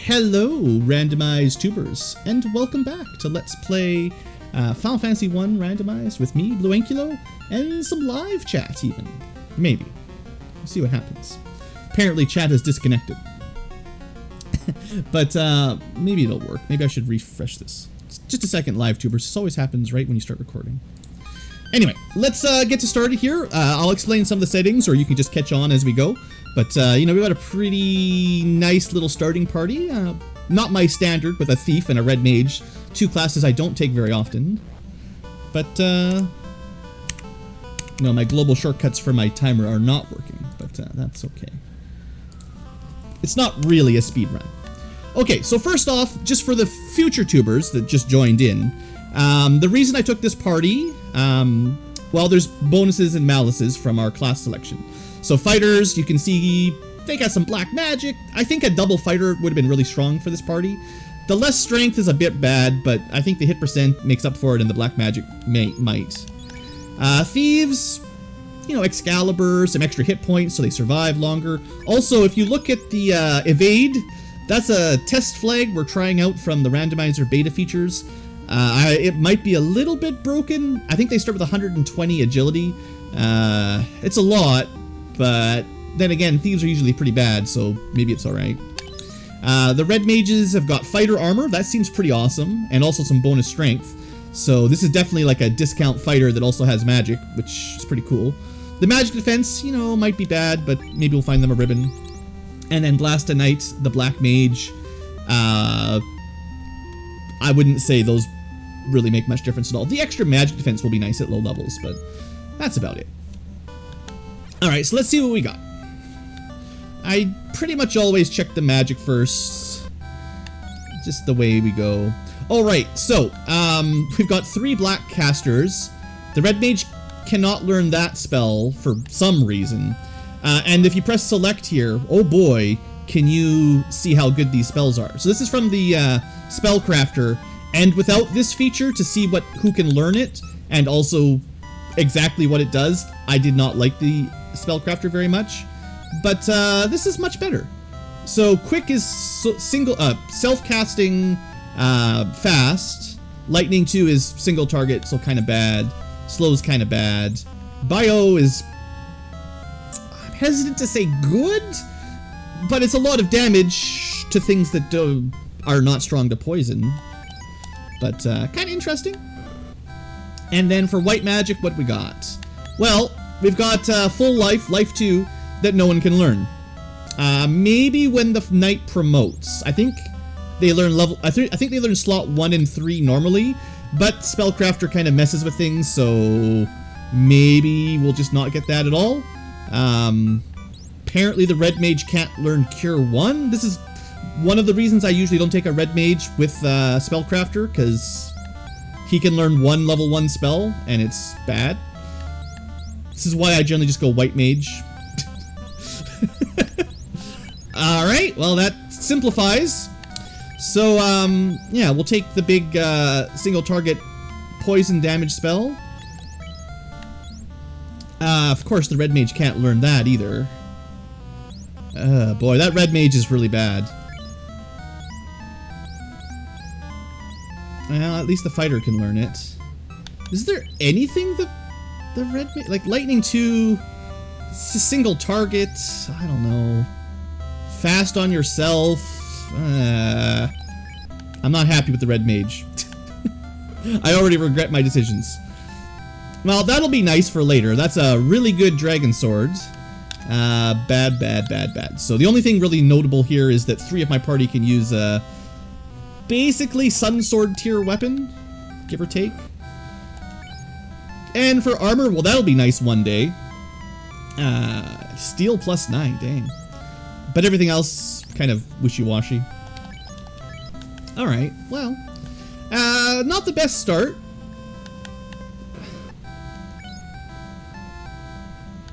Hello, randomized tubers, and welcome back to Let's Play Final Fantasy 1 Randomized with me, Bluenculo, and some live chat even. Maybe. We'll see what happens. Apparently chat is disconnected. But maybe it'll work. Maybe I should refresh this. Just a second, live tubers. This always happens right when you start recording. Anyway, let's get to started here. I'll explain some of the settings, or you can just catch on as we go. But, you know, we've got a pretty nice little starting party. Not my standard with a thief and a red mage. Two classes I don't take very often. But, no, my global shortcuts for my timer are not working. But that's okay. It's not really a speed run. Okay, so first off, just for the future tubers that just joined in, the reason I took this party, well, there's bonuses and malices from our class selection. So fighters, you can see they got some black magic. I think a double fighter would have been really strong for this party. The less strength is a bit bad, but I think the hit percent makes up for it and the black magic might. Thieves, you know, Excalibur, some extra hit points so they survive longer. Also, if you look at the evade, that's a test flag we're trying out from the Randomizer beta features. It might be a little bit broken. I think they start with 120 agility. It's a lot, but then again, thieves are usually pretty bad, so maybe it's alright. The red mages have got fighter armor. That seems pretty awesome, and also some bonus strength. So this is definitely like a discount fighter that also has magic, which is pretty cool. The magic defense, you know, might be bad, but maybe we'll find them a ribbon. And then Blast a Knight, the black mage. I wouldn't say those really make much difference at all. The extra magic defense will be nice at low levels, but that's about it. Alright, so let's see what we got. I pretty much always check the magic first. Just the way we go. Alright, so, we've got 3 black casters. The red mage cannot learn that spell for some reason. And if you press select here, oh boy, can you see how good these spells are. So this is from the Spellcrafter, and without this feature to see who can learn it, and also exactly what it does, I did not like the Spellcrafter very much. But this is much better. So quick is self-casting fast. Lightning 2 is single target, so kind of bad. Slow's kind of bad. Bio is, I'm hesitant to say good, but it's a lot of damage to things that are not strong to poison. But kind of interesting. And then for white magic, what we got? Well, we've got full life, life 2, that no one can learn. Maybe when the knight promotes. I think they learn level. I think they learn slot 1 and 3 normally, but Spellcrafter kind of messes with things, so maybe we'll just not get that at all. Apparently the red mage can't learn Cure 1. This is one of the reasons I usually don't take a red mage with Spellcrafter, because he can learn one level 1 spell, and it's bad. This is why I generally just go white mage. Alright, well that simplifies. So, yeah, we'll take the big single target poison damage spell. Of course, the red mage can't learn that either. Boy, that red mage is really bad. Well, at least the fighter can learn it. Is there anything that the red mage, like lightning 2, it's just single target, I don't know. Fast on yourself. I'm not happy with the red mage. I already regret my decisions. Well, that'll be nice for later. That's a really good dragon sword. Bad. So the only thing really notable here is that 3 of my party can use basically sun sword tier weapon, give or take. And for armor, well, that'll be nice one day. Steel plus 9, dang. But everything else kind of wishy-washy. Alright, well, not the best start.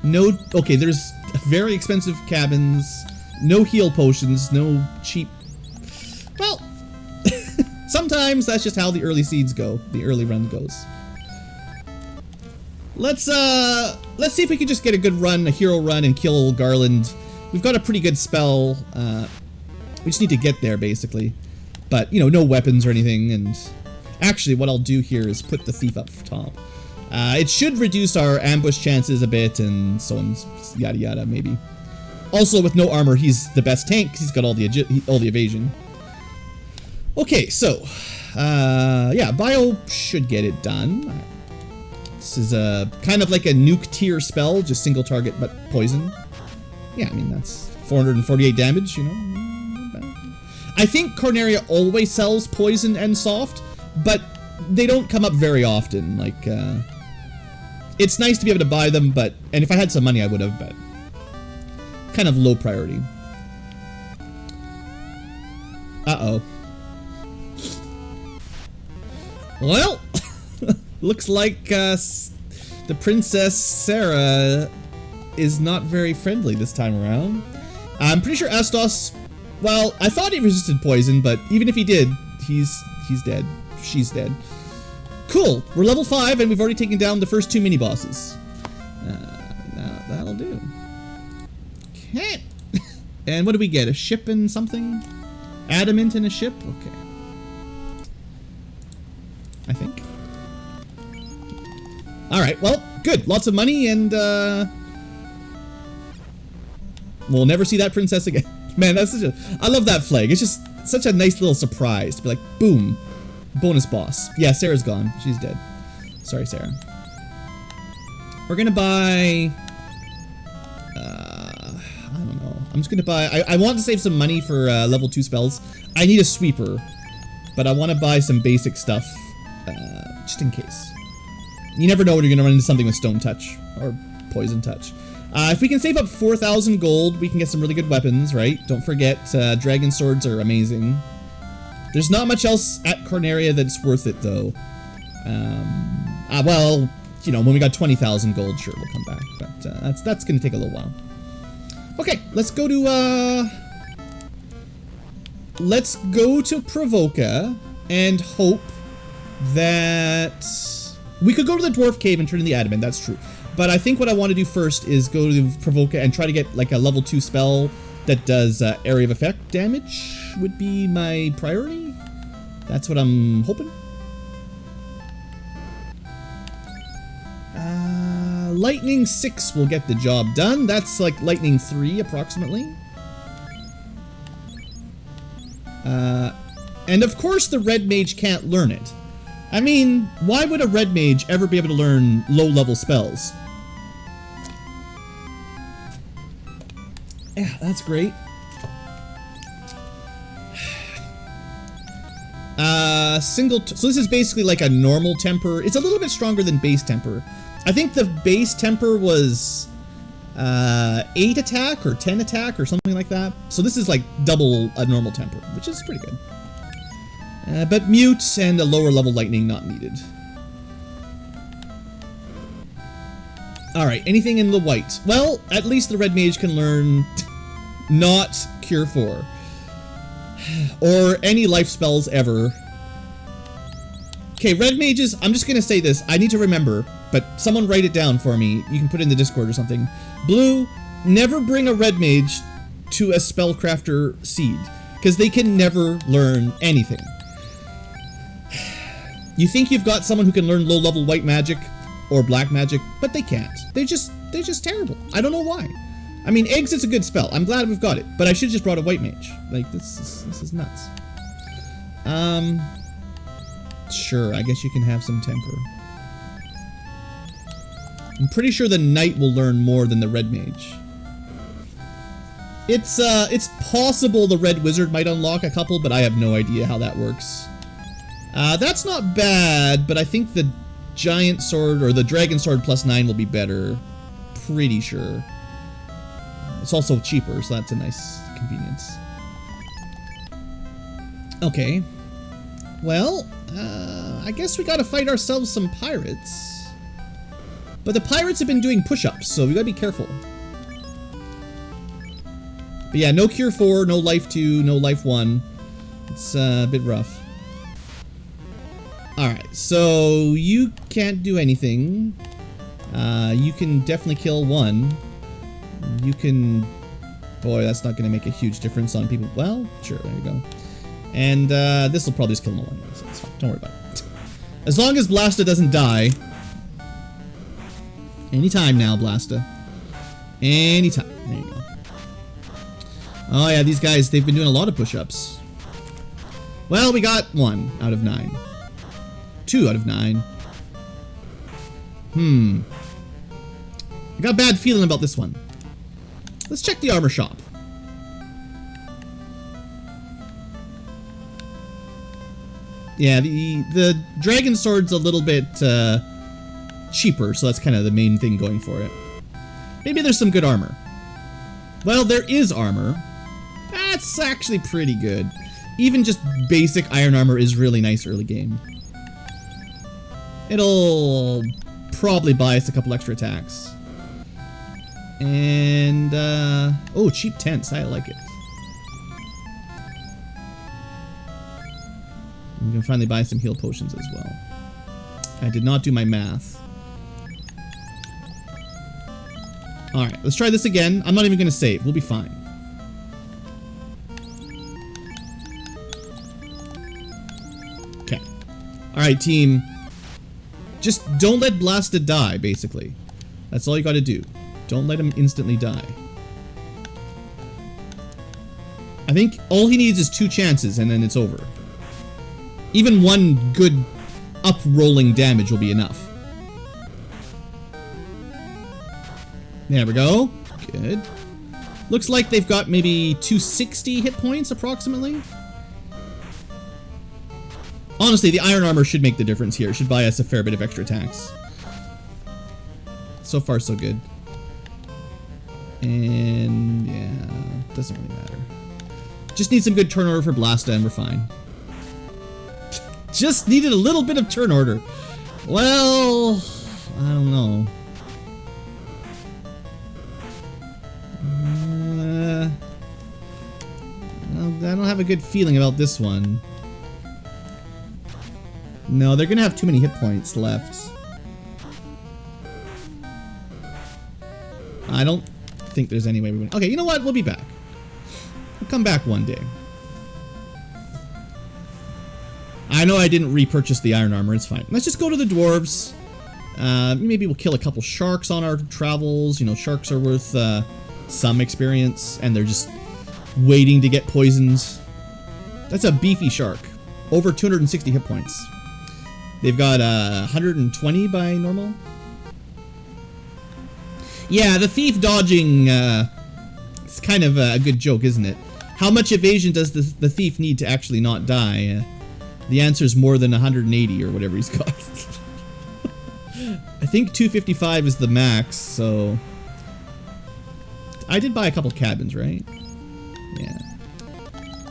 No, okay, there's very expensive cabins, no heal potions, no cheap, well, sometimes that's just how the early seeds go, the early run goes. Let's see if we can just get a good run, a hero run, and kill Garland. We've got a pretty good spell. We just need to get there, basically. But, you know, no weapons or anything, and... Actually, what I'll do here is put the thief up top. It should reduce our ambush chances a bit, and so on, yada yada, maybe. Also, with no armor, he's the best tank, because he's got all the evasion. Okay, so... yeah, Bio should get it done. This is kind of like a nuke tier spell, just single target, but poison. Yeah, I mean, that's 448 damage, you know. I think Corneria always sells poison and soft, but they don't come up very often. Like, it's nice to be able to buy them, but, and if I had some money, I would have, but kind of low priority. Uh-oh. Well, looks like the Princess Sarah is not very friendly this time around. I'm pretty sure Astos, well, I thought he resisted poison, but even if he did, he's dead. She's dead. Cool, we're level 5 and we've already taken down the first 2 mini-bosses. Now that'll do. Okay. And what do we get? A ship and something? Adamant and a ship? Okay. I think. Alright, well, good. Lots of money and, we'll never see that princess again. Man, that's such a... I love that flag. It's just such a nice little surprise to be like, boom. Bonus boss. Yeah, Sarah's gone. She's dead. Sorry, Sarah. We're gonna buy... I don't know. I'm just gonna buy... I want to save some money for level 2 spells. I need a sweeper. But I want to buy some basic stuff. Just in case. You never know when you're gonna run into something with Stone Touch. Or Poison Touch. If we can save up 4,000 gold, we can get some really good weapons, right? Don't forget, dragon swords are amazing. There's not much else at Corneria that's worth it, though. Well, you know, when we got 20,000 gold, sure, we'll come back. But that's gonna take a little while. Okay, let's go to, let's go to Provoca and hope that... We could go to the Dwarf Cave and turn in the Adamant, that's true. But I think what I want to do first is go to Provoca and try to get like a level 2 spell that does area of effect damage would be my priority. That's what I'm hoping. Lightning 6 will get the job done. That's like Lightning 3 approximately. And of course the Red Mage can't learn it. I mean, why would a Red Mage ever be able to learn low-level spells? Yeah, that's great. So this is basically like a normal temper. It's a little bit stronger than base temper. I think the base temper was 8 attack or 10 attack or something like that. So this is like double a normal temper, which is pretty good. But mute and a lower level lightning not needed. Alright, anything in the white? Well, at least the Red Mage can learn not Cure 4. Or any life spells ever. Okay, Red Mages, I'm just gonna say this. I need to remember, but someone write it down for me. You can put it in the Discord or something. Blue, never bring a Red Mage to a Spellcrafter seed, because they can never learn anything. You think you've got someone who can learn low-level white magic or black magic, but they can't. They're just terrible. I don't know why. I mean, Eggs is a good spell. I'm glad we've got it, but I should have just brought a white mage. Like, this is nuts. Sure, I guess you can have some temper. I'm pretty sure the knight will learn more than the red mage. It's possible the red wizard might unlock a couple, but I have no idea how that works. That's not bad, but I think the giant sword or the dragon sword +9 will be better. Pretty sure. It's also cheaper, so that's a nice convenience. Okay. Well, I guess we gotta fight ourselves some pirates. But the pirates have been doing push-ups, so we gotta be careful. But yeah, no Cure 4, no Life 2, no Life 1. It's a bit rough. Alright, so you can't do anything. You can definitely kill one. You can Boy, that's not going to make a huge difference on people. Well, sure, there you go. And this will probably just kill them all anyway, so it's fine. Don't worry about it. As long as Blasta doesn't die. Anytime now, Blasta. Anytime. There you go. Oh yeah, these guys, they've been doing a lot of push-ups. Well, we got 1 out of 9. 2 out of 9. I got a bad feeling about this one. Let's check the armor shop. Yeah, the dragon sword's a little bit cheaper, so that's kind of the main thing going for it. Maybe there's some good armor. Well, there is armor. That's actually pretty good. Even just basic iron armor is really nice early game. It'll probably buy us a couple extra attacks. And, oh, cheap tents. I like it. We can finally buy some heal potions as well. I did not do my math. Alright, let's try this again. I'm not even going to save. We'll be fine. Okay. Alright, team. Just don't let Blasta die, basically. That's all you gotta do. Don't let him instantly die. I think all he needs is 2 chances and then it's over. Even 1 good up-rolling damage will be enough. There we go. Good. Looks like they've got maybe 260 hit points, approximately. Honestly, the iron armor should make the difference here. It should buy us a fair bit of extra attacks. So far, so good. And, yeah, doesn't really matter. Just need some good turn order for Blasta and we're fine. Just needed a little bit of turn order. Well, I don't know. I don't have a good feeling about this one. No, they're gonna have too many hit points left. I don't think there's any way we win. Okay, you know what? We'll be back. We'll come back one day. I know I didn't repurchase the iron armor. It's fine. Let's just go to the dwarves. Maybe we'll kill a couple sharks on our travels. You know, sharks are worth some experience, and they're just waiting to get poisoned. That's a beefy shark. Over 260 hit points. They've got 120 by normal. Yeah, the thief dodging, it's kind of a good joke, isn't it? How much evasion does the thief need to actually not die? The answer is more than 180 or whatever he's got. I think 255 is the max, so... I did buy a couple cabins, right? Yeah.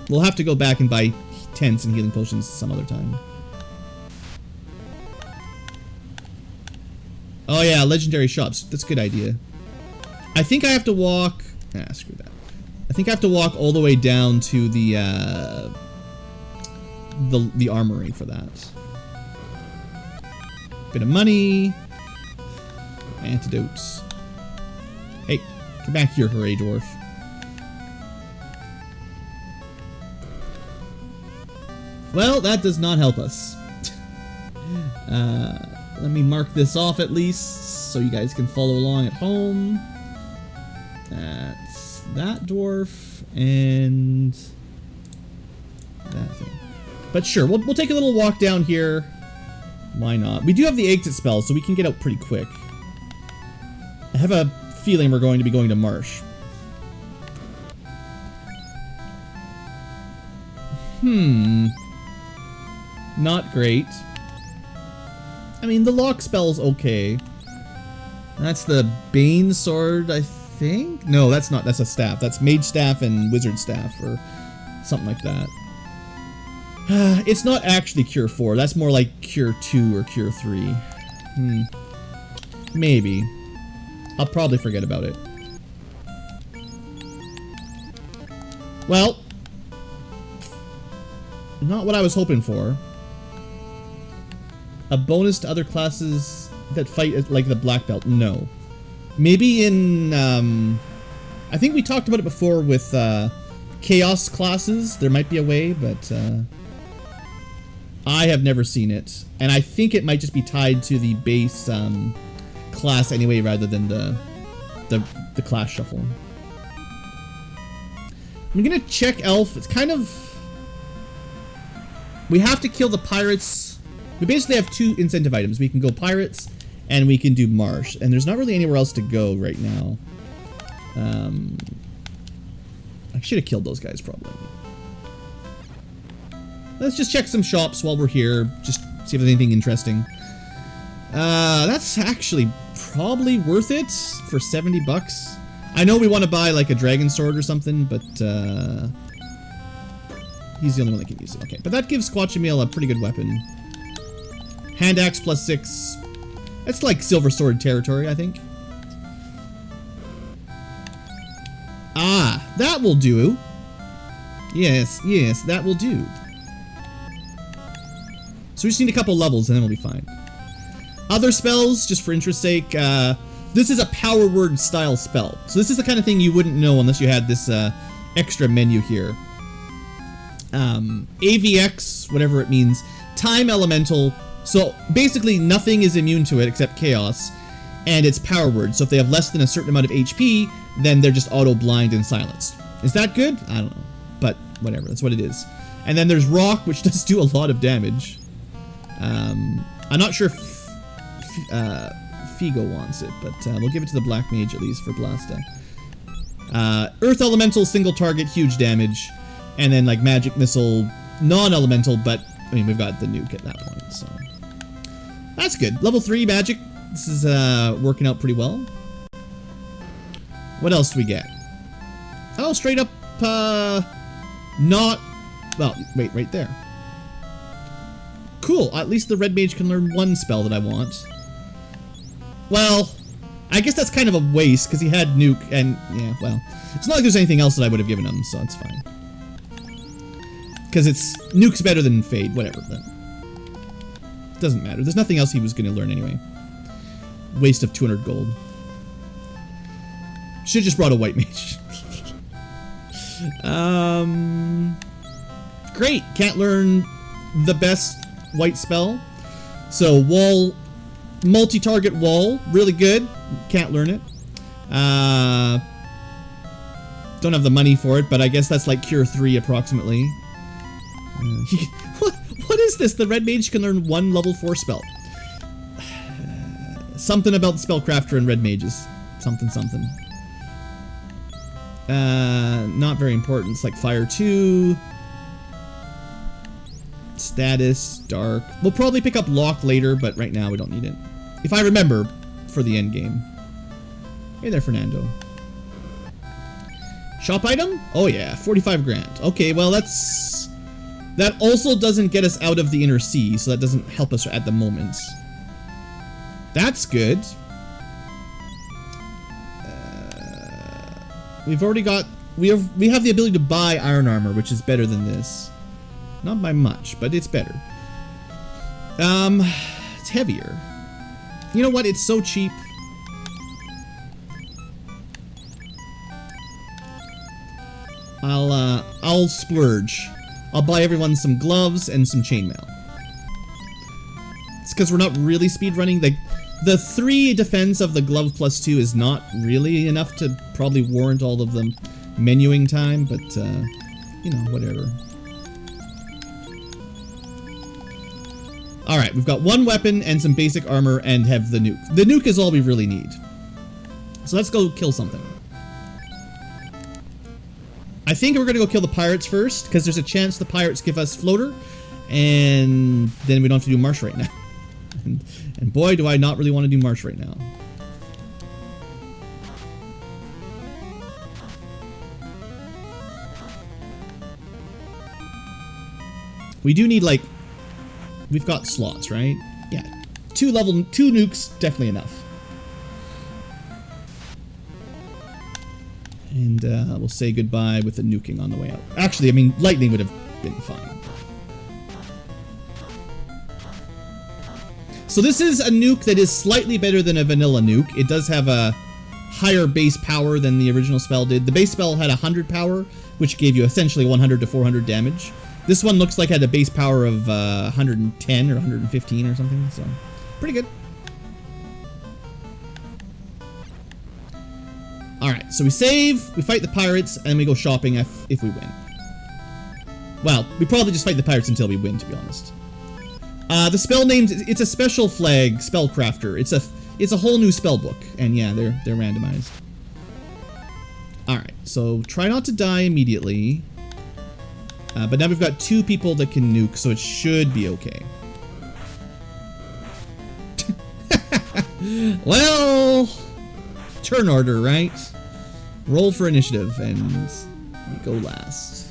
We'll have to go back and buy tents and healing potions some other time. Oh yeah, legendary shops. That's a good idea. I think I have to walk... Ah, screw that. I think I have to walk all the way down to the armory for that. Bit of money. Antidotes. Hey, come back here, hooray dwarf. Well, that does not help us. Let me mark this off at least, so you guys can follow along at home. That's that dwarf, and that thing. But sure, we'll take a little walk down here. Why not? We do have the exit spell, so we can get out pretty quick. I have a feeling we're going to be going to Marsh. Not great. I mean, the lock spell's okay. That's the Bane sword, I think? No, that's not. That's a staff. That's Mage staff and Wizard staff, or something like that. It's not actually Cure 4. That's more like Cure 2 or Cure 3. Maybe. I'll probably forget about it. Well, not what I was hoping for. A bonus to other classes that fight like the black belt. No. Maybe in I think we talked about it before with Chaos classes. There might be a way, but I have never seen it. And I think it might just be tied to the base class anyway, rather than the class shuffle. I'm gonna check Elf. It's kind of... We have to kill the pirates. We basically have 2 incentive items. We can go pirates, and we can do marsh. And there's not really anywhere else to go right now. I should have killed those guys, probably. Let's just check some shops while we're here. Just see if there's anything interesting. That's actually probably worth it for 70 bucks. I know we want to buy like a dragon sword or something, but he's the only one that can use it. Okay, but that gives Squatchamil a pretty good weapon. Hand axe +6. That's like silver sword territory, I think. Ah, that will do. Yes, yes, that will do. So we just need a couple levels and then we'll be fine. Other spells, just for interest's sake, this is a power word style spell. So this is the kind of thing you wouldn't know unless you had this extra menu here. AVX, whatever it means. Time elemental. So basically nothing is immune to it except chaos. And it's power word. So if they have less than a certain amount of HP, then they're just auto blind and silenced. Is that good? I don't know. But whatever, that's what it is. And then there's rock, which does do a lot of damage. I'm not sure if Figo wants it, but we'll give it to the Black Mage at least for Blasta. Earth Elemental, single target, huge damage. And then like Magic Missile, non-elemental, but I mean, we've got the nuke at that point, so. That's good. Level 3 magic. This is working out pretty well. What else do we get? Oh, straight up, not... Well, wait, right there. Cool, at least the red mage can learn 1 spell that I want. Well, I guess that's kind of a waste, because he had nuke, and, yeah, well. It's not like there's anything else that I would have given him, so it's fine. Because it's... Nuke's better than Fade, whatever, but... Doesn't matter. There's nothing else he was going to learn anyway. Waste of 200 gold. Should've just brought a white mage. Great. Can't learn the best white spell. So wall, multi-target wall, really good. Can't learn it. Don't have the money for it, but I guess that's like Cure 3 approximately. What is this? The red mage can learn 1 level 4 spell. Something about the spellcrafter and red mages. Something, something. Not very important. It's like Fire 2. Status, Dark. We'll probably pick up Lock later, but right now we don't need it. If I remember for the end game. Hey there, Fernando. Shop item? Oh yeah, 45 grand. Okay, well that's... That also doesn't get us out of the inner sea, so that doesn't help us at the moment. That's good. We've already got... We have the ability to buy iron armor, which is better than this. Not by much, but it's better. It's heavier. You know what? It's so cheap. I'll splurge. I'll buy everyone some gloves and some chainmail. It's because we're not really speedrunning. The 3 defense of the glove +2 is not really enough to probably warrant all of the menuing time, but, you know, whatever. Alright, we've got 1 weapon and some basic armor and have the nuke. The nuke is all we really need. So let's go kill something. I think we're gonna go kill the pirates first, because there's a chance the pirates give us floater, and then we don't have to do marsh right now. And boy, do I not really want to do marsh right now. We do need, like... We've got slots, right? Yeah. 2 nukes, definitely enough. And we'll say goodbye with the nuking on the way out. Actually, I mean, lightning would have been fine. So this is a nuke that is slightly better than a vanilla nuke. It does have a higher base power than the original spell did. The base spell had 100 power, which gave you essentially 100 to 400 damage. This one looks like it had a base power of 110 or 115 or something, so pretty good. Alright, so we save, we fight the pirates, and we go shopping if we win. Well, we probably just fight the pirates until we win, to be honest. The spell names, it's a special flag spellcrafter. It's a whole new spell book, and yeah, they're randomized. Alright, so try not to die immediately. But now we've got 2 people that can nuke, so it should be okay. Well, turn order, right? Roll for initiative, and we go last.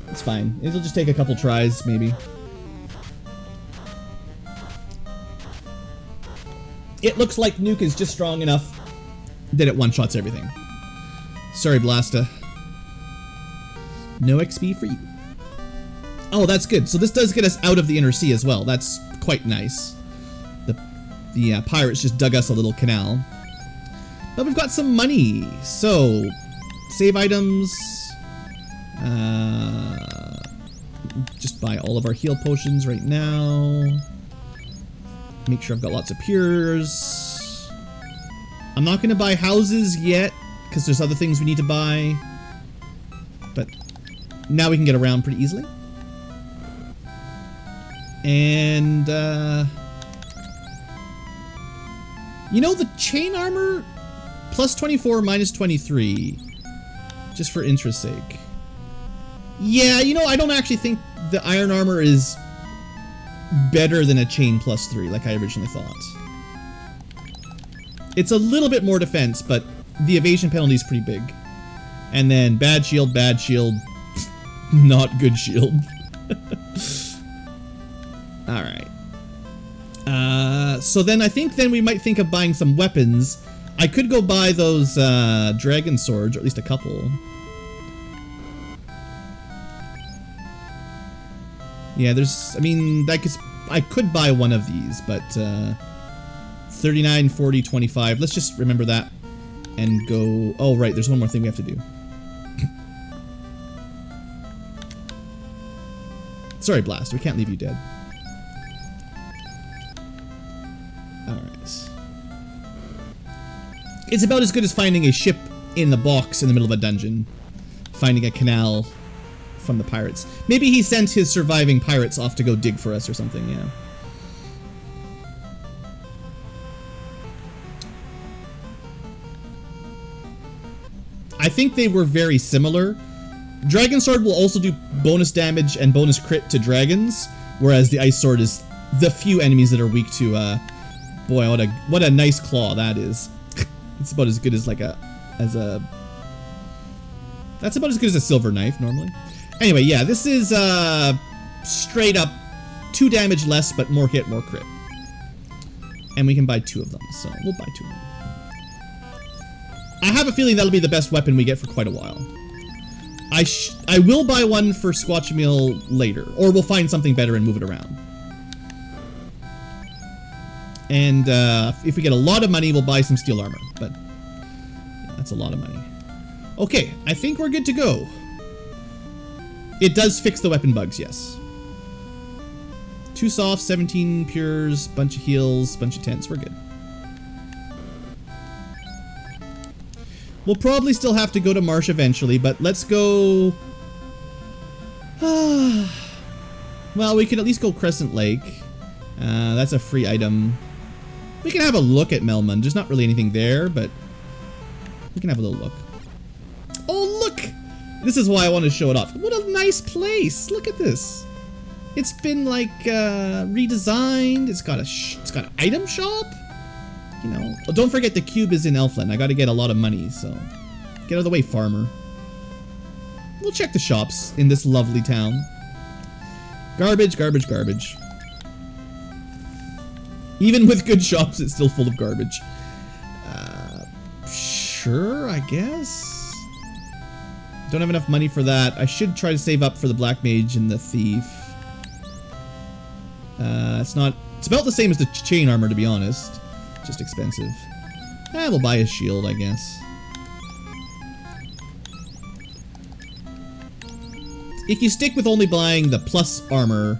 It's fine. It'll just take a couple tries, maybe. It looks like nuke is just strong enough that it one-shots everything. Sorry, Blasta. No XP for you. Oh, that's good. So this does get us out of the inner sea as well. That's quite nice. The pirates just dug us a little canal. But we've got some money. So, save items. Just buy all of our heal potions right now. Make sure I've got lots of pures. I'm not going to buy houses yet, because there's other things we need to buy. But now we can get around pretty easily. And, you know, the chain armor, plus 24, minus 23. Just for interest's sake. Yeah, you know, I don't actually think the iron armor is better than a chain plus 3, like I originally thought. It's a little bit more defense, but the evasion penalty is pretty big. And then bad shield, not good shield. Alright. So then I think then we might think of buying some weapons. I could go buy those dragon swords, or at least a couple. Yeah, there's, I mean, I could buy one of these, but 39, 40, 25. Let's just remember that and go. Oh, right, there's one more thing we have to do. Sorry, Blast, we can't leave you dead. Alright. It's about as good as finding a ship in the box in the middle of a dungeon. Finding a canal from the pirates. Maybe he sent his surviving pirates off to go dig for us or something, yeah. I think they were very similar. Dragon Sword will also do bonus damage and bonus crit to dragons, whereas the Ice Sword is the few enemies that are weak to, boy, what a nice claw that is. It's about as good as like that's about as good as a silver knife normally. Anyway, yeah, this is straight up 2 damage less, but more hit, more crit. And we can buy 2 of them, so we'll buy 2 of them. I have a feeling that'll be the best weapon we get for quite a while. I will buy one for Squatchamil later, or we'll find something better and move it around. And if we get a lot of money, we'll buy some steel armor, but yeah, that's a lot of money. Okay, I think we're good to go. It does fix the weapon bugs, yes. 2 soft, 17 pures, bunch of heals, bunch of tents. We're good. We'll probably still have to go to Marsh eventually, but let's go. Well, we can at least go Crescent Lake. That's a free item. We can have a look at Melmund. There's not really anything there, but we can have a little look. Oh, look! This is why I want to show it off. What a nice place! Look at this. It's been like redesigned. It's got an item shop. You know. Oh, don't forget the cube is in Elfland. I got to get a lot of money, so get out of the way, farmer. We'll check the shops in this lovely town. Garbage, garbage, garbage. Even with good shops, it's still full of garbage. Sure, I guess. Don't have enough money for that. I should try to save up for the Black Mage and the Thief. It's about the same as the chain armor, to be honest. Just expensive. We'll buy a shield, I guess. If you stick with only buying the plus armor,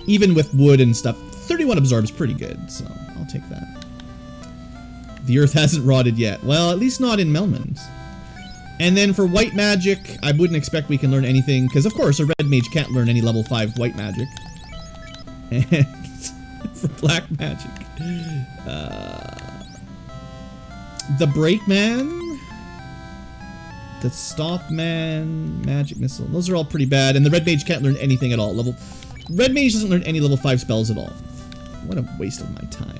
even with wood and stuff, 31 absorb is pretty good, so I'll take that. The earth hasn't rotted yet. Well, at least not in Melmond. And then for white magic, I wouldn't expect we can learn anything, because of course a red mage can't learn any level 5 white magic. And for black magic, the break man, the stop man, magic missile, those are all pretty bad, and the red mage can't learn anything at all. Red mage doesn't learn any level 5 spells at all. What a waste of my time.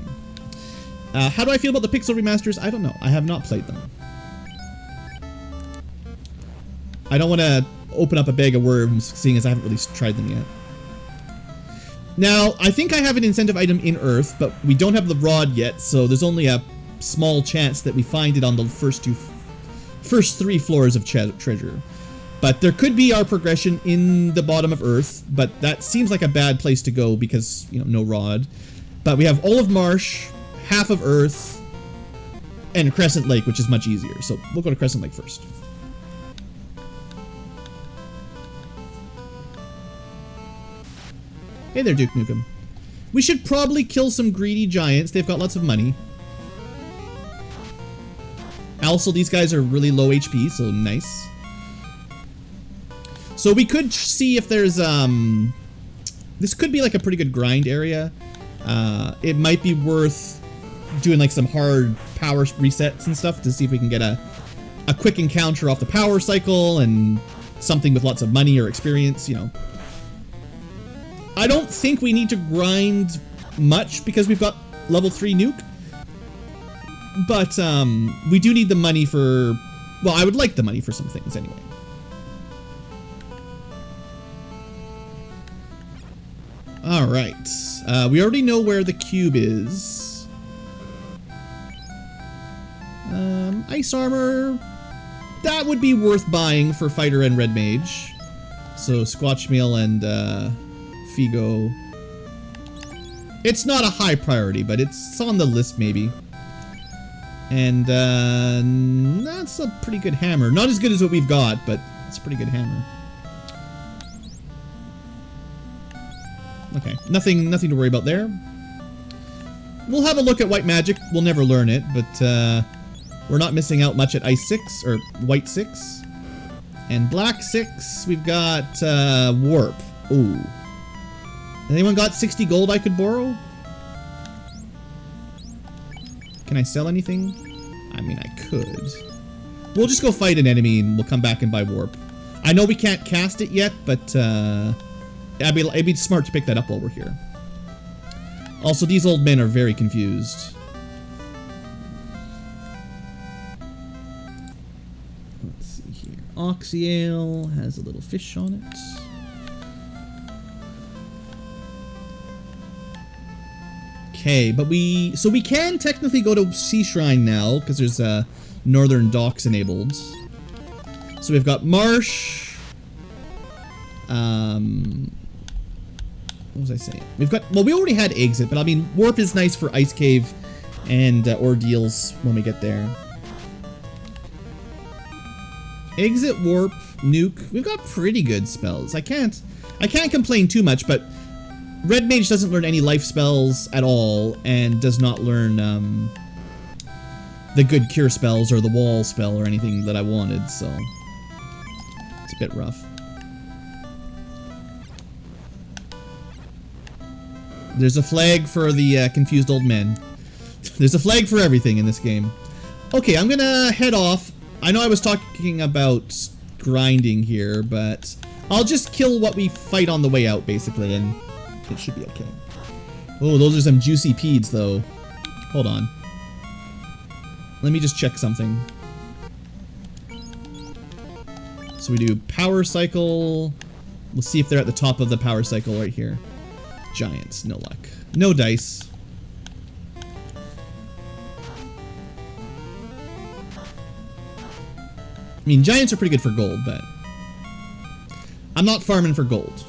How do I feel about the pixel remasters? I don't know. I have not played them. I don't want to open up a bag of worms, seeing as I haven't really tried them yet. Now, I think I have an incentive item in Earth, but we don't have the rod yet, so there's only a small chance that we find it on the first 3 floors of treasure. But there could be our progression in the bottom of Earth, but that seems like a bad place to go because, you know, no rod. But we have all of Marsh, half of Earth, and Crescent Lake, which is much easier. So we'll go to Crescent Lake first. Hey there, Duke Nukem. We should probably kill some greedy giants. They've got lots of money. Also, these guys are really low HP, so nice. So we could see if there's, this could be like a pretty good grind area. It might be worth doing like some hard power resets and stuff to see if we can get a quick encounter off the power cycle and something with lots of money or experience, you know. I don't think we need to grind much because we've got level 3 nuke. But we do need the money for, well, I would like the money for some things anyway. All right, we already know where the cube is. Ice armor, that would be worth buying for fighter and red mage. So Squatchmeal and Figo. It's not a high priority, but it's on the list maybe. And that's a pretty good hammer. Not as good as what we've got, but it's a pretty good hammer. Okay, nothing to worry about there. We'll have a look at white magic. We'll never learn it, but we're not missing out much at ice 6 or white 6. And black 6, we've got warp. Ooh. Anyone got 60 gold I could borrow? Can I sell anything? I mean, I could. We'll just go fight an enemy and we'll come back and buy warp. I know we can't cast it yet, but it'd be smart to pick that up while we're here. Also, these old men are very confused. Let's see here. Oxyale has a little fish on it. Okay, but we can technically go to Sea Shrine now because there's Northern Docks enabled. So we've got Marsh. What was I saying? We've got, well, we already had Exit, but I mean, Warp is nice for Ice Cave and Ordeals when we get there. Exit, Warp, Nuke. We've got pretty good spells. I can't complain too much, but Red Mage doesn't learn any life spells at all, and does not learn the good cure spells or the wall spell or anything that I wanted, so it's a bit rough. There's a flag for the confused old men. There's a flag for everything in this game. Okay, I'm gonna head off. I know I was talking about grinding here, but I'll just kill what we fight on the way out, basically, and it should be okay. Oh, those are some juicy peeds, though. Hold on. Let me just check something. So we do power cycle. We'll see if they're at the top of the power cycle right here. Giants, no luck. No dice. I mean, giants are pretty good for gold, but I'm not farming for gold.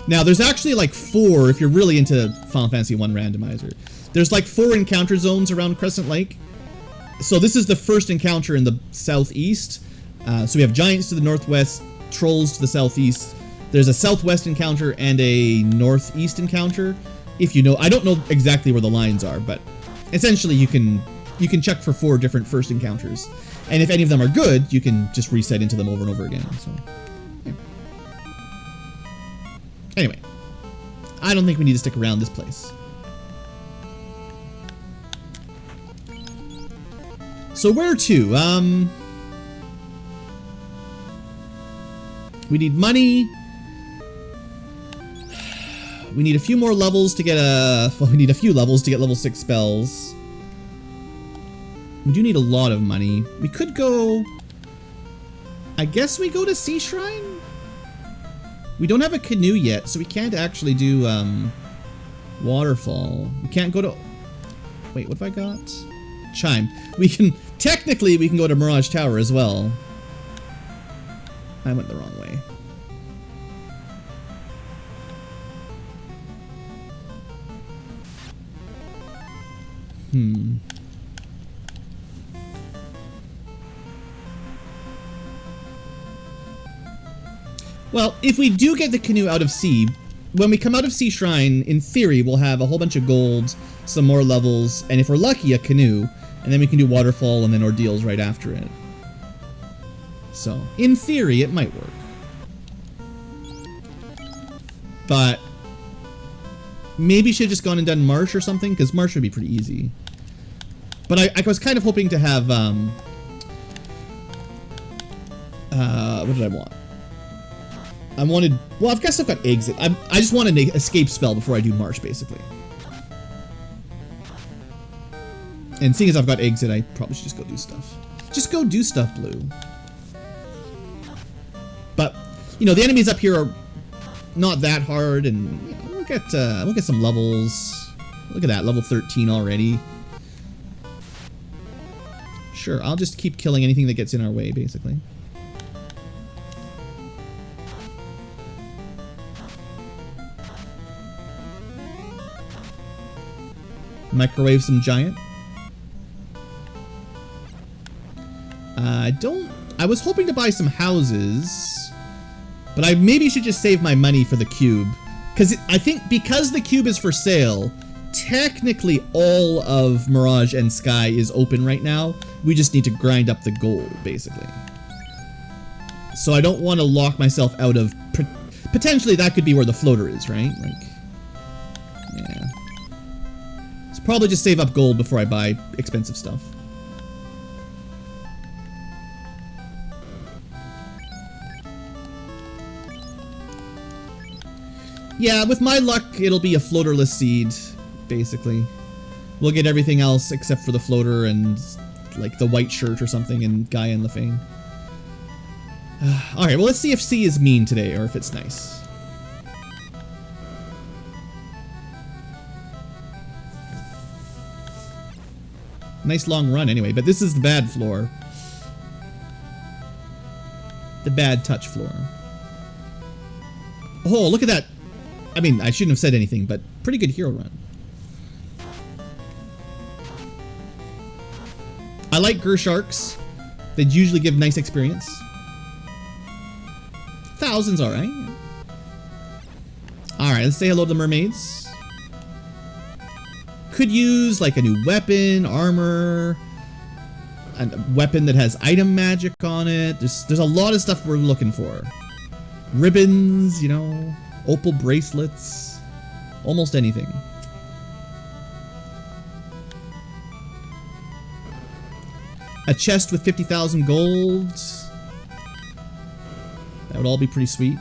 Now, there's actually like 4 if you're really into Final Fantasy 1 Randomizer. There's like 4 encounter zones around Crescent Lake. So this is the first encounter in the southeast. So we have giants to the northwest, trolls to the southeast. There's a southwest encounter and a northeast encounter. If you know, I don't know exactly where the lines are, but essentially you can check for 4 different first encounters. And if any of them are good, you can just reset into them over and over again. So, yeah. Anyway, I don't think we need to stick around this place. So where to? We need money. We need a few more levels to get well, we need a few levels to get level 6 spells. We do need a lot of money. We could go... I guess we go to Sea Shrine? We don't have a canoe yet, so we can't actually do, Waterfall. We can't go to... Wait, what have I got? Chime. We can... Technically, we can go to Mirage Tower as well. I went the wrong way. Well, if we do get the canoe out of sea, when we come out of Sea Shrine, in theory, we'll have a whole bunch of gold, some more levels, and if we're lucky, a canoe, and then we can do Waterfall and then Ordeals right after it. So, in theory, it might work. But maybe should have just gone and done Marsh or something, because Marsh would be pretty easy. But I was kind of hoping to have, what did I want? I wanted, well, I guess I've got Exit. I just want an escape spell before I do Marsh, basically. And seeing as I've got Exit, I probably should just go do stuff. Just go do stuff, Blue. But, you know, the enemies up here are not that hard, and you know, we'll get some levels. Look at that, level 13 already. Sure, I'll just keep killing anything that gets in our way, basically. Microwave some giant. I was hoping to buy some houses, but I maybe should just save my money for the cube. Because I think because the cube is for sale, technically all of Mirage and Sky is open right now. We just need to grind up the gold, basically. So I don't want to lock myself out of... Potentially that could be where the floater is, right? Like, yeah. So probably just save up gold before I buy expensive stuff. Yeah, with my luck, it'll be a floaterless seed, basically. We'll get everything else except for the floater and, like, the white shirt or something and Gaia and Lefane. Alright, well, let's see if C is mean today, or if it's nice. Nice long run, anyway, but this is the bad floor. The bad touch floor. Oh, look at that! I mean, I shouldn't have said anything, but pretty good hero run. I like Gersharks. They usually give nice experience. 1000's alright. Alright, let's say hello to the mermaids. Could use like a new weapon, armor, a weapon that has item magic on it. There's a lot of stuff we're looking for. Ribbons, you know. Opal bracelets, almost anything. A chest with 50,000 gold. That would all be pretty sweet.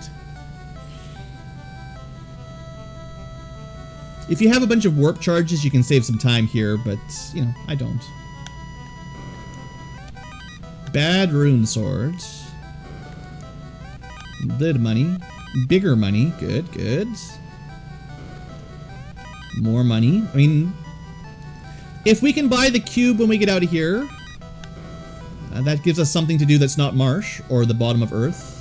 If you have a bunch of warp charges, you can save some time here, but, you know, I don't. Bad rune sword. Bit of money. Bigger money. Good, good. More money. I mean, if we can buy the cube when we get out of here, that gives us something to do that's not Marsh or the bottom of Earth.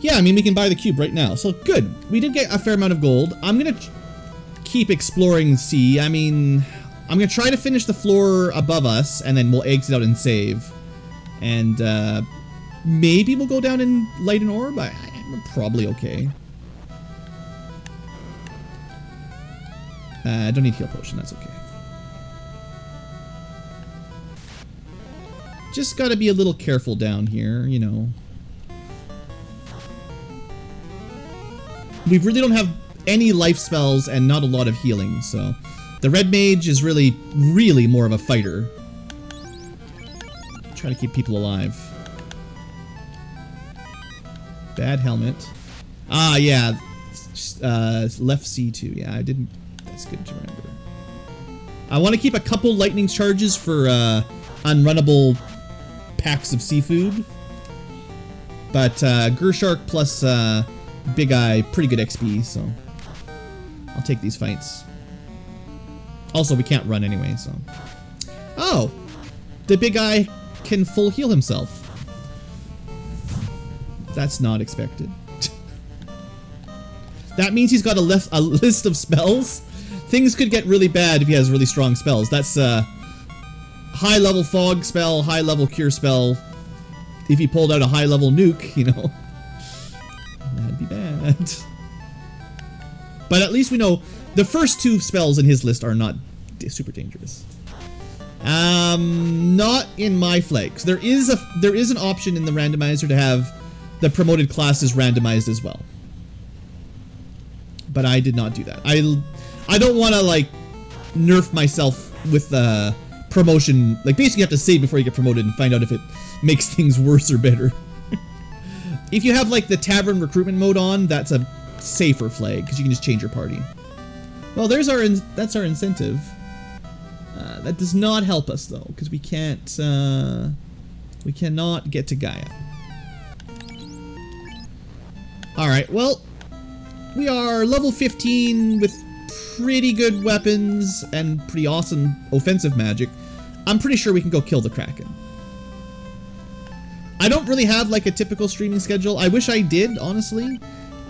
Yeah, I mean, we can buy the cube right now. So, good. We did get a fair amount of gold. I'm going to keep exploring sea. I mean, I'm gonna try to finish the floor above us, and then we'll exit out and save. And maybe we'll go down and light an orb. I'm probably okay. I don't need heal potion. That's okay. Just gotta be a little careful down here, you know. We really don't have any life spells and not a lot of healing, so the red mage is really more of a fighter. Trying to keep people alive. Bad helmet. Ah, yeah. Left C2. Yeah, I didn't. That's good to remember. I want to keep a couple lightning charges for unrunnable packs of seafood. But Gershark plus Big Eye, pretty good XP, so I'll take these fights. Also, we can't run anyway, so. Oh! The Big Eye can full heal himself. That's not expected. That means he's got a list of spells. Things could get really bad if he has really strong spells. That's high level fog spell, high level cure spell. If he pulled out a high level nuke, you know, that'd be bad. But at least we know the first two spells in his list are not super dangerous. Not in my flags. There is an option in the randomizer to have the promoted classes randomized as well. But I did not do that. I don't want to like nerf myself with promotion. Like basically you have to save before you get promoted and find out if it makes things worse or better. If you have like the tavern recruitment mode on, that's a safer flag because you can just change your party. Well, that's our incentive. That does not help us though, because we cannot get to Gaia. Alright, well, we are level 15 with pretty good weapons and pretty awesome offensive magic. I'm pretty sure we can go kill the Kraken. I don't really have like a typical streaming schedule. I wish I did, honestly.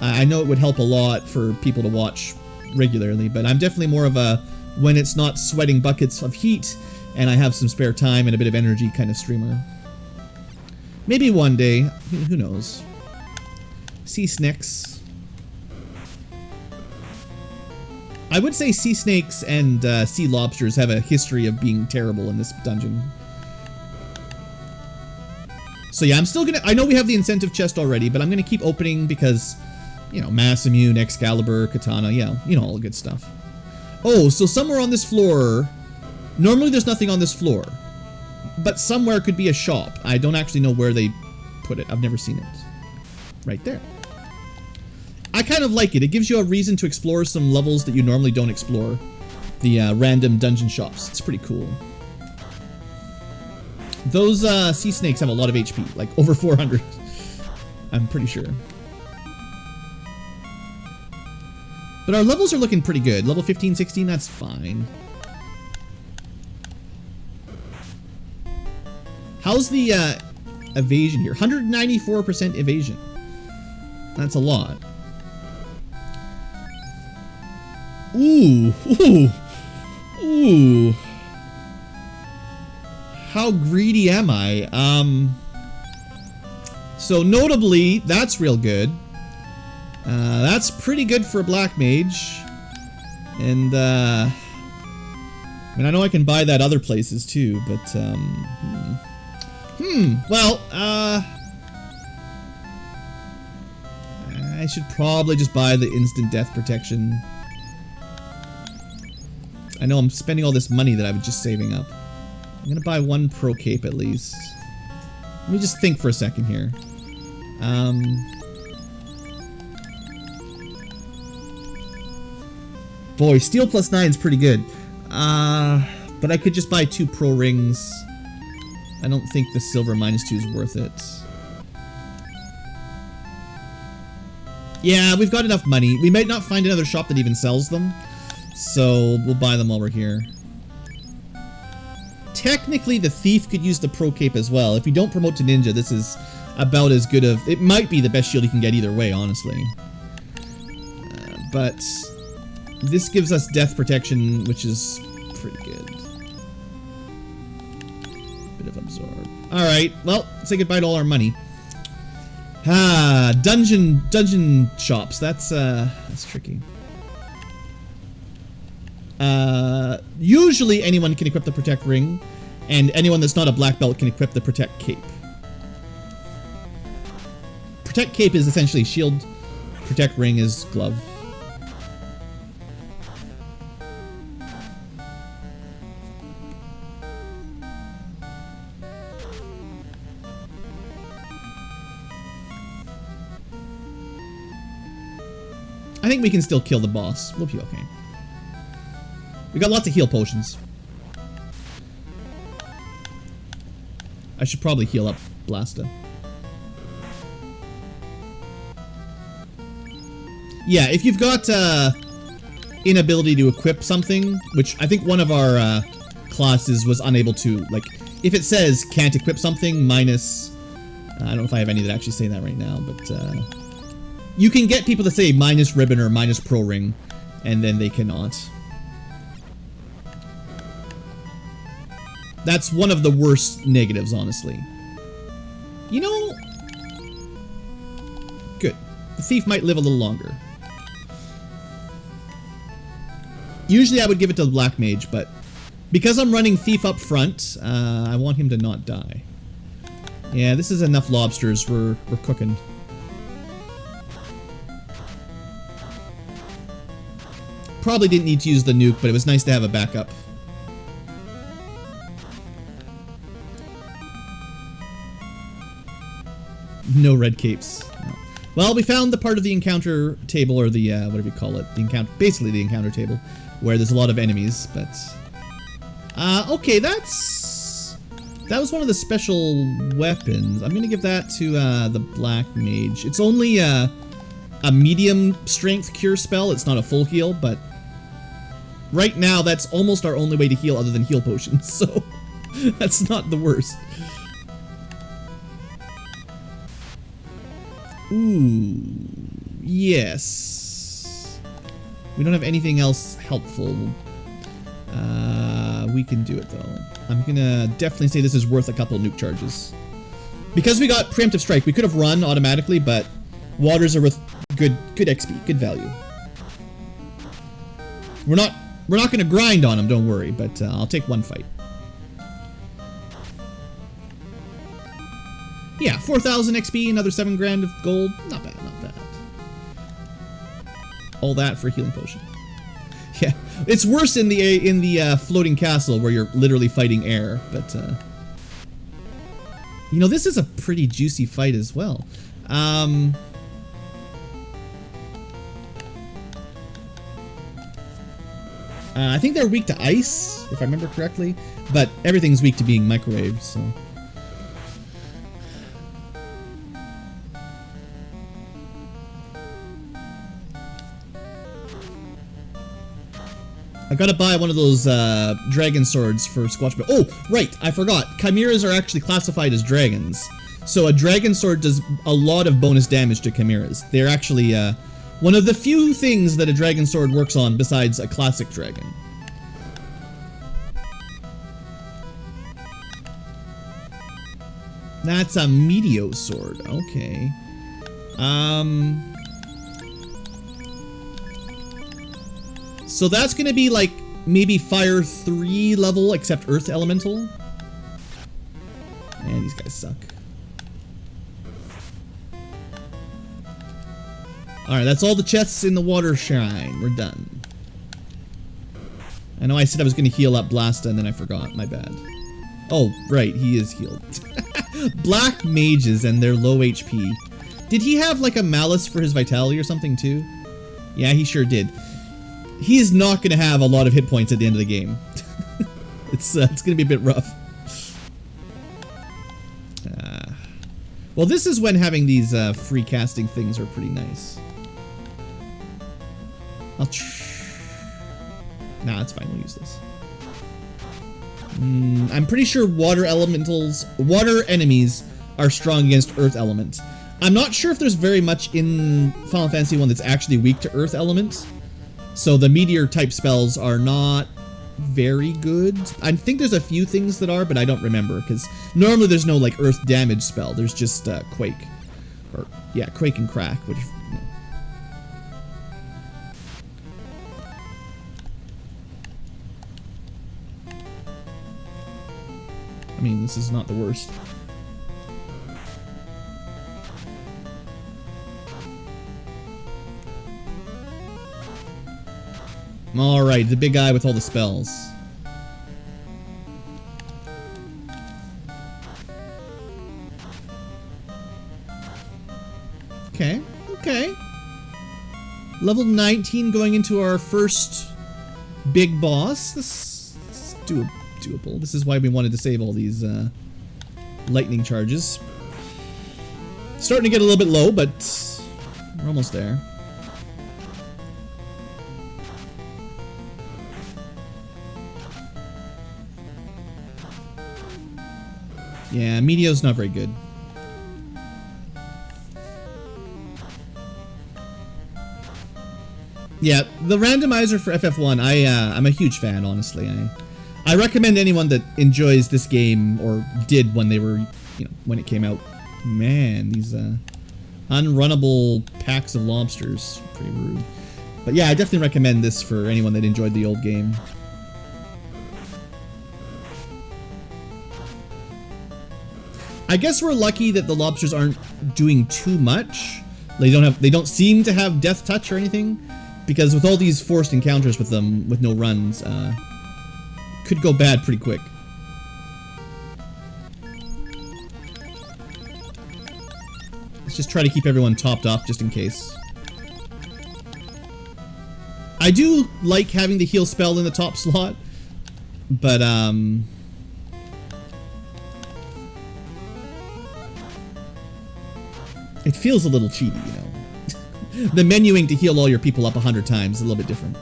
I know it would help a lot for people to watch regularly, but I'm definitely more of a when it's not sweating buckets of heat and I have some spare time and a bit of energy kind of streamer. Maybe one day, who knows. Sea snakes. I would say sea snakes and sea lobsters have a history of being terrible in this dungeon. So yeah, I'm still gonna, I know we have the incentive chest already, but I'm gonna keep opening because, you know, Mass Immune, Excalibur, Katana, yeah, you know, all the good stuff. Oh, so somewhere on this floor, normally there's nothing on this floor, but somewhere could be a shop. I don't actually know where they put it. I've never seen it. Right there. I kind of like it. It gives you a reason to explore some levels that you normally don't explore. The random dungeon shops. It's pretty cool. Those sea snakes have a lot of HP, like over 400. I'm pretty sure. But our levels are looking pretty good. Level 15, 16, that's fine. How's the evasion here? 194% evasion. That's a lot. Ooh, ooh, ooh. How greedy am I? So notably, that's real good. That's pretty good for a black mage. And, I mean, I know I can buy that other places too, but, well, I should probably just buy the instant death protection. I know I'm spending all this money that I was just saving up. I'm gonna buy one pro cape at least. Let me just think for a second here. Boy, steel plus 9 is pretty good. But I could just buy 2 pro rings. I don't think the silver -2 is worth it. Yeah, we've got enough money. We might not find another shop that even sells them. So we'll buy them while we're here. Technically, the thief could use the pro cape as well. If you don't promote to ninja, this is about as good of... It might be the best shield you can get either way, honestly. But This gives us death protection, which is pretty good. Bit of absorb. Alright, well, say goodbye to all our money. Ah, dungeon shops. That's tricky. Usually anyone can equip the Protect Ring, and anyone that's not a black belt can equip the Protect Cape. Protect Cape is essentially shield, Protect Ring is glove. I think we can still kill the boss. We'll be okay. We got lots of heal potions. I should probably heal up Blasta. Yeah, if you've got inability to equip something, which I think one of our classes was unable to, like, if it says can't equip something minus, I don't know if I have any that actually say that right now, but you can get people to say minus ribbon or minus pro ring, and then they cannot. That's one of the worst negatives, honestly. You know, good. The thief might live a little longer. Usually I would give it to the black mage, but because I'm running thief up front, I want him to not die. Yeah, this is enough lobsters. We're cooking. Probably didn't need to use the nuke, but it was nice to have a backup. No red capes. No. Well, we found the part of the encounter table, or the, whatever you call it, the encounter, basically the encounter table, where there's a lot of enemies, but... okay, that was one of the special weapons. I'm gonna give that to, the black mage. It's only, a medium strength cure spell. It's not a full heal, but... right now, that's almost our only way to heal other than heal potions, so... that's not the worst. Ooh, yes. We don't have anything else helpful. We can do it though. I'm gonna definitely say this is worth a couple nuke charges. Because we got preemptive strike, we could have run automatically, but waters are worth good XP, good value. We're not gonna grind on them, don't worry, but I'll take one fight. Yeah, 4,000 XP, another 7 grand of gold. Not bad, not bad. All that for a healing potion. Yeah, it's worse in the floating castle where you're literally fighting air, but you know, this is a pretty juicy fight as well. I think they're weak to ice, if I remember correctly, but everything's weak to being microwaved, so. I gotta buy one of those dragon swords for Squatch. Oh, right, I forgot. Chimeras are actually classified as dragons. So a dragon sword does a lot of bonus damage to chimeras. They're actually one of the few things that a dragon sword works on besides a classic dragon. That's a Meteo sword. Okay. So that's gonna be like maybe Fire 3 level, except Earth Elemental. Man, these guys suck. Alright, that's all the chests in the water shrine. We're done. I know I said I was gonna heal up Blasta and then I forgot. My bad. Oh, right, he is healed. Black mages and their low HP. Did he have like a malice for his vitality or something too? Yeah, he sure did. He's not going to have a lot of hit points at the end of the game. It's going to be a bit rough. Well, this is when having these free casting things are pretty nice. Nah, it's fine. We'll use this. I'm pretty sure water enemies are strong against earth element. I'm not sure if there's very much in Final Fantasy 1 that's actually weak to earth element. So the meteor type spells are not very good. I think there's a few things that are, but I don't remember, because normally there's no like earth damage spell. There's just quake, or yeah, quake and crack, which. You know. I mean, this is not the worst. Alright, the big guy with all the spells. Okay, okay. Level 19 going into our first big boss. This is doable. This is why we wanted to save all these lightning charges. Starting to get a little bit low, but we're almost there. Yeah, Meteo's not very good. Yeah, the randomizer for FF1, I'm a huge fan, honestly. I recommend anyone that enjoys this game, or did when they were, you know, when it came out. Man, these unrunnable packs of lobsters, pretty rude. But yeah, I definitely recommend this for anyone that enjoyed the old game. I guess we're lucky that the lobsters aren't doing too much. They don't seem to have death touch or anything, because with all these forced encounters with them with no runs, could go bad pretty quick. Let's just try to keep everyone topped off just in case. I do like having the heal spell in the top slot, but it feels a little cheaty, you know. The menuing to heal all your people up 100 times is a little bit different.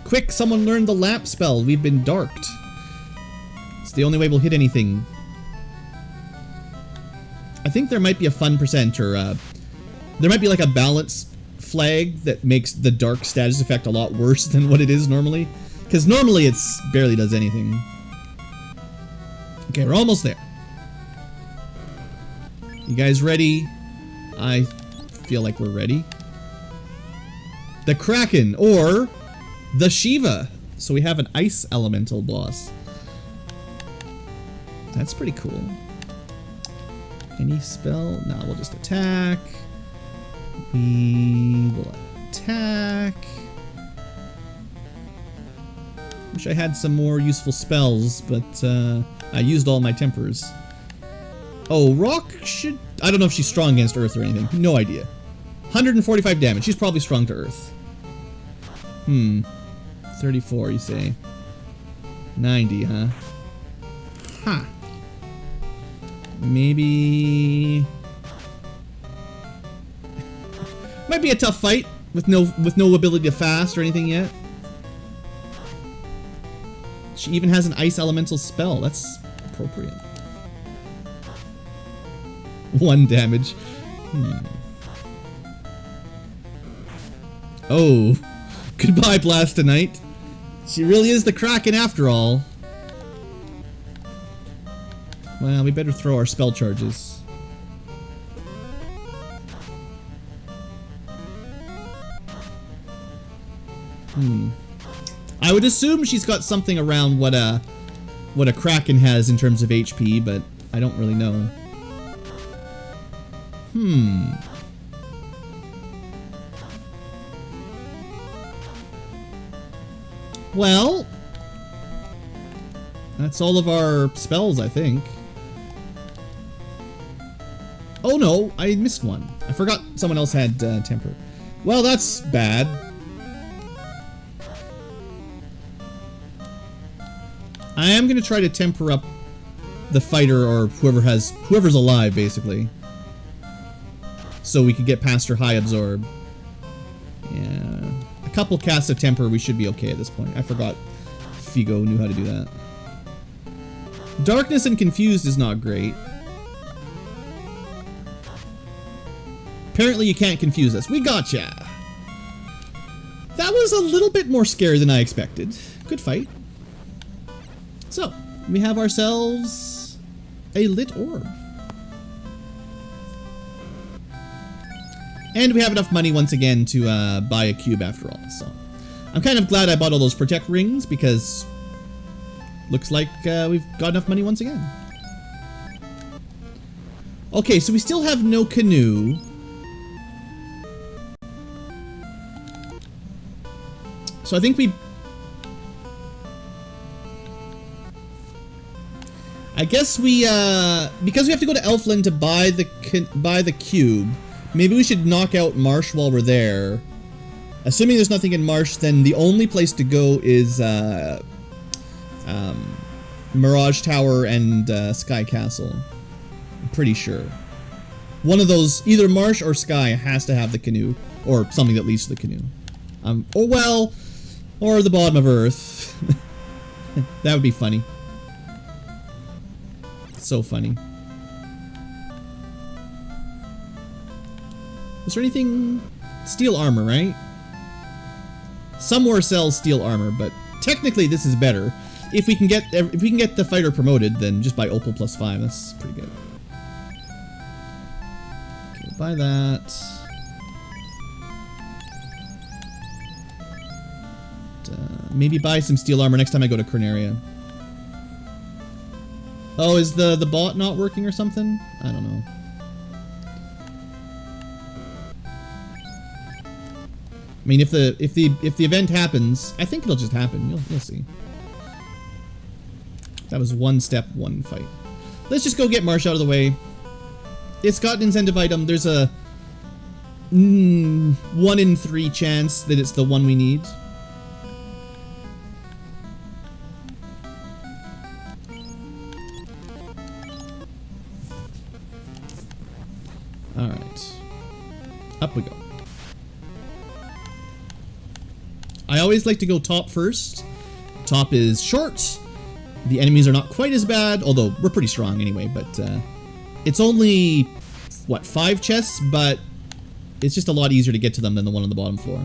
Quick, someone learned the lamp spell. We've been darked. It's the only way we'll hit anything. I think there might be a fun percent, or there might be like a balance flag that makes the dark status effect a lot worse than what it is normally. Because normally it's barely does anything. Okay, we're almost there. You guys ready? I feel like we're ready. The Kraken, or the Shiva. So we have an ice elemental boss. That's pretty cool. Any spell? No, we'll just attack. We will attack. Wish I had some more useful spells, but I used all my tempers. Oh, Rock should... I don't know if she's strong against Earth or anything. No idea. 145 damage. She's probably strong to Earth. 34, you say. 90, huh? Huh. Maybe... Might be a tough fight with no ability to fast or anything yet. She even has an ice elemental spell. That's appropriate. 1 damage. Oh. Goodbye, Blastonite. She really is the Kraken after all. Well, we better throw our spell charges. I would assume she's got something around what a Kraken has in terms of HP, but I don't really know. Well, that's all of our spells, I think. Oh no, I missed one. I forgot someone else had temper. Well, that's bad. I am gonna try to temper up the fighter, or whoever's alive, basically, so we could get past her high absorb. Yeah, a couple casts of temper, we should be okay at this point. I forgot Figo knew how to do that. Darkness and confused is not great. Apparently you can't confuse us. We gotcha. That was a little bit more scary than I expected. Good fight. So, we have ourselves a lit orb. And we have enough money once again to buy a cube after all. So, I'm kind of glad I bought all those protect rings because looks like we've got enough money once again. Okay, so we still have no canoe. So I think I guess we, because we have to go to Elfland to buy the cube, maybe we should knock out Marsh while we're there. Assuming there's nothing in Marsh, then the only place to go is, Mirage Tower and, Sky Castle. I'm pretty sure. One of those, either Marsh or Sky has to have the canoe, or something that leads to the canoe. Or well, or the bottom of Earth. That would be funny. So funny. Is there anything? Steel armor, right? Somewhere sells steel armor, but technically this is better. If we can get the fighter promoted, then just buy Opal +5. That's pretty good. Okay, we'll buy that. Maybe buy some steel armor next time I go to Corneria. Oh, is the bot not working or something? I don't know. I mean, if the event happens, I think it'll just happen. You'll see. That was one step, one fight. Let's just go get Marsh out of the way. It's got an incentive item. There's a 1 in 3 chance that it's the one we need. Alright. Up we go. I always like to go top first. Top is short. The enemies are not quite as bad, although we're pretty strong anyway, but it's only, what, 5 chests, but it's just a lot easier to get to them than the one on the bottom floor.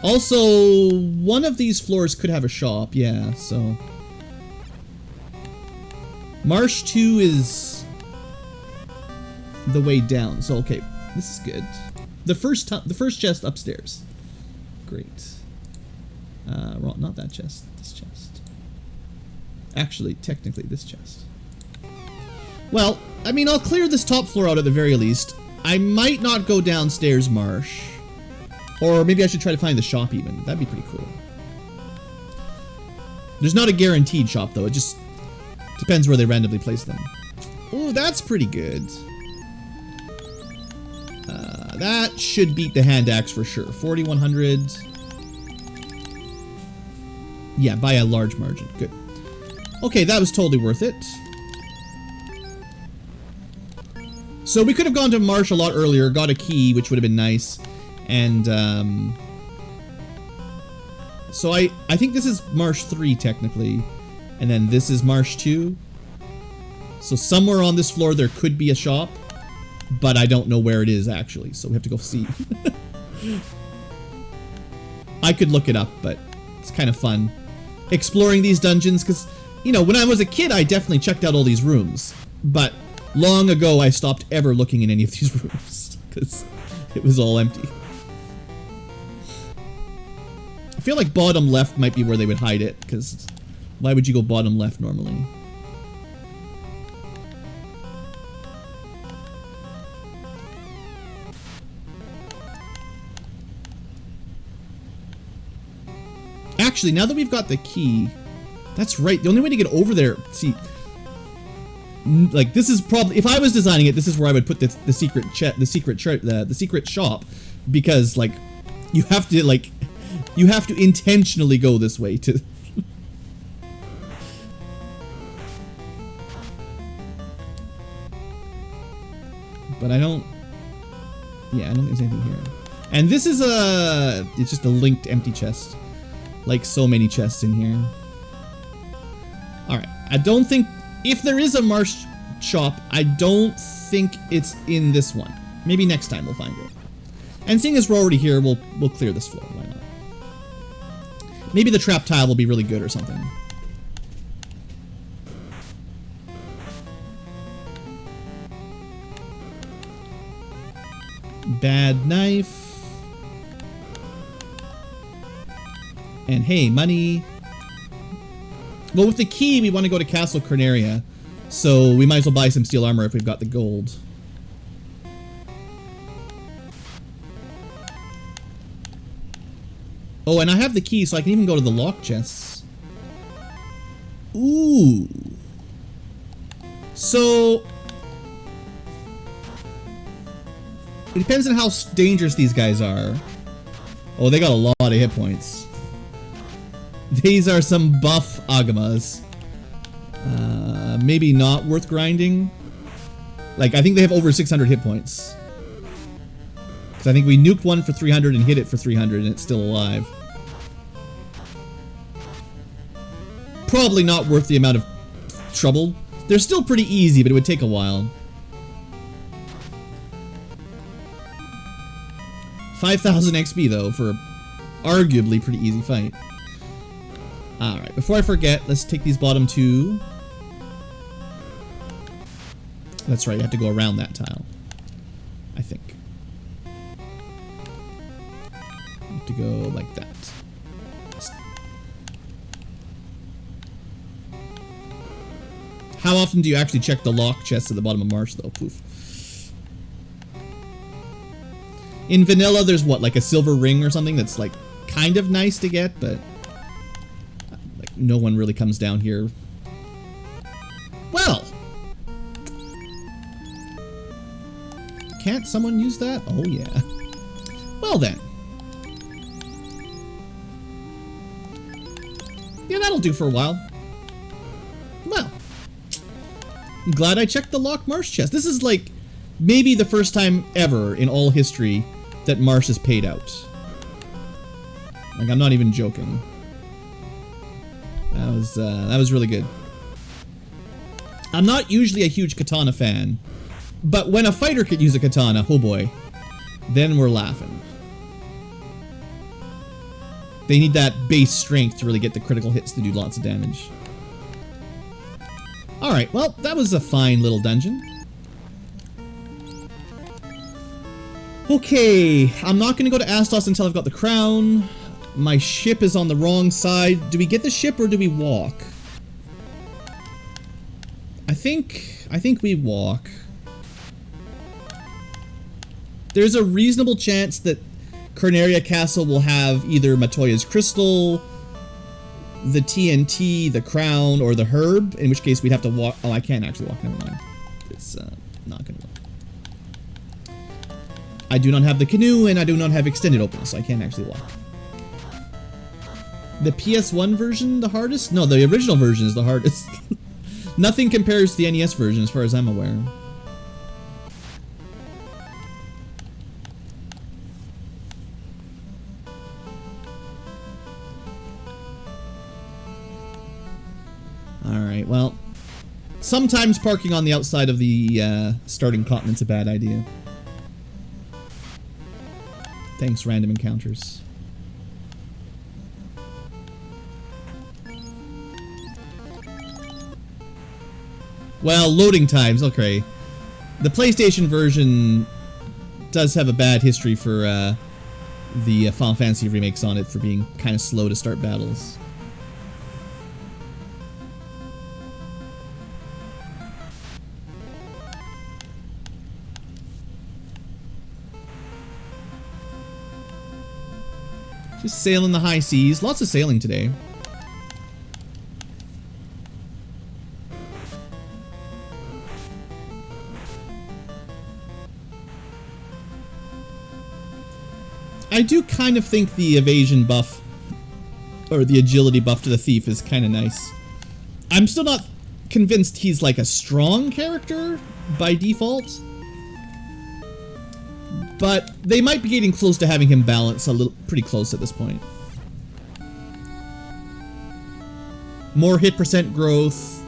Also, one of these floors could have a shop, yeah, so. Marsh 2 is the way down, so okay, this is good. The first chest upstairs. Great. Not that chest, this chest. Actually, technically this chest. Well, I mean, I'll clear this top floor out at the very least. I might not go downstairs, Marsh. Or maybe I should try to find the shop even. That'd be pretty cool. There's not a guaranteed shop, though. It just depends where they randomly place them. Oh, that's pretty good. That should beat the hand axe for sure. 4,100. Yeah, by a large margin. Good. Okay, that was totally worth it. So we could have gone to Marsh a lot earlier, got a key, which would have been nice. And, so I think this is Marsh 3, technically. And then this is Marsh 2. So somewhere on this floor there could be a shop. But I don't know where it is, actually. So we have to go see. I could look it up, but it's kind of fun. Exploring these dungeons, because, you know, when I was a kid, I definitely checked out all these rooms. But long ago, I stopped ever looking in any of these rooms. Because it was all empty. I feel like bottom left might be where they would hide it, because why would you go bottom left normally? Actually, now that we've got the key, that's right. The only way to get over there, see, like this is probably, if I was designing it, this is where I would put the secret shop, because like you have to intentionally go this way to. But I don't. Yeah, I don't think there's anything here. And this is it's just a linked empty chest. Like so many chests in here. Alright, I don't think, if there is a Marsh shop, I don't think it's in this one. Maybe next time we'll find it. And seeing as we're already here, we'll clear this floor. Why not? Maybe the trap tile will be really good or something. Bad knife. And hey, money. Well, with the key, we want to go to Castle Corneria. So we might as well buy some steel armor if we've got the gold. Oh, and I have the key, so I can even go to the lock chests. Ooh. So it depends on how dangerous these guys are. Oh, they got a lot of hit points. These are some buff Agamas. Maybe not worth grinding. Like, I think they have over 600 hit points. Because I think we nuked one for 300 and hit it for 300 and it's still alive. Probably not worth the amount of trouble. They're still pretty easy, but it would take a while. 5,000 XP though for arguably pretty easy fight. Alright, before I forget, let's take these bottom two. That's right, you have to go around that tile. I think. You have to go like that. How often do you actually check the lock chest at the bottom of Marsh though? Poof. In vanilla, there's what, like a silver ring or something that's like kind of nice to get, but like no one really comes down here. Well, can't someone use that? Oh yeah. Well then. Yeah, that'll do for a while. Well, I'm glad I checked the locked Marsh chest. This is like maybe the first time ever in all history that Marsh is paid out. Like, I'm not even joking. That was really good. I'm not usually a huge katana fan, but when a fighter could use a katana, oh boy, then we're laughing. They need that base strength to really get the critical hits to do lots of damage. Alright, well, that was a fine little dungeon. Okay, I'm not going to go to Astos until I've got the crown. My ship is on the wrong side. Do we get the ship or do we walk? I think we walk. There's a reasonable chance that Corneria Castle will have either Matoya's Crystal, the TNT, the crown, or the herb, in which case we'd have to walk. Oh, I can't actually walk, never mind. It's not gonna work. I do not have the canoe, and I do not have extended open, so I can't actually walk. The PS1 version, the hardest? No, the original version is the hardest. Nothing compares to the NES version, as far as I'm aware. Alright, well, sometimes parking on the outside of the starting continent's a bad idea. Thanks, random encounters. Well, loading times, okay. The PlayStation version does have a bad history for the Final Fantasy remakes on it for being kind of slow to start battles. Just sailing the high seas. Lots of sailing today. I do kind of think the evasion buff, or the agility buff to the thief is kind of nice. I'm still not convinced he's like a strong character by default. But they might be getting close to having him balance a little, pretty close at this point. More hit percent growth,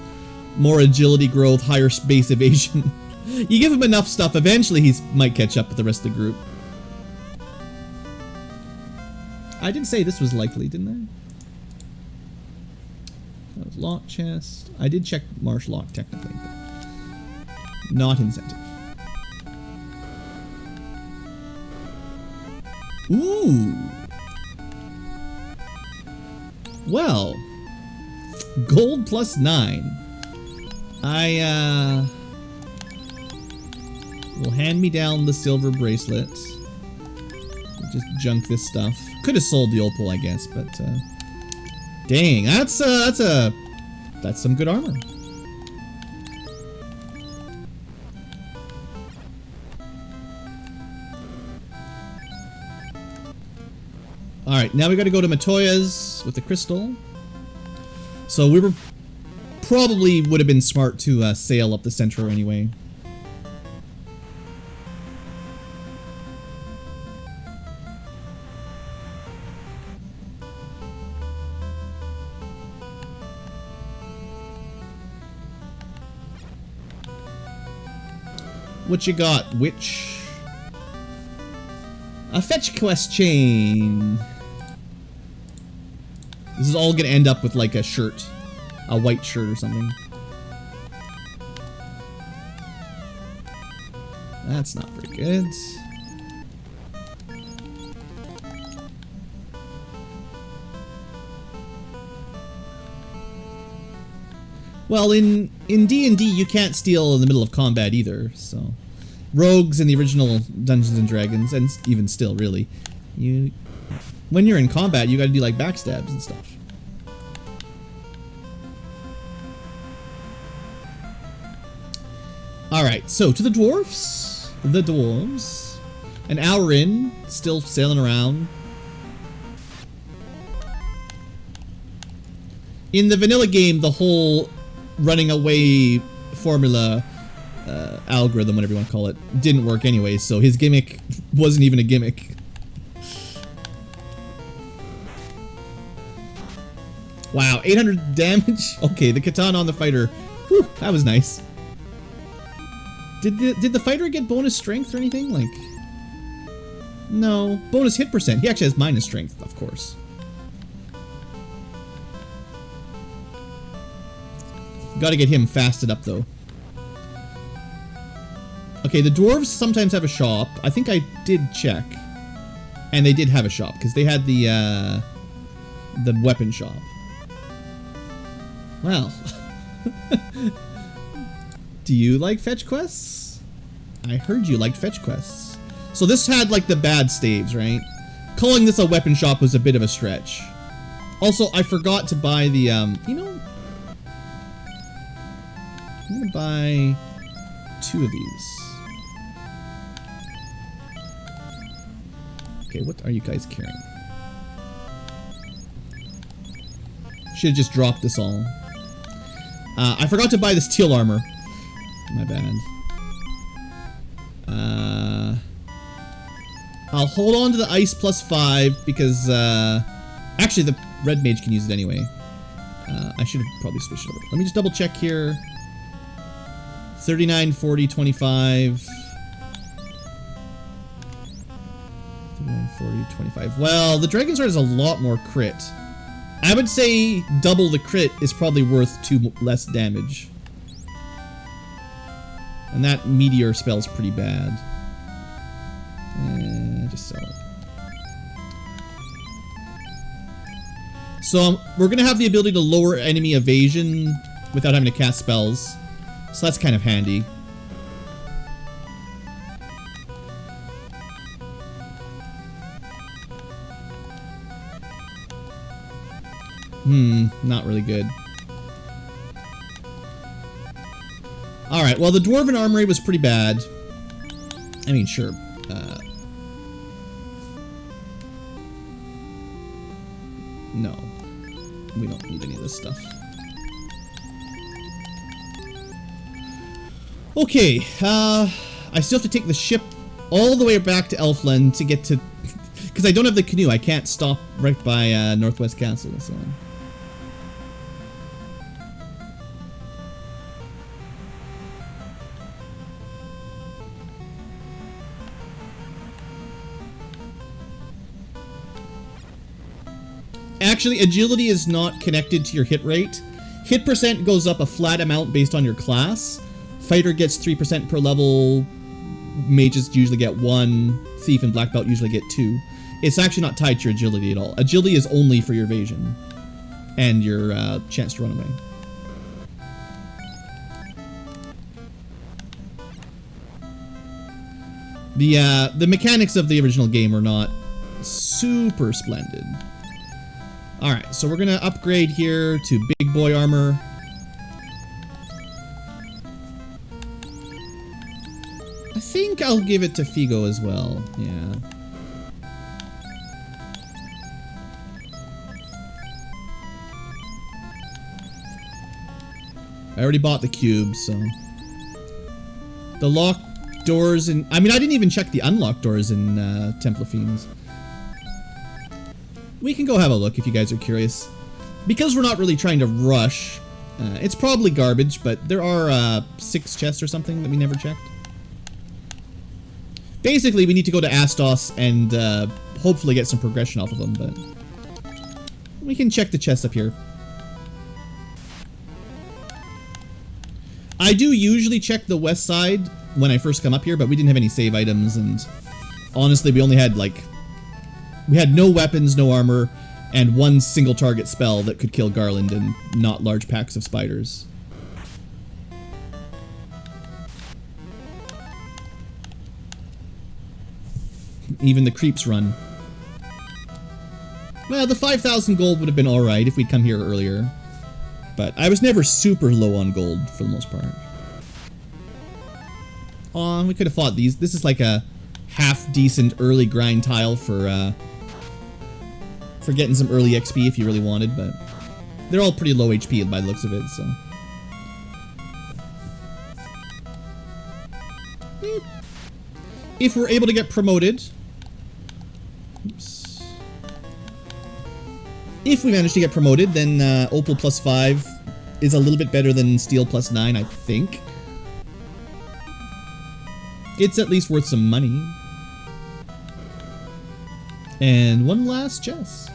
more agility growth, higher space evasion. You give him enough stuff, eventually he might catch up with the rest of the group. I did say this was likely, didn't I? That was lock chest. I did check marsh lock technically, but not incentive. Ooh. Well, gold plus 9. I will hand me down the silver bracelet. Just junk this stuff. Could have sold the opal, I guess, but dang, that's some good armor. All right, now we got to go to Matoya's with the crystal. So we were probably would have been smart to sail up the Centro anyway. What you got, witch? A fetch quest chain. This is all gonna end up with like a shirt. A white shirt or something. That's not very good. Well, in D&D, you can't steal in the middle of combat either, so... Rogues in the original Dungeons and Dragons, and even still, really, when you're in combat, you gotta do, like, backstabs and stuff. Alright, so, to the dwarfs. The dwarves. An hour in, still sailing around. In the vanilla game, the whole running away formula, algorithm, whatever you want to call it, didn't work anyway, so his gimmick wasn't even a gimmick. Wow, 800 damage? Okay, the katana on the fighter. Whew, that was nice. Did the fighter get bonus strength or anything? Like, no. Bonus hit percent. He actually has minus strength, of course. Gotta get him fasted up, though. Okay, the dwarves sometimes have a shop. I think I did check. And they did have a shop, because they had the weapon shop. Well. Do you like fetch quests? I heard you liked fetch quests. So this had, like, the bad staves, right? Calling this a weapon shop was a bit of a stretch. Also, I forgot to buy the, you know... I'm gonna buy 2 of these. Okay, what are you guys carrying? Should've just dropped this all. I forgot to buy the steel armor. My bad. I'll hold on to the ice plus 5 because, actually the red mage can use it anyway. I should have probably switched it over. Let me just double check here. 39, 40, 25. 39, 40, 25. Well, the Dragon Sword has a lot more crit. I would say double the crit is probably worth 2 less damage. And that meteor spell's pretty bad. Just sell it. So we're gonna have the ability to lower enemy evasion without having to cast spells. So that's kind of handy. Not really good. Alright, well the Dwarven Armory was pretty bad. I mean, sure. No. We don't need any of this stuff. Okay, I still have to take the ship all the way back to Elfland to get to... Because I don't have the canoe, I can't stop right by Northwest Castle, so... Actually, agility is not connected to your hit rate. Hit percent goes up a flat amount based on your class. Fighter gets 3% per level. Mages usually get 1. Thief and Black Belt usually get 2. It's actually not tied to your agility at all. Agility is only for your evasion and your chance to run away. The mechanics of the original game are not super splendid. Alright, so we're gonna upgrade here to big boy armor. I think I'll give it to Figo as well, yeah. I already bought the cube, so. The locked doors in... I mean, I didn't even check the unlocked doors in Temple of Fiends. We can go have a look if you guys are curious. Because we're not really trying to rush, it's probably garbage, but there are 6 chests or something that we never checked. Basically, we need to go to Astos and hopefully get some progression off of them, but we can check the chests up here. I do usually check the west side when I first come up here, but we didn't have any save items, and honestly, we only had like... We had no weapons, no armor, and 1 single target spell that could kill Garland and not large packs of spiders. Even the creeps run. Well, the 5,000 gold would have been alright if we'd come here earlier. But I was never super low on gold for the most part. We could have fought these. This is like a half-decent early grind tile for getting some early XP if you really wanted, but they're all pretty low HP by the looks of it, so. If we're able to get promoted... Oops. If we manage to get promoted, then Opal plus 5 is a little bit better than Steel plus 9, I think. It's at least worth some money. And one last chest.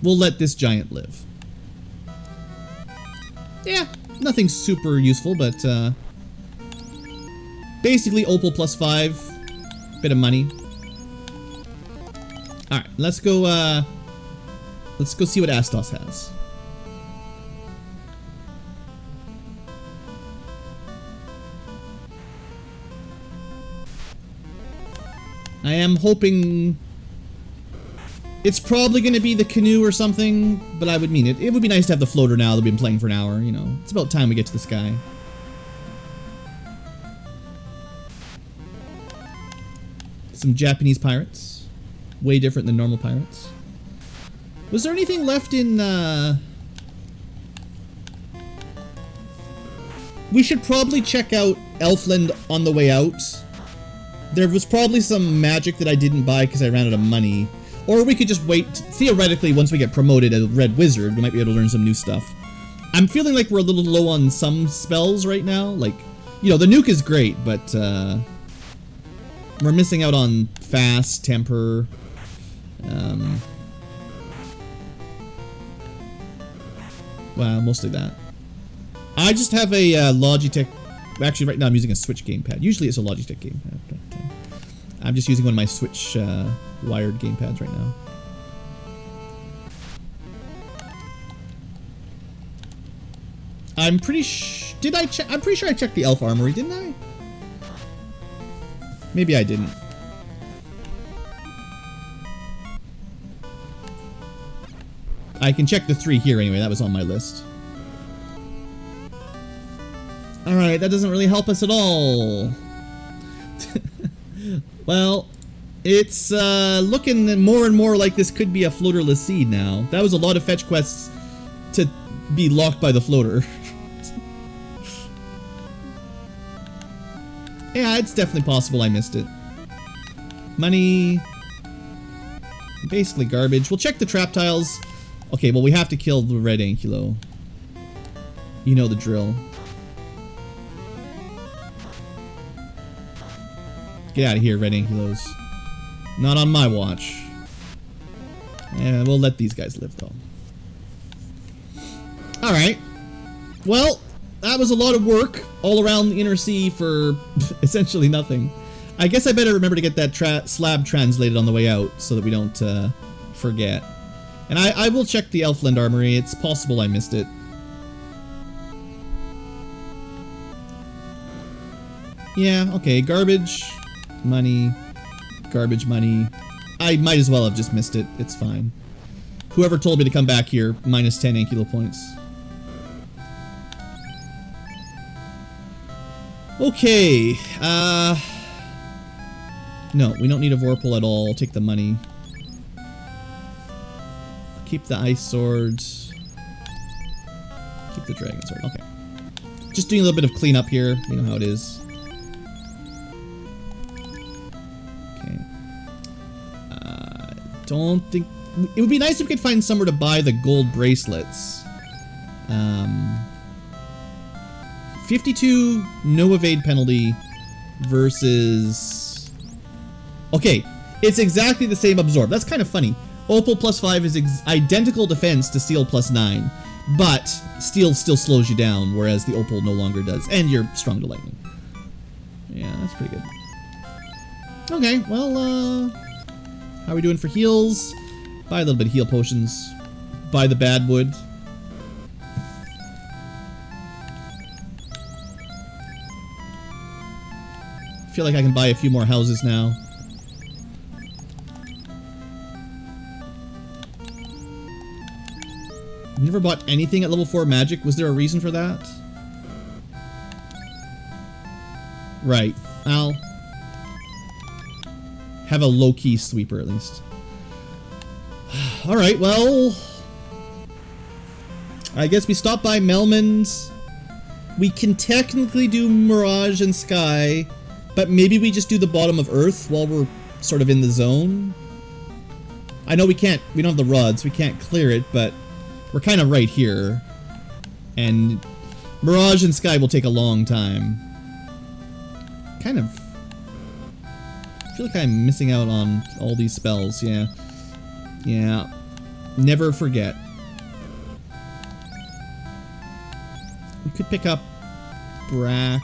We'll let this giant live. Yeah, nothing super useful, but basically Opal plus 5, bit of money. All right, let's go see what Astos has. I am hoping it's probably going to be the canoe or something, but I would mean it. It would be nice to have the floater now that we've been playing for an hour, you know. It's about time we get to the sky. Some Japanese pirates. Way different than normal pirates. Was there anything left in, We should probably check out Elfland on the way out. There was probably some magic that I didn't buy because I ran out of money. Or we could just wait. Theoretically, once we get promoted as Red Wizard, we might be able to learn some new stuff. I'm feeling like we're a little low on some spells right now. Like, you know, the nuke is great, but we're missing out on fast, temper. Well, mostly that. I just have a Logitech. Actually, right now I'm using a Switch gamepad. Usually it's a Logitech gamepad, but I'm just using one of my Switch wired gamepads right now. I'm pretty did I check? I'm pretty sure I checked the Elf Armory, didn't I? Maybe I didn't. I can check the 3 here anyway. That was on my list. Alright, that doesn't really help us at all. Well, it's looking more and more like this could be a floaterless seed now. That was a lot of fetch quests to be locked by the floater. Yeah, it's definitely possible I missed it. Money. Basically garbage. We'll check the trap tiles. Okay, well we have to kill the red Ankylo. You know the drill. Get out of here, red Ankylos. Not on my watch. Yeah, we'll let these guys live, though. Alright. Well, that was a lot of work all around the inner sea for essentially nothing. I guess I better remember to get that slab translated on the way out so that we don't forget. And I will check the Elfland Armory. It's possible I missed it. Yeah, okay. Garbage, money, garbage, money. I might as well have just missed it. It's fine. Whoever told me to come back here, minus 10 Ankylo points. Okay. No, we don't need a Vorpal at all. I'll take the money. Keep the Ice Sword. Keep the Dragon Sword. Okay. Just doing a little bit of cleanup here. You know how it is. Okay. Don't think... It would be nice if we could find somewhere to buy the gold bracelets. 52 no evade penalty versus... Okay, it's exactly the same absorb. That's kind of funny. Opal +5 is identical defense to Steel +9, but Steel still slows you down, whereas the Opal no longer does. And you're strong to lightning. Yeah, that's pretty good. Okay, well, how are we doing for heals? Buy a little bit of heal potions. Buy the bad wood. Feel like I can buy a few more houses now. Never bought anything at level 4 magic. Was there a reason for that? Right. I'll have a low-key sweeper at least. Alright, well... I guess we stop by Melman's. We can technically do Mirage and Sky, but maybe we just do the bottom of Earth while we're sort of in the zone. I know we don't have the rods, we can't clear it, but we're kind of right here. And Mirage and Sky will take a long time. Kind of... I feel like I'm missing out on all these spells, yeah. Yeah. Never forget. We could pick up Brack.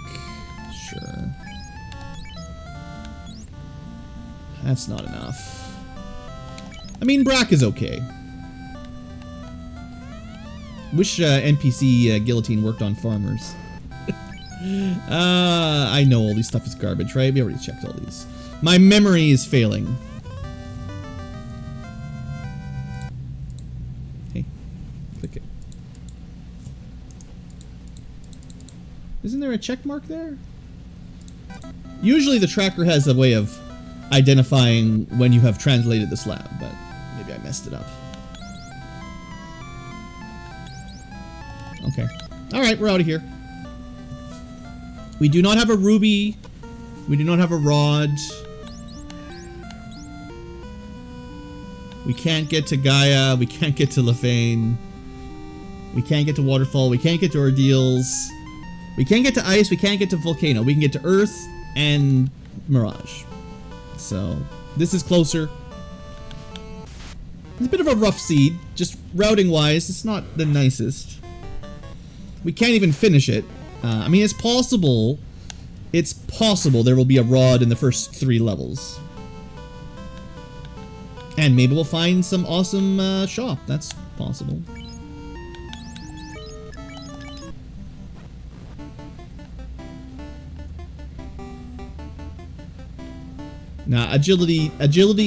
Sure. That's not enough. I mean, Brack is okay. Wish NPC Guillotine worked on farmers. I know all these stuff is garbage, right? We already checked all these. My memory is failing. Hey, click it. Isn't there a check mark there? Usually the tracker has a way of identifying when you have translated the slab, but maybe I messed it up. Okay. Alright, we're out of here. We do not have a ruby. We do not have a rod. We can't get to Gaia. We can't get to Lefane. We can't get to Waterfall. We can't get to Ordeals. We can't get to Ice. We can't get to Volcano. We can get to Earth and Mirage. So, this is closer. It's a bit of a rough seed. Just routing-wise, it's not the nicest. We can't even finish it. I mean, it's possible. It's possible there will be a rod in the first 3 levels. And maybe we'll find some awesome shop. That's possible. Nah, agility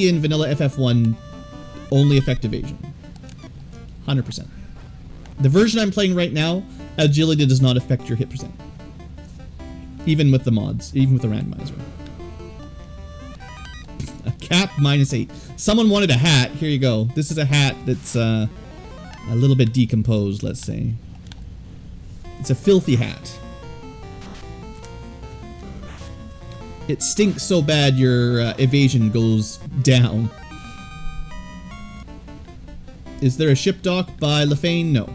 in vanilla FF1 only affect evasion. 100%. The version I'm playing right now, agility does not affect your hit percent. Even with the mods, even with the randomizer. A cap -8. Someone wanted a hat. Here you go. This is a hat that's a little bit decomposed, let's say. It's a filthy hat. It stinks so bad your evasion goes down. Is there a ship dock by Lefane? No.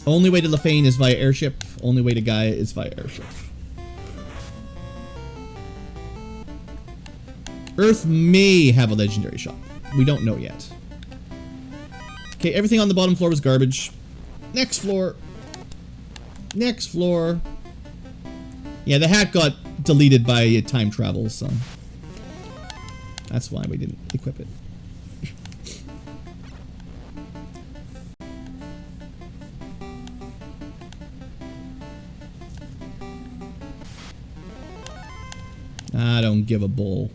Only way to Lefane is via airship. Only way to Gaia is via airship. Earth may have a legendary shop. We don't know yet. Okay, everything on the bottom floor was garbage. Next floor. Next floor. Yeah, the hat got deleted by time travel, so that's why we didn't equip it. I don't give a bull.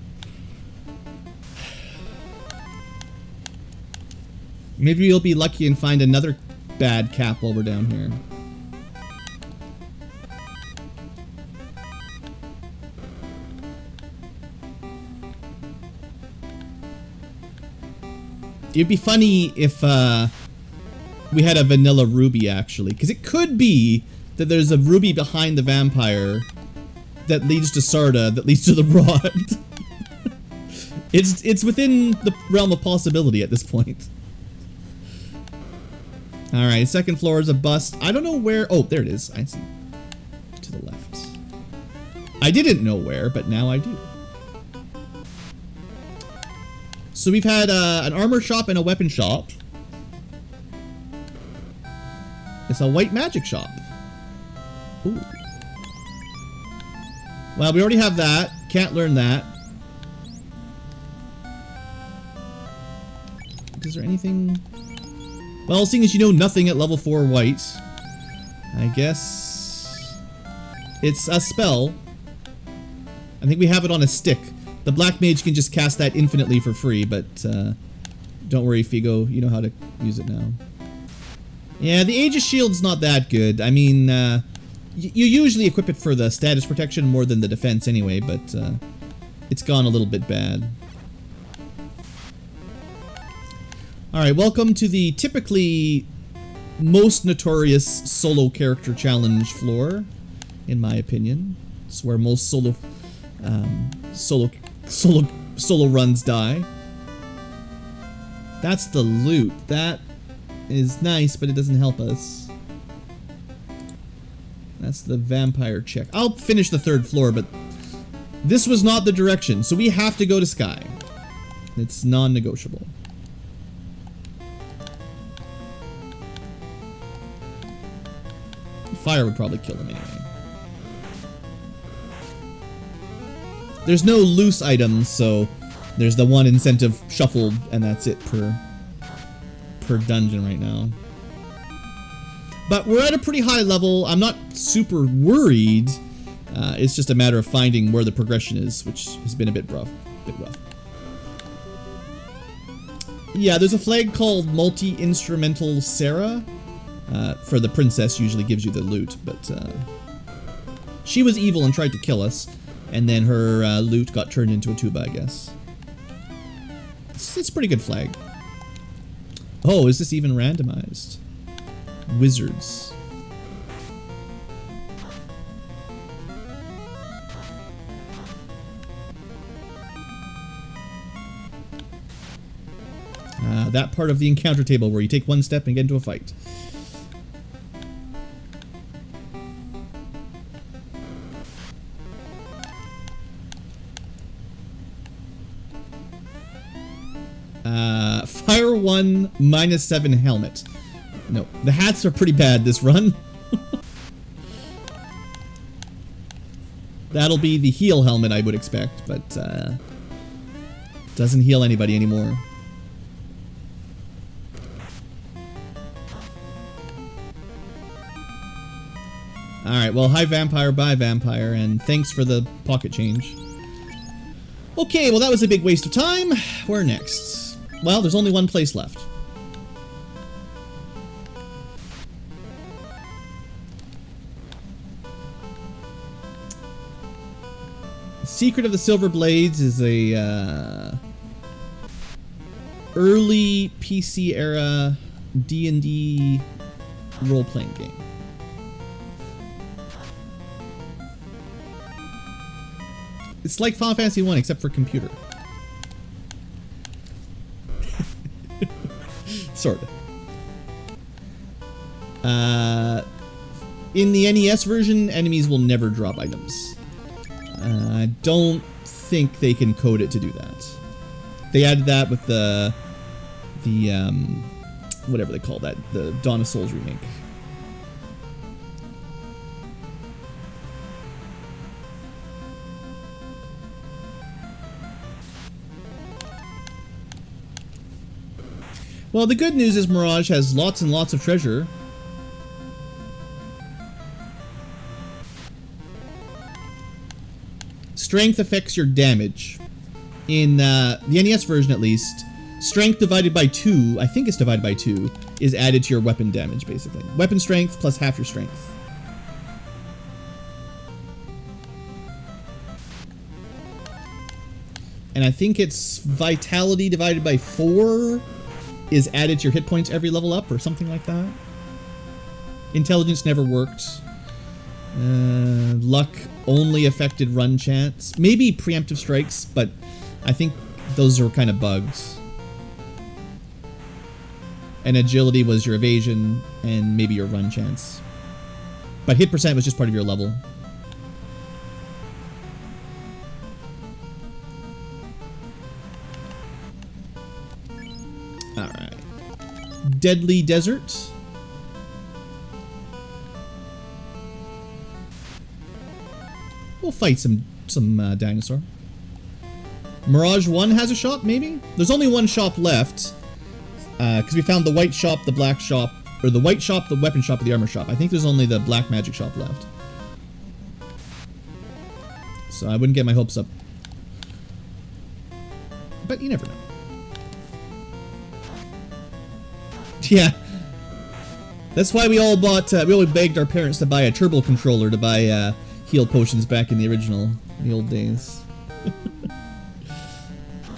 Maybe you'll be lucky and find another bad cap while we're down here. It'd be funny if we had a vanilla ruby, actually. Because it could be that there's a ruby behind the vampire that leads to Sarda, that leads to the rod. It's within the realm of possibility at this point. Alright, second floor is a bust. I don't know where... Oh, there it is. I see. To the left. I didn't know where, but now I do. So we've had an armor shop and a weapon shop. It's a white magic shop. Ooh. Well, we already have that. Can't learn that. Is there anything... Well, seeing as you know nothing at level 4 white, I guess it's a spell. I think we have it on a stick. The black mage can just cast that infinitely for free, but don't worry, Figo, you know how to use it now. Yeah, the Aegis Shield's not that good. I mean, you usually equip it for the status protection more than the defense anyway, but it's gone a little bit bad. Alright, welcome to the typically most notorious solo character challenge floor, in my opinion. It's where most solo runs die. That's the loot. That is nice, but it doesn't help us. That's the vampire check. I'll finish the third floor, but this was not the direction, so we have to go to Sky. It's non-negotiable. Fire would probably kill them anyway. There's no loose items, so there's the one incentive shuffled, and that's it per dungeon right now. But we're at a pretty high level. I'm not super worried. It's just a matter of finding where the progression is, which has been a bit rough. Yeah, there's a flag called Multi-Instrumental Sarah. For the princess, usually gives you the loot, but she was evil and tried to kill us, and then her loot got turned into a tuba, I guess. It's a pretty good flag. Oh, is this even randomized? Wizards. That part of the encounter table where you take one step and get into a fight. Fire 1 -7 helmet. No, the hats are pretty bad this run. That'll be the heal helmet I would expect, but doesn't heal anybody anymore. Alright, well, hi vampire, bye vampire, and thanks for the pocket change. Okay, well that was a big waste of time. Where next? Well, there's only one place left. Secret of the Silver Blades is a early PC era D&D role-playing game. It's like Final Fantasy 1 except for computer. Sort of. In the NES version, enemies will never drop items. Don't think they can code it to do that. They added that with the whatever they call that, the Dawn of Souls remake. Well, the good news is Mirage has lots and lots of treasure. Strength affects your damage. In the NES version, at least, strength divided by 2, I think it's divided by 2, is added to your weapon damage, basically. Weapon strength plus half your strength. And I think it's vitality divided by 4 is added to your hit points every level up, or something like that. Intelligence never worked. Luck only affected run chance. Maybe preemptive strikes, but I think those are kind of bugs. And agility was your evasion, and maybe your run chance. But hit percent was just part of your level. Alright. Deadly Desert. We'll fight some dinosaur. Mirage 1 has a shop, maybe? There's only one shop left. Because we found the white shop, the black shop, or the white shop, the weapon shop, and the armor shop. I think there's only the black magic shop left. So I wouldn't get my hopes up. But you never know. Yeah. That's why we all bought, we all begged our parents to buy a turbo controller to buy heal potions back in the original, the old days.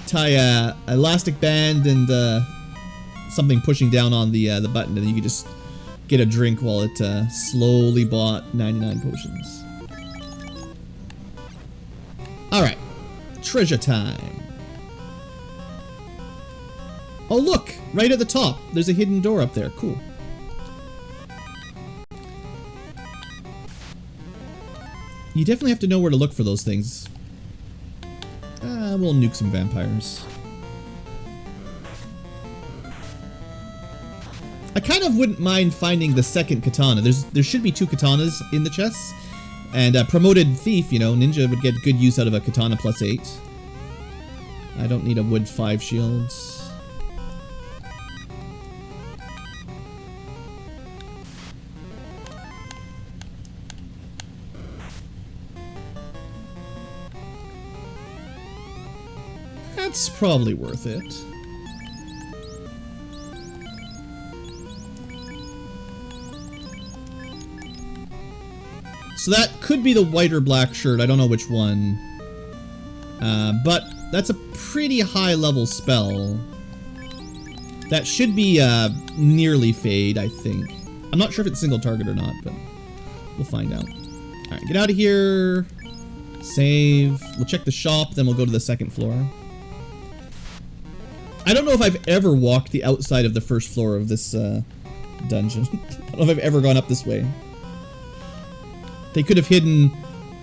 Tie a elastic band and something pushing down on the button, and you could just get a drink while it slowly bought 99 potions. Alright. Treasure time. Oh look! Right at the top. There's a hidden door up there. Cool. You definitely have to know where to look for those things. We'll nuke some vampires. I kind of wouldn't mind finding the second katana. There should be 2 katanas in the chests. And promoted thief, you know, ninja would get good use out of a katana plus 8. I don't need a wood 5 shields. That's probably worth it. So that could be the white or black shirt. I don't know which one. But that's a pretty high level spell. That should be nearly fade, I think. I'm not sure if it's single target or not, but we'll find out. Alright, get out of here. Save. We'll check the shop, then we'll go to the second floor. I don't know if I've ever walked the outside of the first floor of this dungeon. I don't know if I've ever gone up this way. They could have hidden,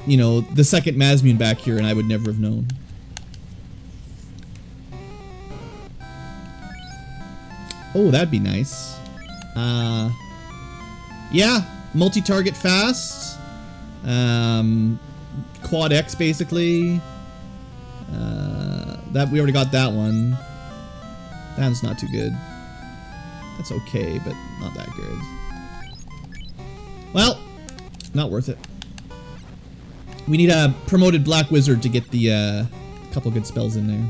you know, the second Mazmune back here and I would never have known. Oh, that'd be nice. Yeah, multi-target fast. Quad X, basically. That we already got that one. That one's not too good. That's okay, but not that good. Well, not worth it. We need a promoted black wizard to get the couple good spells in there.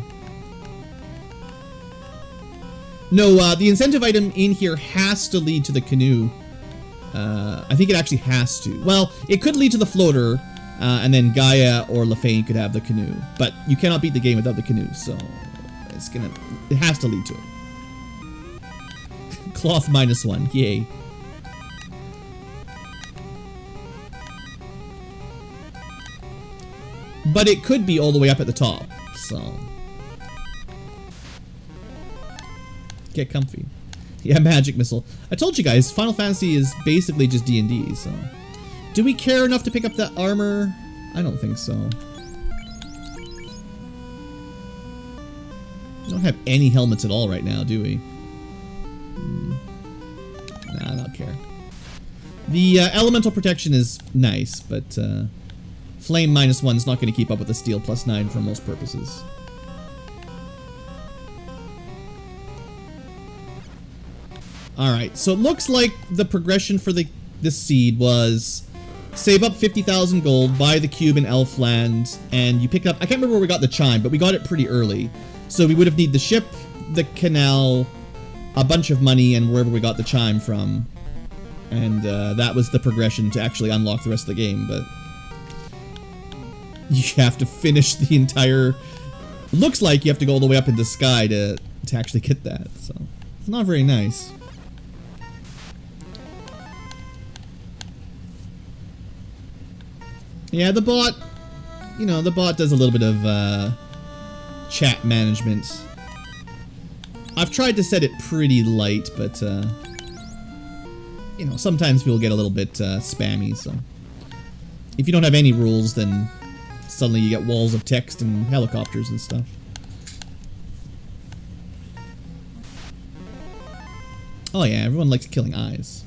No, the incentive item in here has to lead to the canoe. I think it actually has to. Well, it could lead to the floater, and then Gaia or Lefane could have the canoe. But you cannot beat the game without the canoe, so it has to lead to it. Cloth -1, yay. But it could be all the way up at the top, so. Get comfy. Yeah, magic missile. I told you guys, Final Fantasy is basically just D&D, so. Do we care enough to pick up that armor? I don't think so. don't have any helmets at all right now, do we? Nah, I don't care. The elemental protection is nice, but flame -1 is not going to keep up with the steel +9 for most purposes. Alright, so it looks like the progression for this seed was save up 50,000 gold, buy the cube in Elfland, and you pick up... I can't remember where we got the chime, but we got it pretty early. So we would have needed the ship, the canal, a bunch of money, and wherever we got the chime from. And that was the progression to actually unlock the rest of the game, but... you have to finish the entire... looks like you have to go all the way up in the sky to actually get that, so... it's not very nice. Yeah, the bot... you know, the bot does a little bit of chat management. I've tried to set it pretty light, but you know, sometimes people get a little bit spammy, so... if you don't have any rules, then suddenly you get walls of text and helicopters and stuff. Oh yeah, everyone likes killing eyes.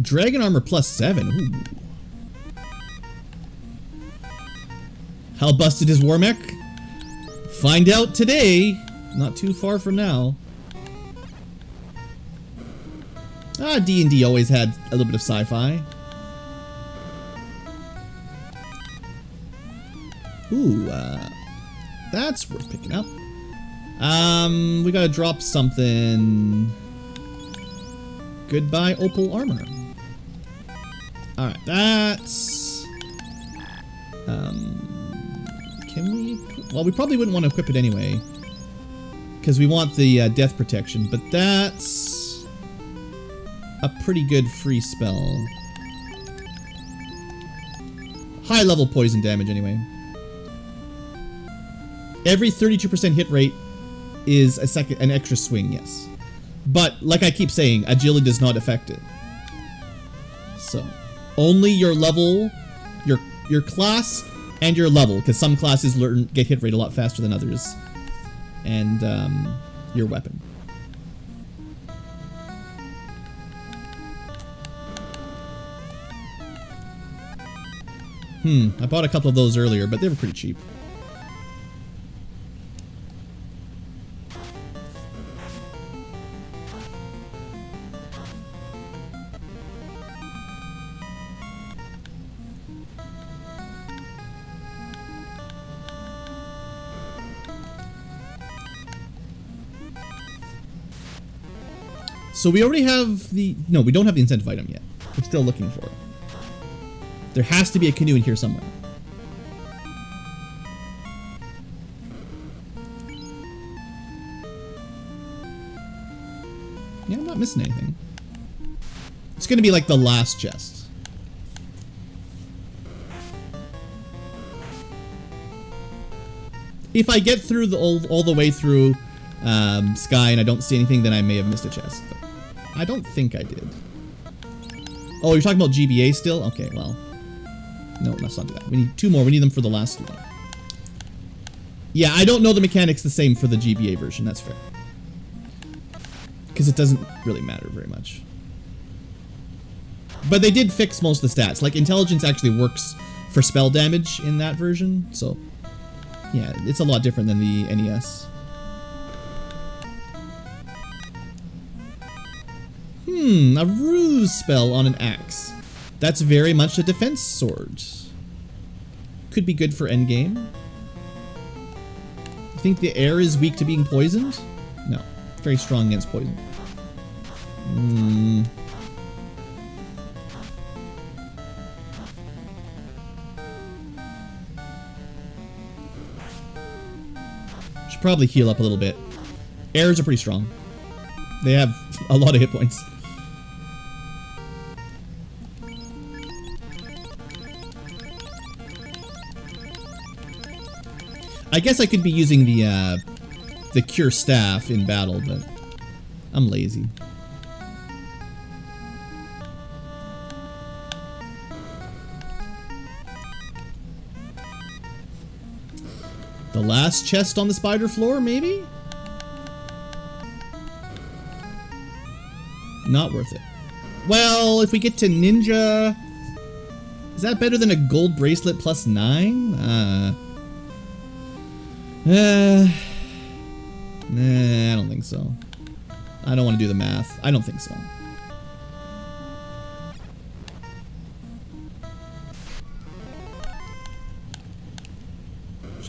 Dragon armor +7. Ooh. How busted is Warmech? Find out today. Not too far from now. D&D always had a little bit of sci-fi. Ooh, that's worth picking up. We gotta drop something. Goodbye, Opal Armor. Alright, that's... can we... well, we probably wouldn't want to equip it anyway. Because we want the death protection, but that's... a pretty good free spell. High level poison damage anyway. Every 32% hit rate is an extra swing, yes. But, like I keep saying, agility does not affect it. So, only your level, your class, and your level, because some classes get hit rate a lot faster than others. And, your weapon. I bought a couple of those earlier, but they were pretty cheap. So we already have the... no, we don't have the incentive item yet. We're still looking for it. There has to be a canoe in here somewhere. Yeah, I'm not missing anything. It's gonna be like the last chest. If I get through the all the way through Sky and I don't see anything, then I may have missed a chest. But I don't think I did. Oh, you're talking about GBA still? Okay, well. No, let's not do that. We need 2 more. We need them for the last one. Yeah, I don't know the mechanics the same for the GBA version. That's fair. Because it doesn't really matter very much. But they did fix most of the stats. Like, intelligence actually works for spell damage in that version. So, yeah, it's a lot different than the NES. A ruse spell on an axe. That's very much a defense sword. Could be good for endgame. You think the air is weak to being poisoned? No. Very strong against poison. Should probably heal up a little bit. Airs are pretty strong. They have a lot of hit points. I guess I could be using the cure staff in battle, but I'm lazy. The last chest on the spider floor, maybe? Not worth it. Well, if we get to ninja... Is that better than a gold bracelet plus 9? Nah, I don't think so. I don't want to do the math. I don't think so.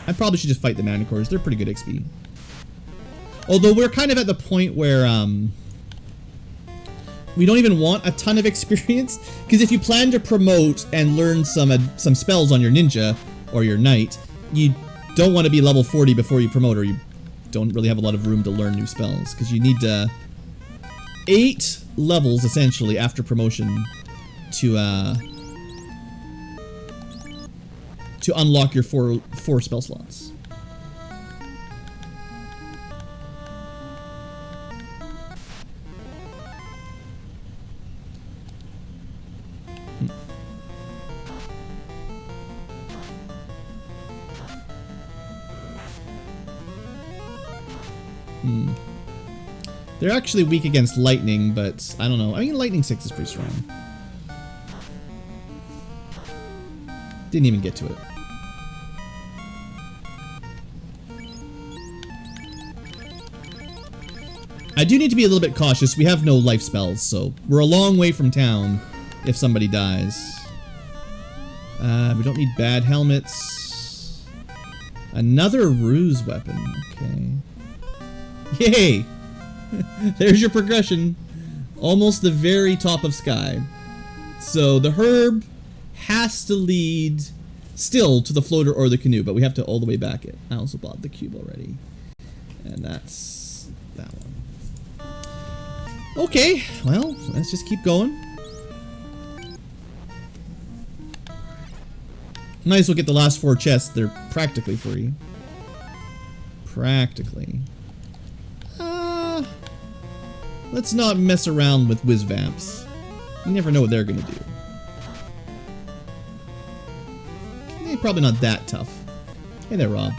I probably should just fight the Manticores. They're pretty good XP. Although we're kind of at the point where we don't even want a ton of experience, because if you plan to promote and learn some spells on your ninja or your knight, you don't want to be level 40 before you promote, or you don't really have a lot of room to learn new spells, because you need 8 levels essentially after promotion to unlock your four spell slots. They're actually weak against lightning, but I don't know. I mean, lightning 6 is pretty strong. Didn't even get to it. I do need to be a little bit cautious. We have no life spells, so we're a long way from town if somebody dies. We don't need bad helmets. Another ruse weapon. Okay. Yay! There's your progression. Almost the very top of sky. So the herb has to lead still to the floater or the canoe, but we have to all the way back it. I also bought the cube already. And that's that one. Okay, well, let's just keep going. Might as well get the last 4 chests. They're practically free. Practically. Let's not mess around with whiz vamps. You never know what they're gonna do. Probably not that tough. Hey there, Rob.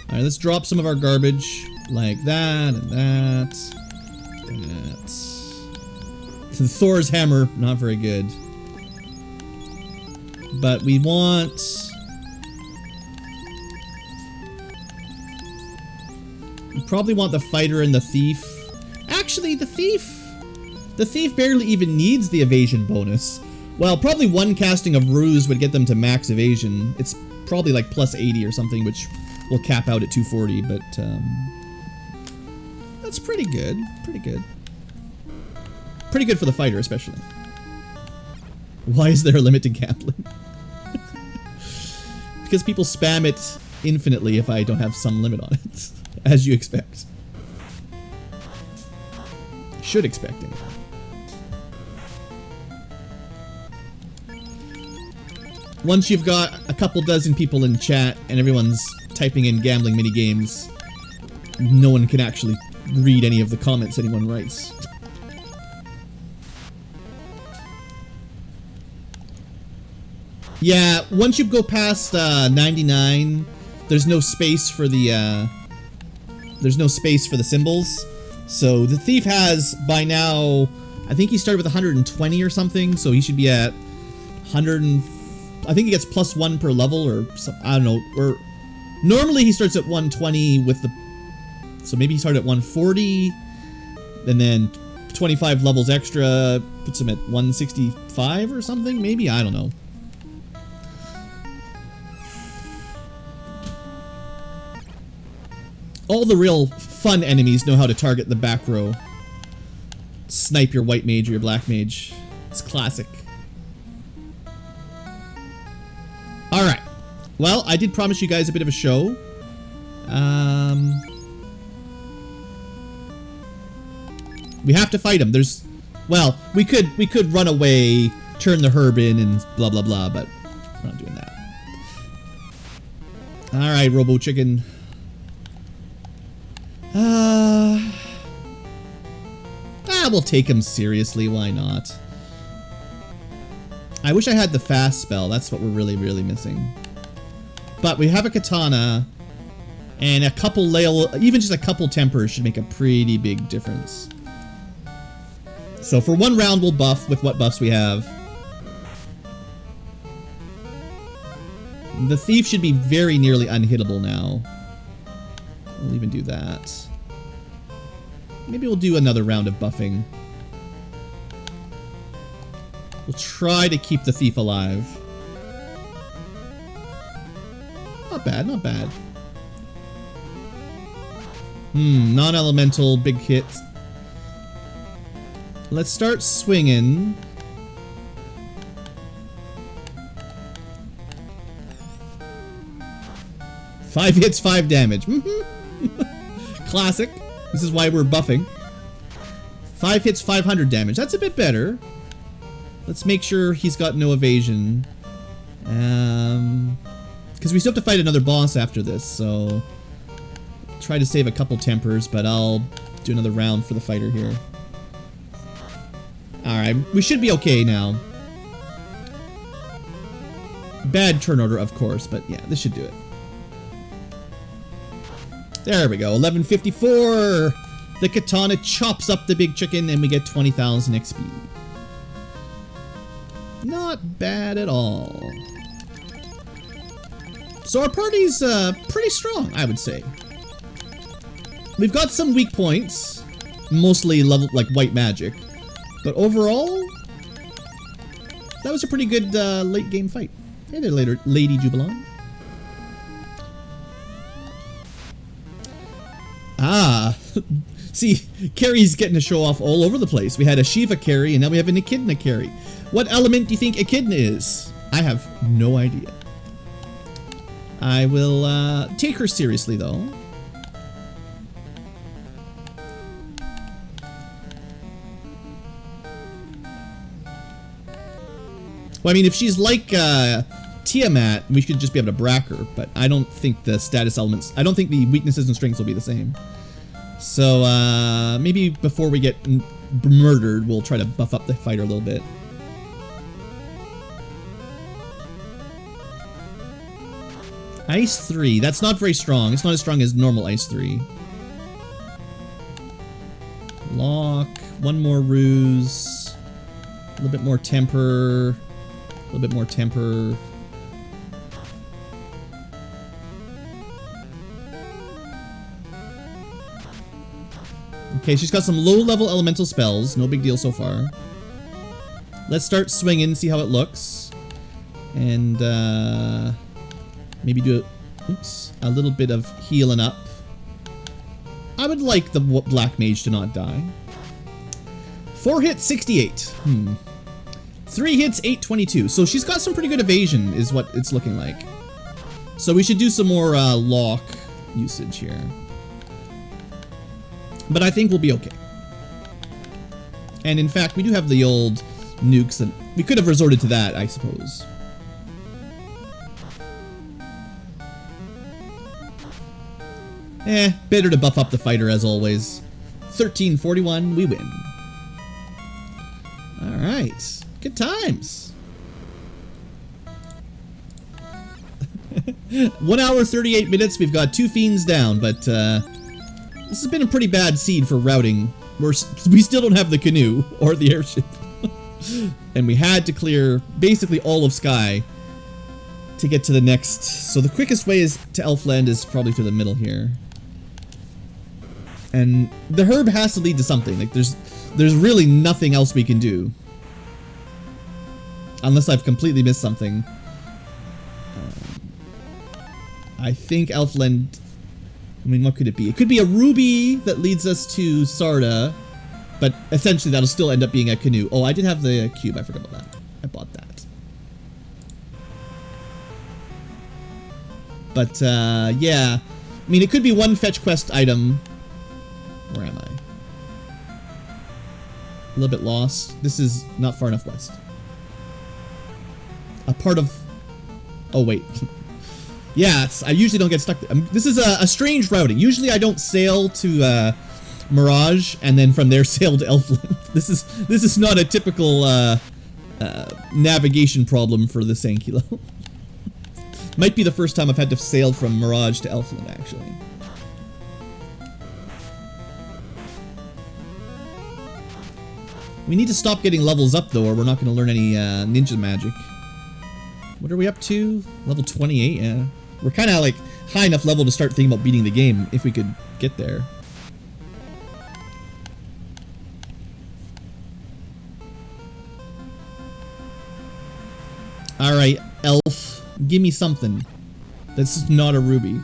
Alright, let's drop some of our garbage. Like that, and that. That. Thor's hammer, not very good. But we want... we probably want the fighter and the thief. Actually, the thief barely even needs the evasion bonus. Well, probably one casting of ruse would get them to max evasion. It's probably like plus 80 or something, which will cap out at 240, but that's pretty good. Pretty good. Pretty good for the fighter, especially. Why is there a limit to gambling? Because people spam it infinitely if I don't have some limit on it. As you expect. Should expect it. Once you've got a couple dozen people in chat and everyone's typing in gambling mini games, no one can actually read any of the comments anyone writes. Yeah, once you go past 99, there's no space for the symbols. So the thief has by now, I think he started with 120 or something, so he should be at 100 and I think he gets plus 1 per level or some, I don't know, or normally he starts at 120 with the, so maybe he started at 140 and then 25 levels extra puts him at 165 or something, maybe, I don't know. All the real fun enemies know how to target the back row. Snipe your white mage or your black mage. It's classic. Alright. Well, I did promise you guys a bit of a show. We have to fight him. There's... well, we could run away, turn the herb in, and blah blah blah, but we're not doing that. Alright, Robo Chicken. Yeah, we'll take him seriously. Why not? I wish I had the fast spell. That's what we're really, really missing. But we have a katana, and a couple even just a couple tempers should make a pretty big difference. So for one round, we'll buff with what buffs we have. The thief should be very nearly unhittable now. We'll even do that. Maybe we'll do another round of buffing. We'll try to keep the thief alive. Not bad, not bad. Non-elemental, big hit. Let's start swinging. Five hits, 5 damage. Classic. This is why we're buffing. 5 hits, 500 damage. That's a bit better. Let's make sure he's got no evasion. Because we still have to fight another boss after this, so... Try to save a couple tempers, but I'll do another round for the fighter here. Alright, we should be okay now. Bad turn order, of course, but yeah, this should do it. There we go, 1154! The katana chops up the big chicken and we get 20,000 XP. Not bad at all. So our party's pretty strong, I would say. We've got some weak points, mostly level like white magic, but overall, that was a pretty good late game fight. Hey there, Lady Jubilant. Ah, see, carries getting to show off all over the place. We had a Shiva carry, and now we have an Echidna carry. What element do you think Echidna is? I have no idea. I will take her seriously, though. Well, I mean, if she's like Tiamat, we should just be able to brack her, but I don't think the status elements, I don't think the weaknesses and strengths will be the same. So, maybe before we get murdered, we'll try to buff up the fighter a little bit. Ice 3, that's not very strong. It's not as strong as normal Ice 3. Lock, one more ruse, a little bit more temper, a little bit more temper. Okay, she's got some low-level elemental spells. No big deal so far. Let's start swinging, see how it looks. And, maybe do a little bit of healing up. I would like the Black Mage to not die. 4 hits, 68. 3 hits, 822. So she's got some pretty good evasion, is what it's looking like. So we should do some more lock usage here. But I think we'll be okay. And in fact, we do have the old nukes that we could have resorted to that, I suppose. Better to buff up the fighter as always. 1341, we win. Alright, good times. 1 hour, 38 minutes, we've got 2 fiends down, but this has been a pretty bad seed for routing. We still don't have the canoe or the airship. And we had to clear basically all of Sky to get to the next. So the quickest way is to Elfland is probably through the middle here. And the herb has to lead to something. Like there's really nothing else we can do. Unless I've completely missed something. I think Elfland... I mean, what could it be? It could be a ruby that leads us to Sarda. But essentially that'll still end up being a canoe. Oh, I did have the cube. I forgot about that. I bought that. But, yeah. I mean, it could be one fetch quest item. Where am I? A little bit lost. This is not far enough west. A part of... Oh, wait. Yeah, I usually don't get stuck. This is a strange routing. Usually I don't sail to Mirage, and then from there sail to Elfland. This is not a typical navigation problem for the Sankilo. Might be the first time I've had to sail from Mirage to Elfland, actually. We need to stop getting levels up, though, or we're not going to learn any ninja magic. What are we up to? Level 28, yeah. We're kind of, like, high enough level to start thinking about beating the game, if we could get there. Alright, elf. Give me something. That's not a ruby.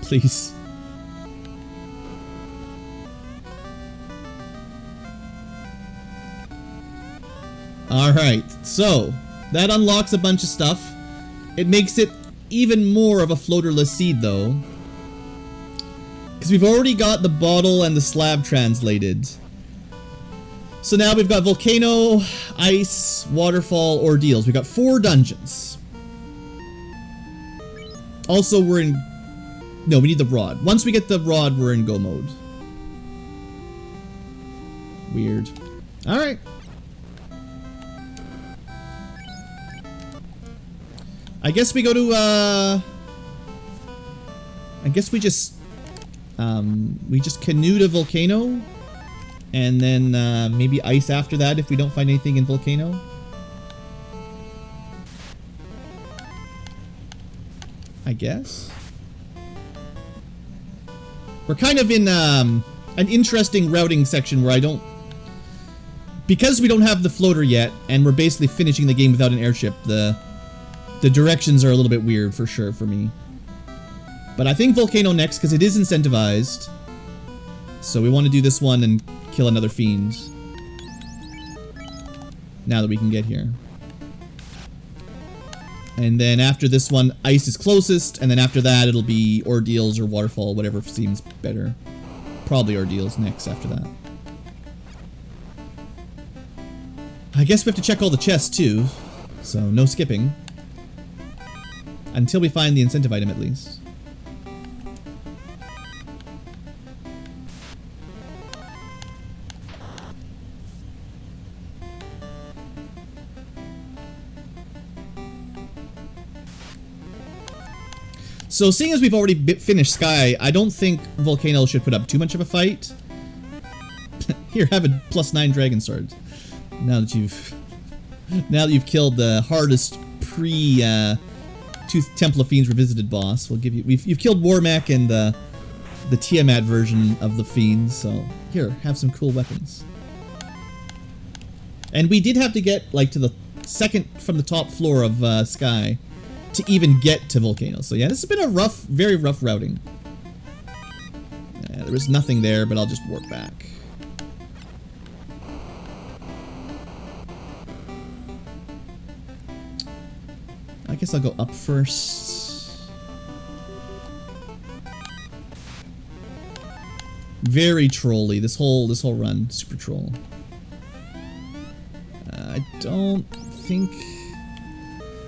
Please. Alright, so that unlocks a bunch of stuff. It makes it even more of a floaterless seed, though. Because we've already got the bottle and the slab translated. So now we've got volcano, ice, waterfall, ordeals. We've got 4 dungeons. Also, we're in... No, we need the rod. Once we get the rod, we're in go mode. Weird. Alright. I guess we go to, I guess we just canoe to volcano. And then, maybe ice after that if we don't find anything in volcano. I guess. We're kind of in, an interesting routing section where I don't... Because we don't have the floater yet, and we're basically finishing the game without an airship, the directions are a little bit weird for sure for me. But I think volcano next because it is incentivized. So we want to do this one and kill another fiend. Now that we can get here. And then after this one, ice is closest, and then after that it'll be ordeals or waterfall, whatever seems better. Probably ordeals next after that. I guess we have to check all the chests too, so no skipping. Until we find the incentive item, at least. So, seeing as we've already finished Sky, I don't think Volcano should put up too much of a fight. Here, have a +9 Dragon Sword. Now that you've killed the hardest Tooth Temple of Fiends Revisited boss, we'll give you. You've killed Warmech and the Tiamat version of the Fiends, so here, have some cool weapons. And we did have to get like to the second from the top floor of Sky to even get to Volcano. So yeah, this has been a rough, very rough routing. Yeah, there was nothing there, but I'll just warp back. I guess I'll go up first. Very trolly. This whole run, super troll. I don't think.